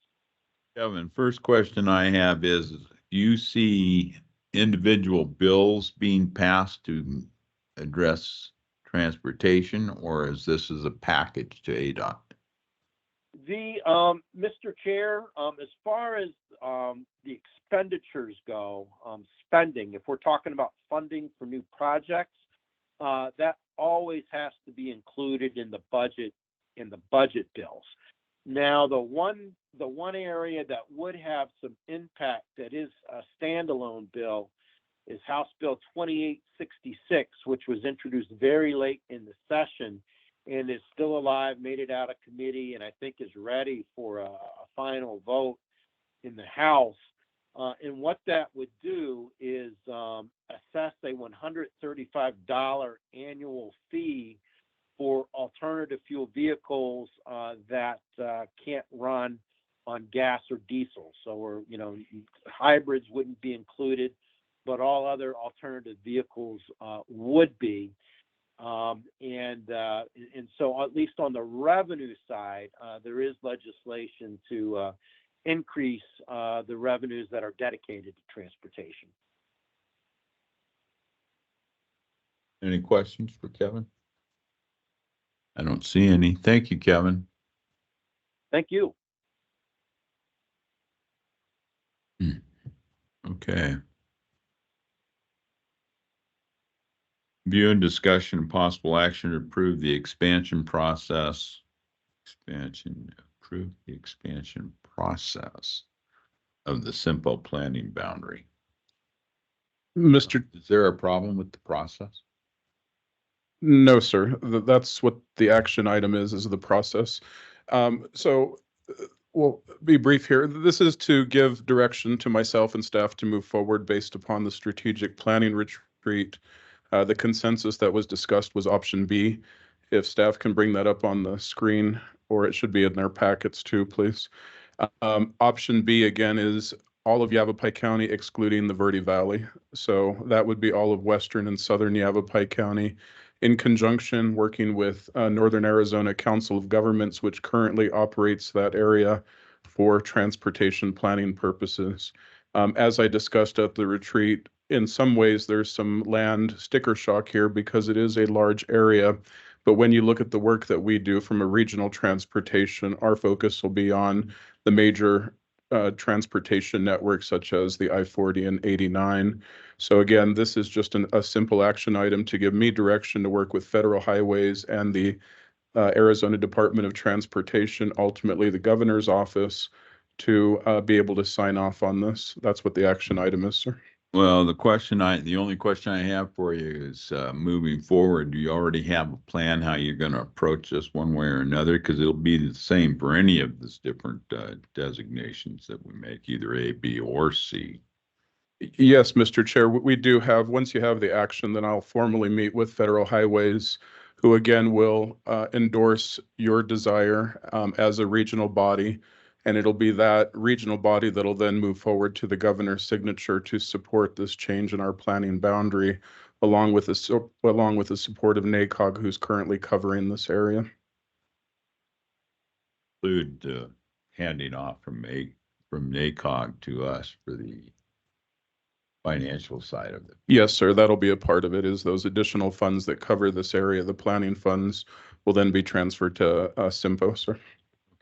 Kevin, first question I have is, do you see individual bills being passed to address transportation, or is this as a package to ADOT? Mr. Chair, as far as the expenditures go, spending, if we're talking about funding for new projects, that always has to be included in the budget bills. Now, the one area that would have some impact that is a standalone bill is House Bill 2866, which was introduced very late in the session and is still alive, made it out of committee, and I think is ready for a final vote in the House. And what that would do is assess a $135 annual fee for alternative fuel vehicles that can't run on gas or diesel. So, hybrids wouldn't be included, but all other alternative vehicles would be. And so at least on the revenue side, there is legislation to increase the revenues that are dedicated to transportation. Any questions for Kevin? I don't see any. Thank you, Kevin. Thank you. Okay. View and discussion and possible action to approve the expansion process. Approve the expansion process of the CYMPO planning boundary. Mr. Is there a problem with the process? No, sir. That's what the action item is the process. We'll be brief here. This is to give direction to myself and staff to move forward based upon the strategic planning retreat. The consensus that was discussed was option B. If staff can bring that up on the screen, or it should be in their packets too, please. Option B again is all of Yavapai County excluding the Verde Valley. So that would be all of western and southern Yavapai County, in conjunction working with Northern Arizona Council of Governments, which currently operates that area for transportation planning purposes. As I discussed at the retreat, in some ways there's some land sticker shock here because it is a large area, But when you look at the work that we do from a regional transportation, our focus will be on the major transportation networks such as the I-40 and 89. So again, this is just a simple action item to give me direction to work with Federal Highways and the Arizona Department of Transportation, ultimately the governor's office, to be able to sign off on this. That's what the action item is, sir. Well, the only question I have for you is, moving forward, do you already have a plan how you're going to approach this one way or another? Because it'll be the same for any of these different designations that we make, either A, B, or C. Yes, Mr. Chair, we do have, once you have the action, then I'll formally meet with Federal Highways, who again will endorse your desire as a regional body. And it'll be that regional body that'll then move forward to the governor's signature to support this change in our planning boundary, along with the support of NACOG, who's currently covering this area. Include handing off from NACOG to us for the financial side of it. Yes, sir. That'll be a part of it, is those additional funds that cover this area. The planning funds will then be transferred to CYMPO, sir.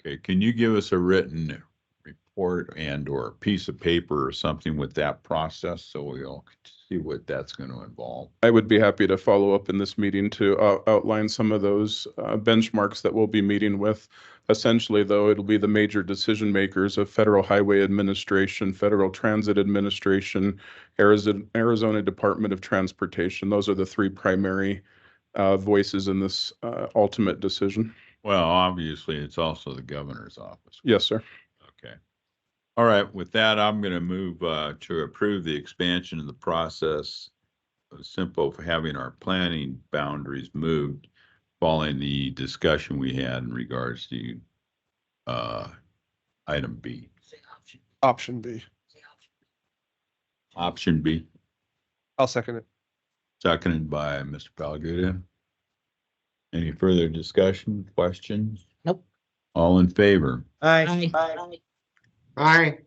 Okay, can you give us a written report and or a piece of paper or something with that process so we'll see what that's going to involve? I would be happy to follow up in this meeting to outline some of those benchmarks that we'll be meeting with. Essentially, though, it'll be the major decision makers of Federal Highway Administration, Federal Transit Administration, Arizona Department of Transportation. Those are the three primary voices in this ultimate decision. Well, obviously, it's also the governor's office. Yes, sir. Okay. All right. With that, I'm going to move to approve the expansion of the process of CYMPO for having our planning boundaries moved following the discussion we had in regards to item B. Option B. Option B, I'll second it. seconded by Mr. Palguda. Any further discussion, questions? Nope. All in favor? Aye. Aye. Aye.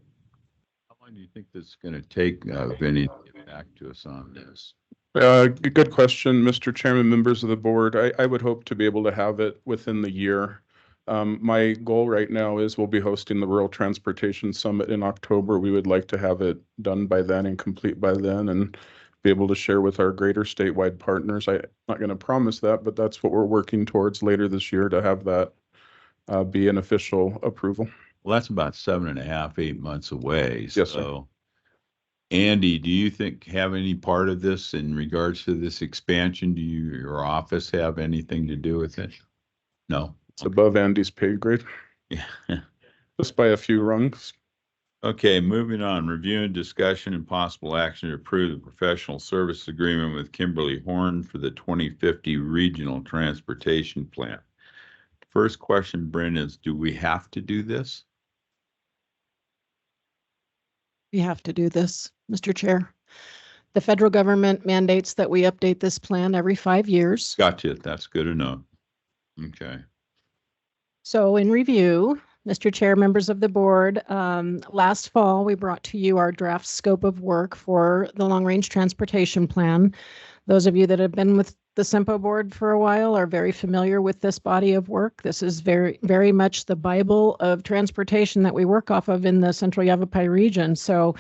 How long do you think this is going to take, Vinny, to get back to us on this? Good question, Mr. Chairman, members of the board. I would hope to be able to have it within the year. My goal right now is we'll be hosting the Rural Transportation Summit in October. We would like to have it done by then and complete by then and be able to share with our greater statewide partners. I'm not going to promise that, but that's what we're working towards later this year, to have that be an official approval. Well, that's about 7.5, 8 months away. Yes, so, Andy, do you have any part of this in regards to this expansion? Do your office have anything to do with it? No. It's above Andy's pay grade. Yeah. Just by a few rungs. Okay, moving on. Review and discussion and possible action to approve the professional service agreement with Kimberly Horn for the 2050 Regional Transportation Plan. First question, Brent, is do we have to do this? We have to do this, Mr. Chair. The federal government mandates that we update this plan every 5 years. Gotcha. That's good enough. Okay. So in review, Mr. Chair, members of the board, last fall, we brought to you our draft scope of work for the Long Range Transportation Plan. Those of you that have been with the CYMPO board for a while are very familiar with this body of work. This is very, very much the Bible of transportation that we work off of in the Central Yavapai region. So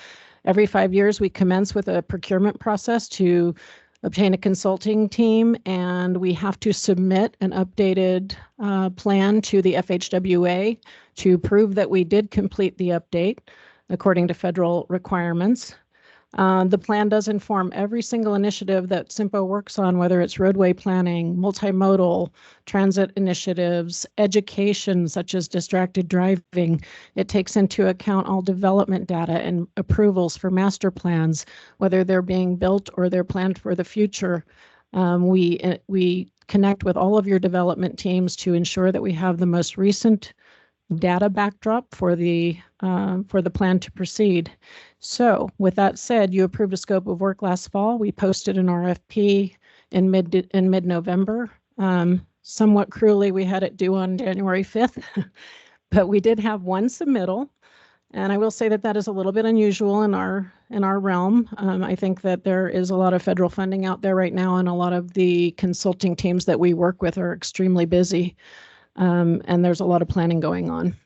every 5 years, we commence with a procurement process to obtain a consulting team, and we have to submit an updated plan to the FHWA to prove that we did complete the update according to federal requirements. The plan does inform every single initiative that CYMPO works on, whether it's roadway planning, multimodal transit initiatives, education such as distracted driving. It takes into account all development data and approvals for master plans, whether they're being built or they're planned for the future. We connect with all of your development teams to ensure that we have the most recent data backdrop for the plan to proceed. So with that said, you approved a scope of work last fall. We posted an RFP in mid-November. Somewhat cruelly, we had it due on January 5th, but we did have one submittal. And I will say that that is a little bit unusual in our realm. I think that there is a lot of federal funding out there right now, and a lot of the consulting teams that we work with are extremely busy. And there's a lot of planning going on.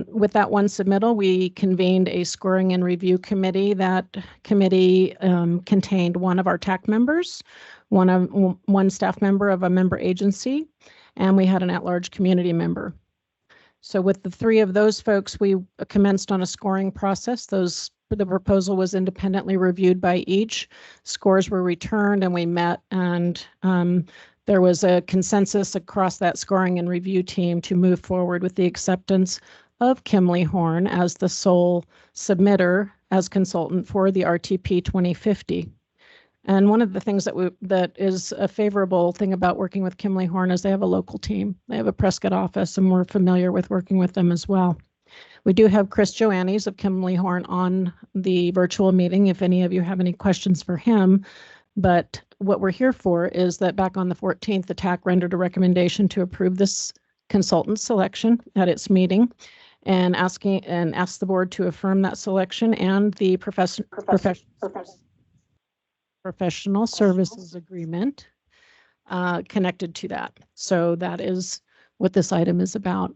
With that one submittal, we convened a scoring and review committee. That committee contained one of our TAC members, one staff member of a member agency, and we had an at-large community member. So with the three of those folks, we commenced on a scoring process. The proposal was independently reviewed by each. Scores were returned and we met, and there was a consensus across that scoring and review team to move forward with the acceptance of Kimley Horn as the sole submitter as consultant for the RTP 2050. And one of the things that is a favorable thing about working with Kimley Horn is they have a local team. They have a Prescott office, and we're familiar with working with them as well. We do have Chris Joannes of Kimley Horn on the virtual meeting if any of you have any questions for him. But what we're here for is that back on the 14th, the TAC rendered a recommendation to approve this consultant selection at its meeting, and asked the board to affirm that selection and the professional services agreement connected to that. So that is what this item is about.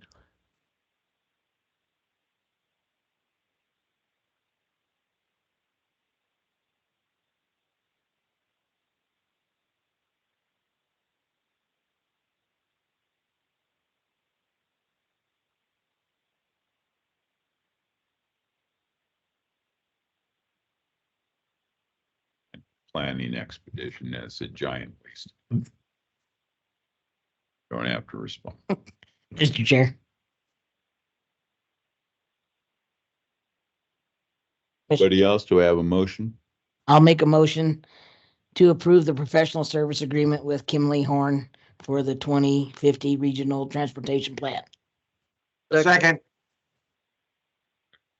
Planning expedition, that's a giant waste. Don't have to respond. Mr. Chair. Anybody else? Do I have a motion? I'll make a motion to approve the professional service agreement with Kimley Horn for the 2050 Regional Transportation Plan. Second.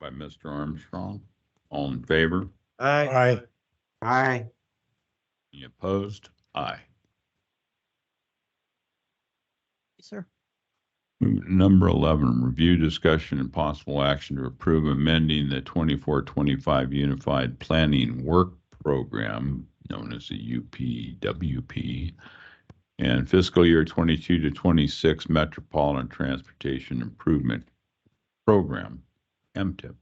By Mr. Armstrong. All in favor? Aye. Aye. Any opposed? Aye. Sir. Number 11, review, discussion, and possible action to approve amending the 24-25 Unified Planning Work Program, known as the UPWP, and fiscal year 22 to 26 Metropolitan Transportation Improvement Program, MTIP.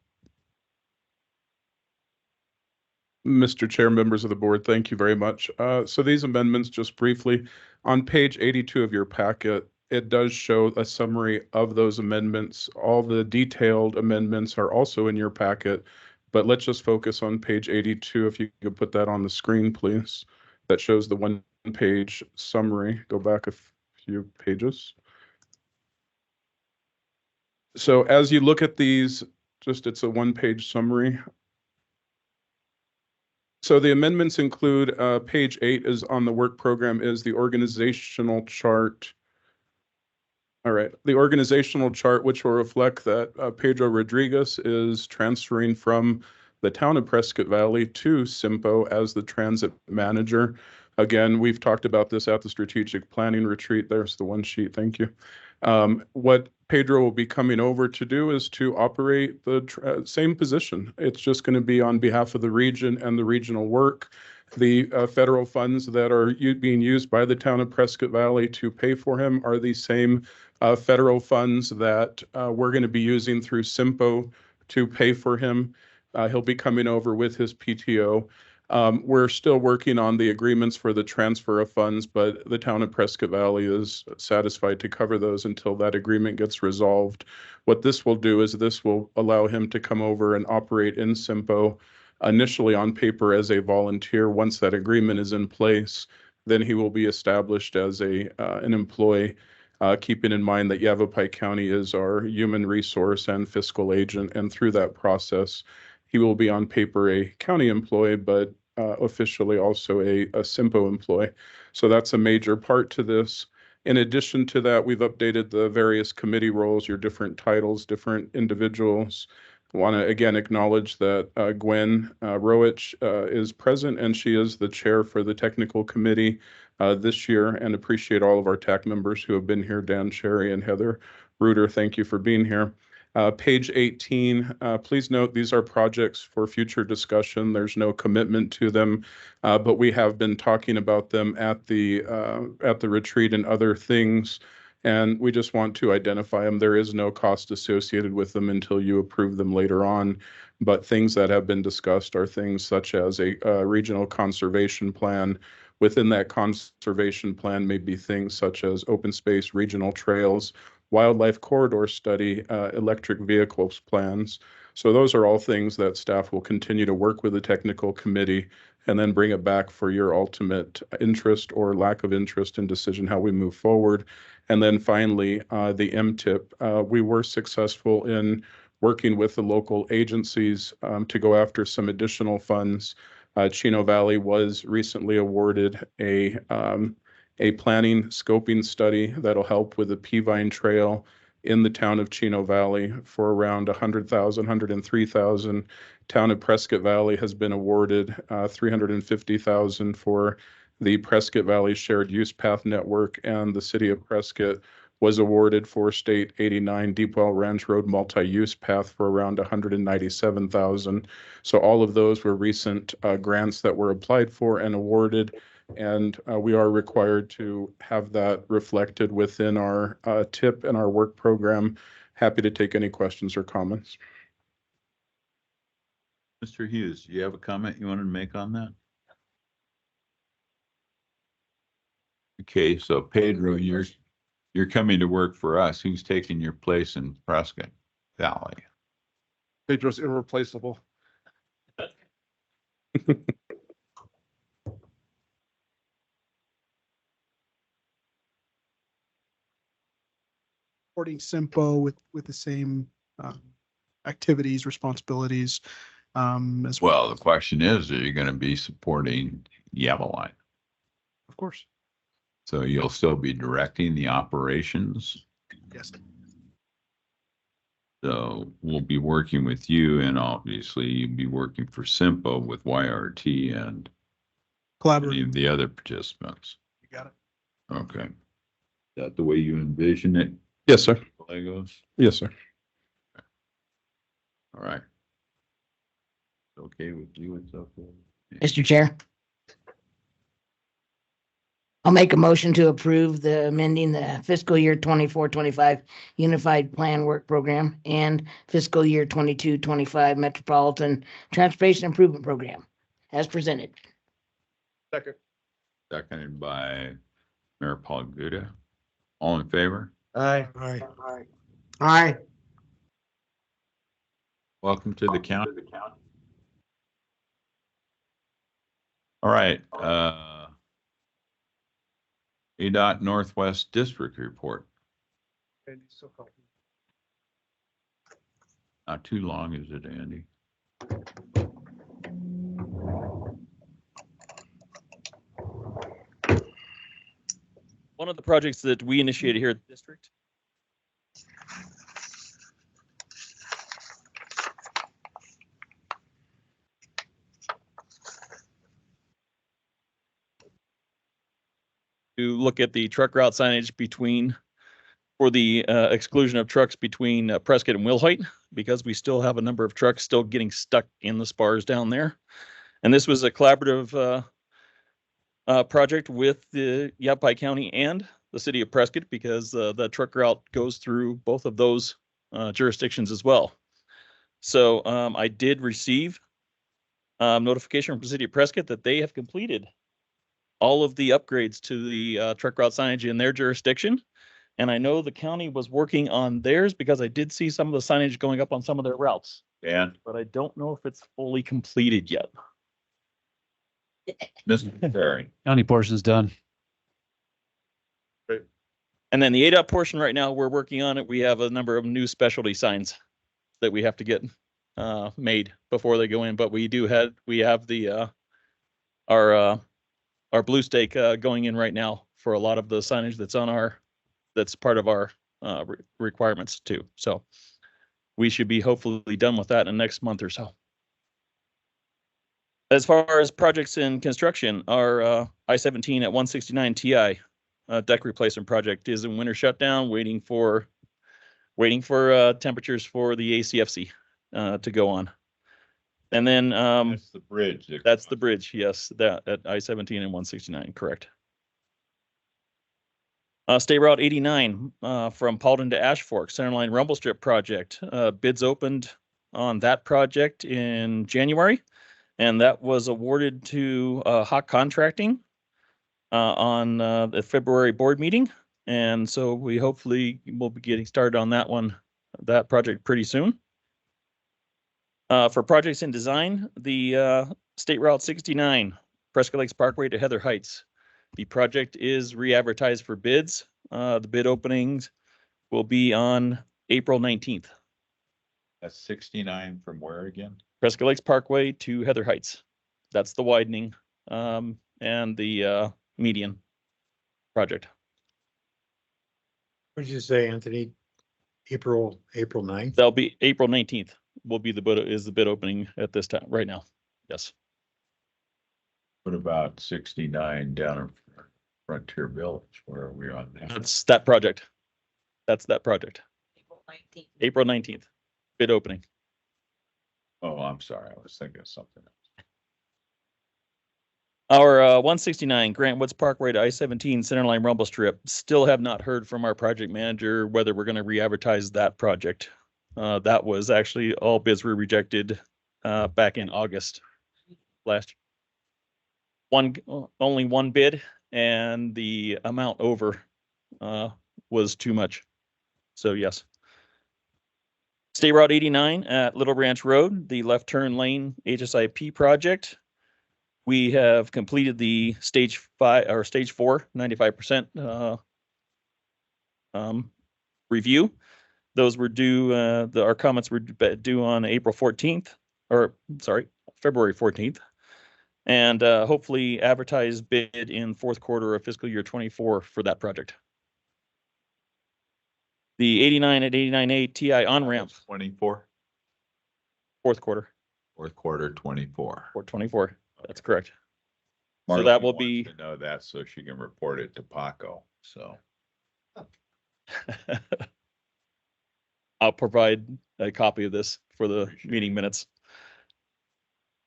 Mr. Chair, members of the board, thank you very much. So these amendments, just briefly, on page 82 of your packet, it does show a summary of those amendments. All the detailed amendments are also in your packet, but let's just focus on page 82. If you could put that on the screen, please. That shows the one-page summary. Go back a few pages. So as you look at these, it's a one-page summary. So the amendments include page 8 is on the work program is the organizational chart. All right, the organizational chart, which will reflect that Pedro Rodriguez is transferring from the town of Prescott Valley to CYMPO as the transit manager. Again, we've talked about this at the strategic planning retreat. There's the one sheet. Thank you. What Pedro will be coming over to do is to operate the same position. It's just going to be on behalf of the region and the regional work. The federal funds that are being used by the town of Prescott Valley to pay for him are the same federal funds that we're going to be using through CYMPO to pay for him. He'll be coming over with his PTO. We're still working on the agreements for the transfer of funds, but the town of Prescott Valley is satisfied to cover those until that agreement gets resolved. What this will do is this will allow him to come over and operate in CYMPO initially on paper as a volunteer. Once that agreement is in place, then he will be established as an employee, keeping in mind that Yavapai County is our human resource and fiscal agent, and through that process, he will be on paper a county employee, but officially also a CYMPO employee. So that's a major part to this. In addition to that, we've updated the various committee roles, your different titles, different individuals. I want to again acknowledge that Gwen Rowich is present, and she is the chair for the technical committee this year, and appreciate all of our TAC members who have been here. Dan Cherry and Heather Reuter, thank you for being here. Page 18, please note these are projects for future discussion. There's no commitment to them, but we have been talking about them at the retreat and other things, and we just want to identify them. There is no cost associated with them until you approve them later on, but things that have been discussed are things such as a regional conservation plan. Within that conservation plan may be things such as open space, regional trails, wildlife corridor study, electric vehicles plans. So those are all things that staff will continue to work with the technical committee and then bring it back for your ultimate interest or lack of interest in decision how we move forward. And then finally, the MTIP. We were successful in working with the local agencies to go after some additional funds. Chino Valley was recently awarded a planning scoping study that'll help with the Peavine Trail in the town of Chino Valley for around 100,000, 103,000. Town of Prescott Valley has been awarded 350,000 for the Prescott Valley Shared Use Path Network, and the city of Prescott was awarded for State 89 Deepwell Ranch Road Multi-Use Path for around 197,000. So all of those were recent grants that were applied for and awarded, and we are required to have that reflected within our TIP and our work program. Happy to take any questions or comments. Mr. Hughes, do you have a comment you wanted to make on that? Okay, so Pedro, you're coming to work for us. Who's taking your place in Prescott Valley? Pedro's irreplaceable. Supporting CYMPO with the same activities, responsibilities as well. Well, the question is, are you going to be supporting Yavaline? Of course. So you'll still be directing the operations? Yes. So we'll be working with you, and obviously you'll be working for CYMPO with YRT and any of the other participants. You got it. Okay. Is that the way you envision it? Yes, sir. Legos? Yes, sir. All right. Okay with you, it's okay. Mr. Chair. I'll make a motion to approve the amending the fiscal year 24-25 Unified Plan Work Program and fiscal year 22-25 Metropolitan Transportation Improvement Program as presented. Second. Seconded by Mayor Paul Guda. All in favor? Aye. Aye. Aye. Welcome to the county. All right, ADOT Northwest District Report. Not too long, is it, Andy? One of the projects that we initiated here at the district to look at the truck route signage for the exclusion of trucks between Prescott and Wilhite, because we still have a number of trucks still getting stuck in the spars down there. And this was a collaborative project with the Yavapai County and the city of Prescott, because the truck route goes through both of those jurisdictions as well. So I did receive notification from the city of Prescott that they have completed all of the upgrades to the truck route signage in their jurisdiction. And I know the county was working on theirs, because I did see some of the signage going up on some of their routes. And but I don't know if it's fully completed yet. Mr. Perry. County portion's done. Great. And then the ADOT portion right now, we're working on it. We have a number of new specialty signs that we have to get made before they go in. But we have the our blue stake going in right now for a lot of the signage that's part of our requirements too. So we should be hopefully done with that in the next month or so. As far as projects in construction, our I-17 at 169 TI deck replacement project is in winter shutdown, waiting for waiting for temperatures for the ACFC to go on. And then That's the bridge. that's the bridge, yes, that at I-17 and 169, correct. State Route 89 from Paulden to Ash Fork, Centerline Rumble Strip project. Bids opened on that project in January, and that was awarded to Hawk Contracting on the February board meeting. And so we hopefully will be getting started on that project pretty soon. For projects in design, the State Route 69, Prescott Lakes Parkway to Heather Heights. The project is re-advertised for bids. The bid openings will be on April 19th. That's 69 from where again? Prescott Lakes Parkway to Heather Heights. That's the widening and the median project. What did you say, Anthony? April 9th? That'll be April 19th will be the bid opening at this time right now. Yes. What about 69 down in Frontier Village? Where are we on that? That's that project. That's that project. April 19th, bid opening. Oh, I'm sorry. I was thinking of something else. Our 169 Grant Woods Parkway to I-17 Centerline Rumble Strip. Still have not heard from our project manager whether we're going to re-advertise that project. That was actually all bids were rejected back in August last year. Only one bid, and the amount over was too much. So yes. State Route 89 at Little Ranch Road, the left turn lane HSIP project. We have completed the stage 4, 95% review. Those were due, our comments were due on February 14th. And hopefully advertise bid in fourth quarter of fiscal year 24 for that project. The 89 at 89A TI on-ramp. 24. Fourth quarter. Fourth quarter 24. Or 24. That's correct. Marlene So that will wants be to know that so she can report it to Paco. So I'll provide a copy of this for the meeting minutes.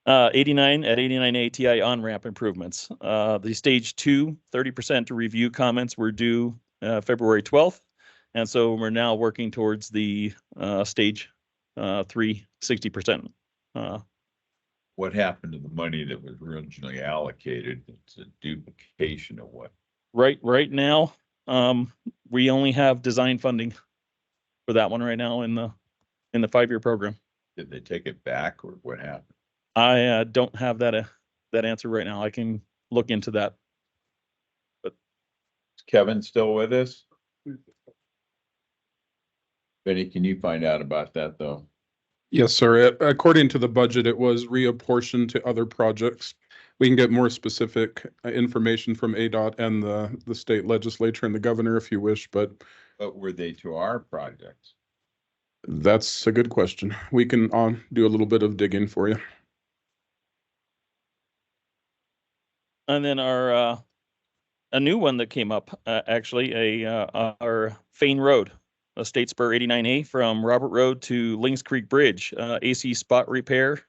89 at 89A TI on-ramp improvements. The stage 2, 30% to review comments were due February 12th. And so we're now working towards the stage 3, 60%. what happened to the money that was originally allocated? It's a duplication of what? Right now, we only have design funding for that one right now in the 5-year program. Did they take it back or what happened? I don't have that answer right now. I can look into that. But is Kevin still with us? Betty, can you find out about that though? Yes, sir. According to the budget, it was reapportioned to other projects. We can get more specific information from ADOT and the state legislature and the governor if you wish, but were they to our projects? That's a good question. We can do a little bit of digging for you. And then our a new one that came up, actually, our Fane Road, a State Spur 89A from Robert Road to Lynx Creek Bridge, AC spot repair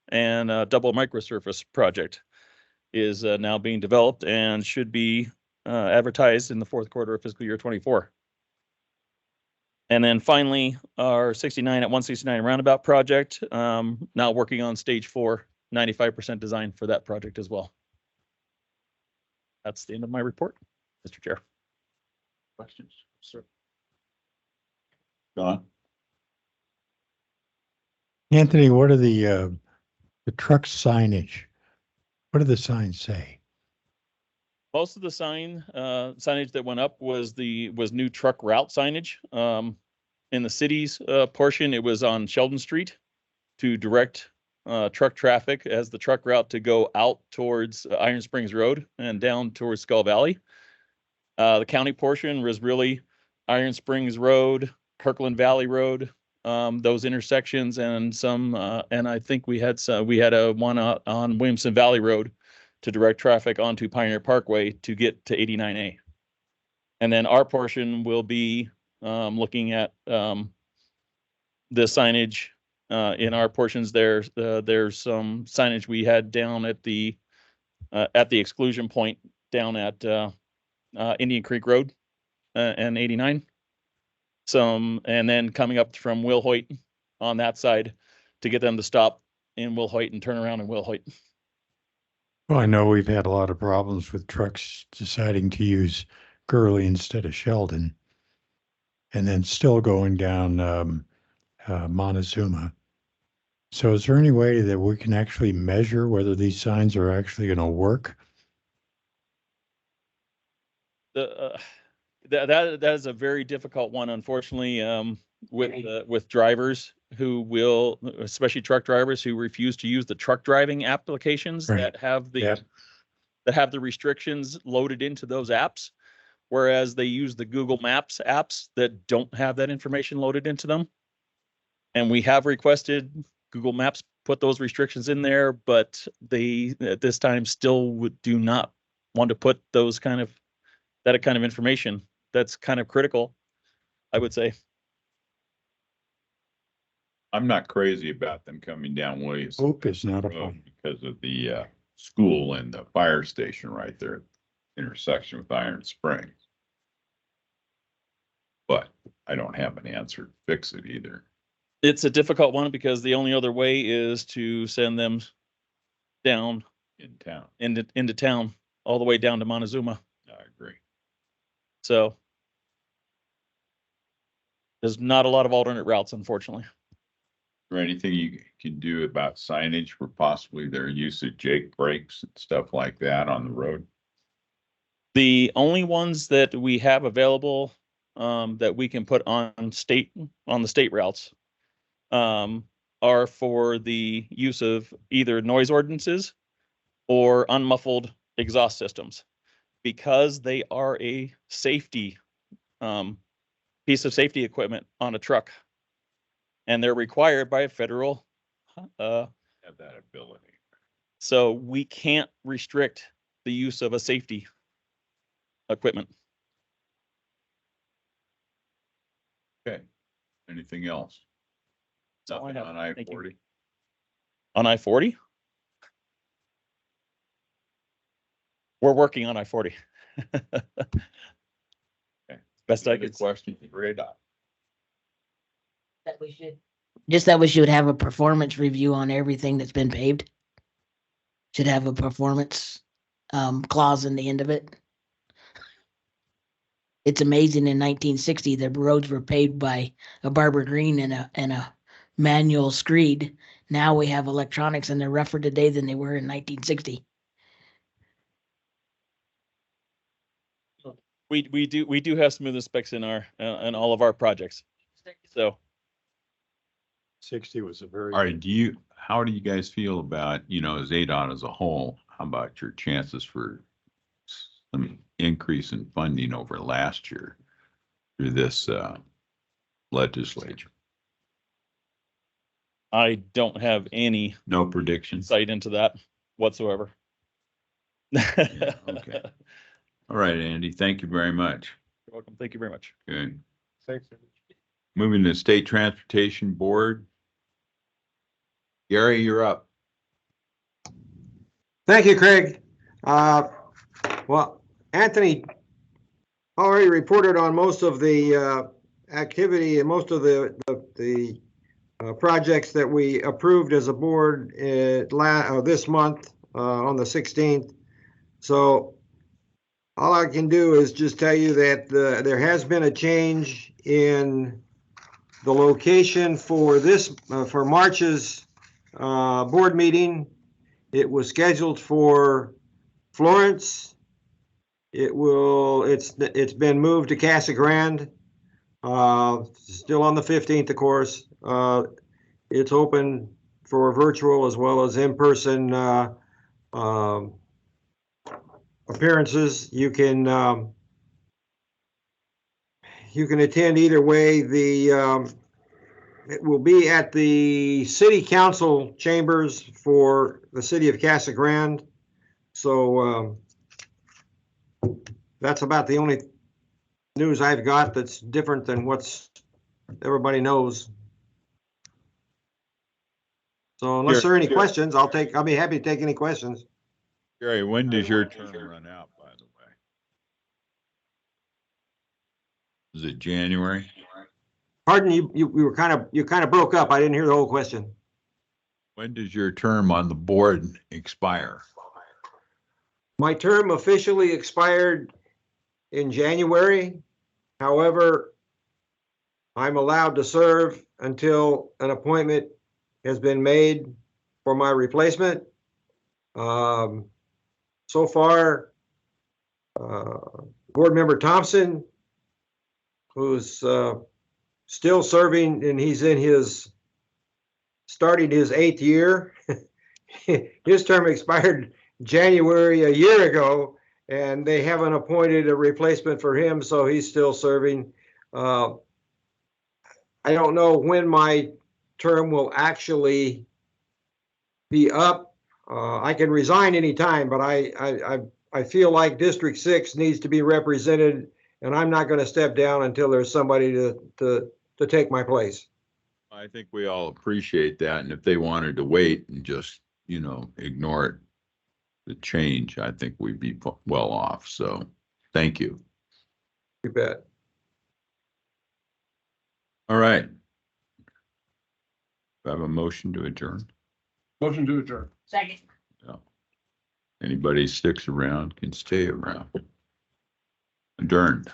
and double microsurface project is now being developed and should be advertised in the fourth quarter of fiscal year 24. And then finally, our 69 at 169 roundabout project, now working on stage 4, 95% design for that project as well. That's the end of my report, Mr. Chair. Questions, sir? Don? Anthony, what are the truck signage? What do the signs say? Most of the signage that went up was new truck route signage. In the city's portion, it was on Sheldon Street to direct truck traffic as the truck route to go out towards Iron Springs Road and down towards Skull Valley. The county portion was really Iron Springs Road, Kirkland Valley Road, those intersections, and some. And I think we had a one on Williamson Valley Road to direct traffic onto Pioneer Parkway to get to 89A. And then our portion will be looking at the signage in our portions there. There's some signage we had down at the exclusion point down at Indian Creek Road and 89. And then coming up from Will Hoyt on that side to get them to stop in Will Hoyt and turn around in Will Hoyt. Well, I know we've had a lot of problems with trucks deciding to use Gurley instead of Sheldon, and then still going down Montezuma. So is there any way that we can actually measure whether these signs are actually going to work? That is a very difficult one, unfortunately, with drivers who will, especially truck drivers who refuse to use the truck driving applications that have the restrictions loaded into those apps, whereas they use the Google Maps apps that don't have that information loaded into them. And we have requested Google Maps put those restrictions in there, but they at this time still do not want to put that kind of information. That's kind of critical, I would say. I'm not crazy about them coming down Williams. Hope is not a problem because of the school and the fire station right there, at the intersection with Iron Springs. But I don't have an answer to fix it either. It's a difficult one because the only other way is to send them down in town, into town, all the way down to Montezuma. I agree. So there's not a lot of alternate routes, unfortunately. Is there anything you can do about signage for possibly their use of Jake brakes and stuff like that on the road? The only ones that we have available that we can put on the state routes are for the use of either noise ordinances or unmuffled exhaust systems, because they are a safety piece of safety equipment on a truck, and they're required by federal have that ability. So we can't restrict the use of a safety equipment. Okay. Anything else? Nothing on I-40? On I-40? We're working on I-40. Okay. Best I could. Question for ADOT. That we should have a performance review on everything that's been paved. Should have a performance clause in the end of it. It's amazing in 1960 the roads were paved by a Barber Green and a manual screed. Now we have electronics and they're rougher today than they were in 1960. We do have smooth specs in our in all of our projects. So 60 was a very. All right. How do you guys feel about, as ADOT as a whole, how about your chances for some increase in funding over last year through this legislature? I don't have any no prediction insight into that whatsoever. Yeah, okay. All right, Andy, thank you very much. You're welcome. Thank you very much. Good. Thanks. Moving to State Transportation Board. Gary, you're up. Thank you, Craig. Well, Anthony already reported on most of the activity and most of the projects that we approved as a board this month on the 16th. So all I can do is just tell you that there has been a change in the location for for March's board meeting. It was scheduled for Florence. It's been moved to Casa Grande. Still on the 15th, of course. It's open for virtual as well as in-person appearances. You can attend either way. It will be at the City Council chambers for the city of Casa Grande. So that's about the only news I've got that's different than what's everybody knows. So unless there are any questions, I'll be happy to take any questions. Gary, when does your term run out, by the way? Is it January? Pardon, you were you kind of broke up. I didn't hear the whole question. When does your term on the board expire? My term officially expired in January. However, I'm allowed to serve until an appointment has been made for my replacement. So far, Board Member Thompson, who's still serving, and he's starting his 8th year. His term expired January a year ago, and they haven't appointed a replacement for him, so he's still serving. I don't know when my term will actually be up. I can resign anytime, but I feel like District 6 needs to be represented, and I'm not going to step down until there's somebody to take my place. I think we all appreciate that. And if they wanted to wait and just, ignore it, the change, I think we'd be well off. So thank you. You bet. All right. Do I have a motion to adjourn? Motion to adjourn. Second. No. Anybody sticks around can stay around. Adjourned.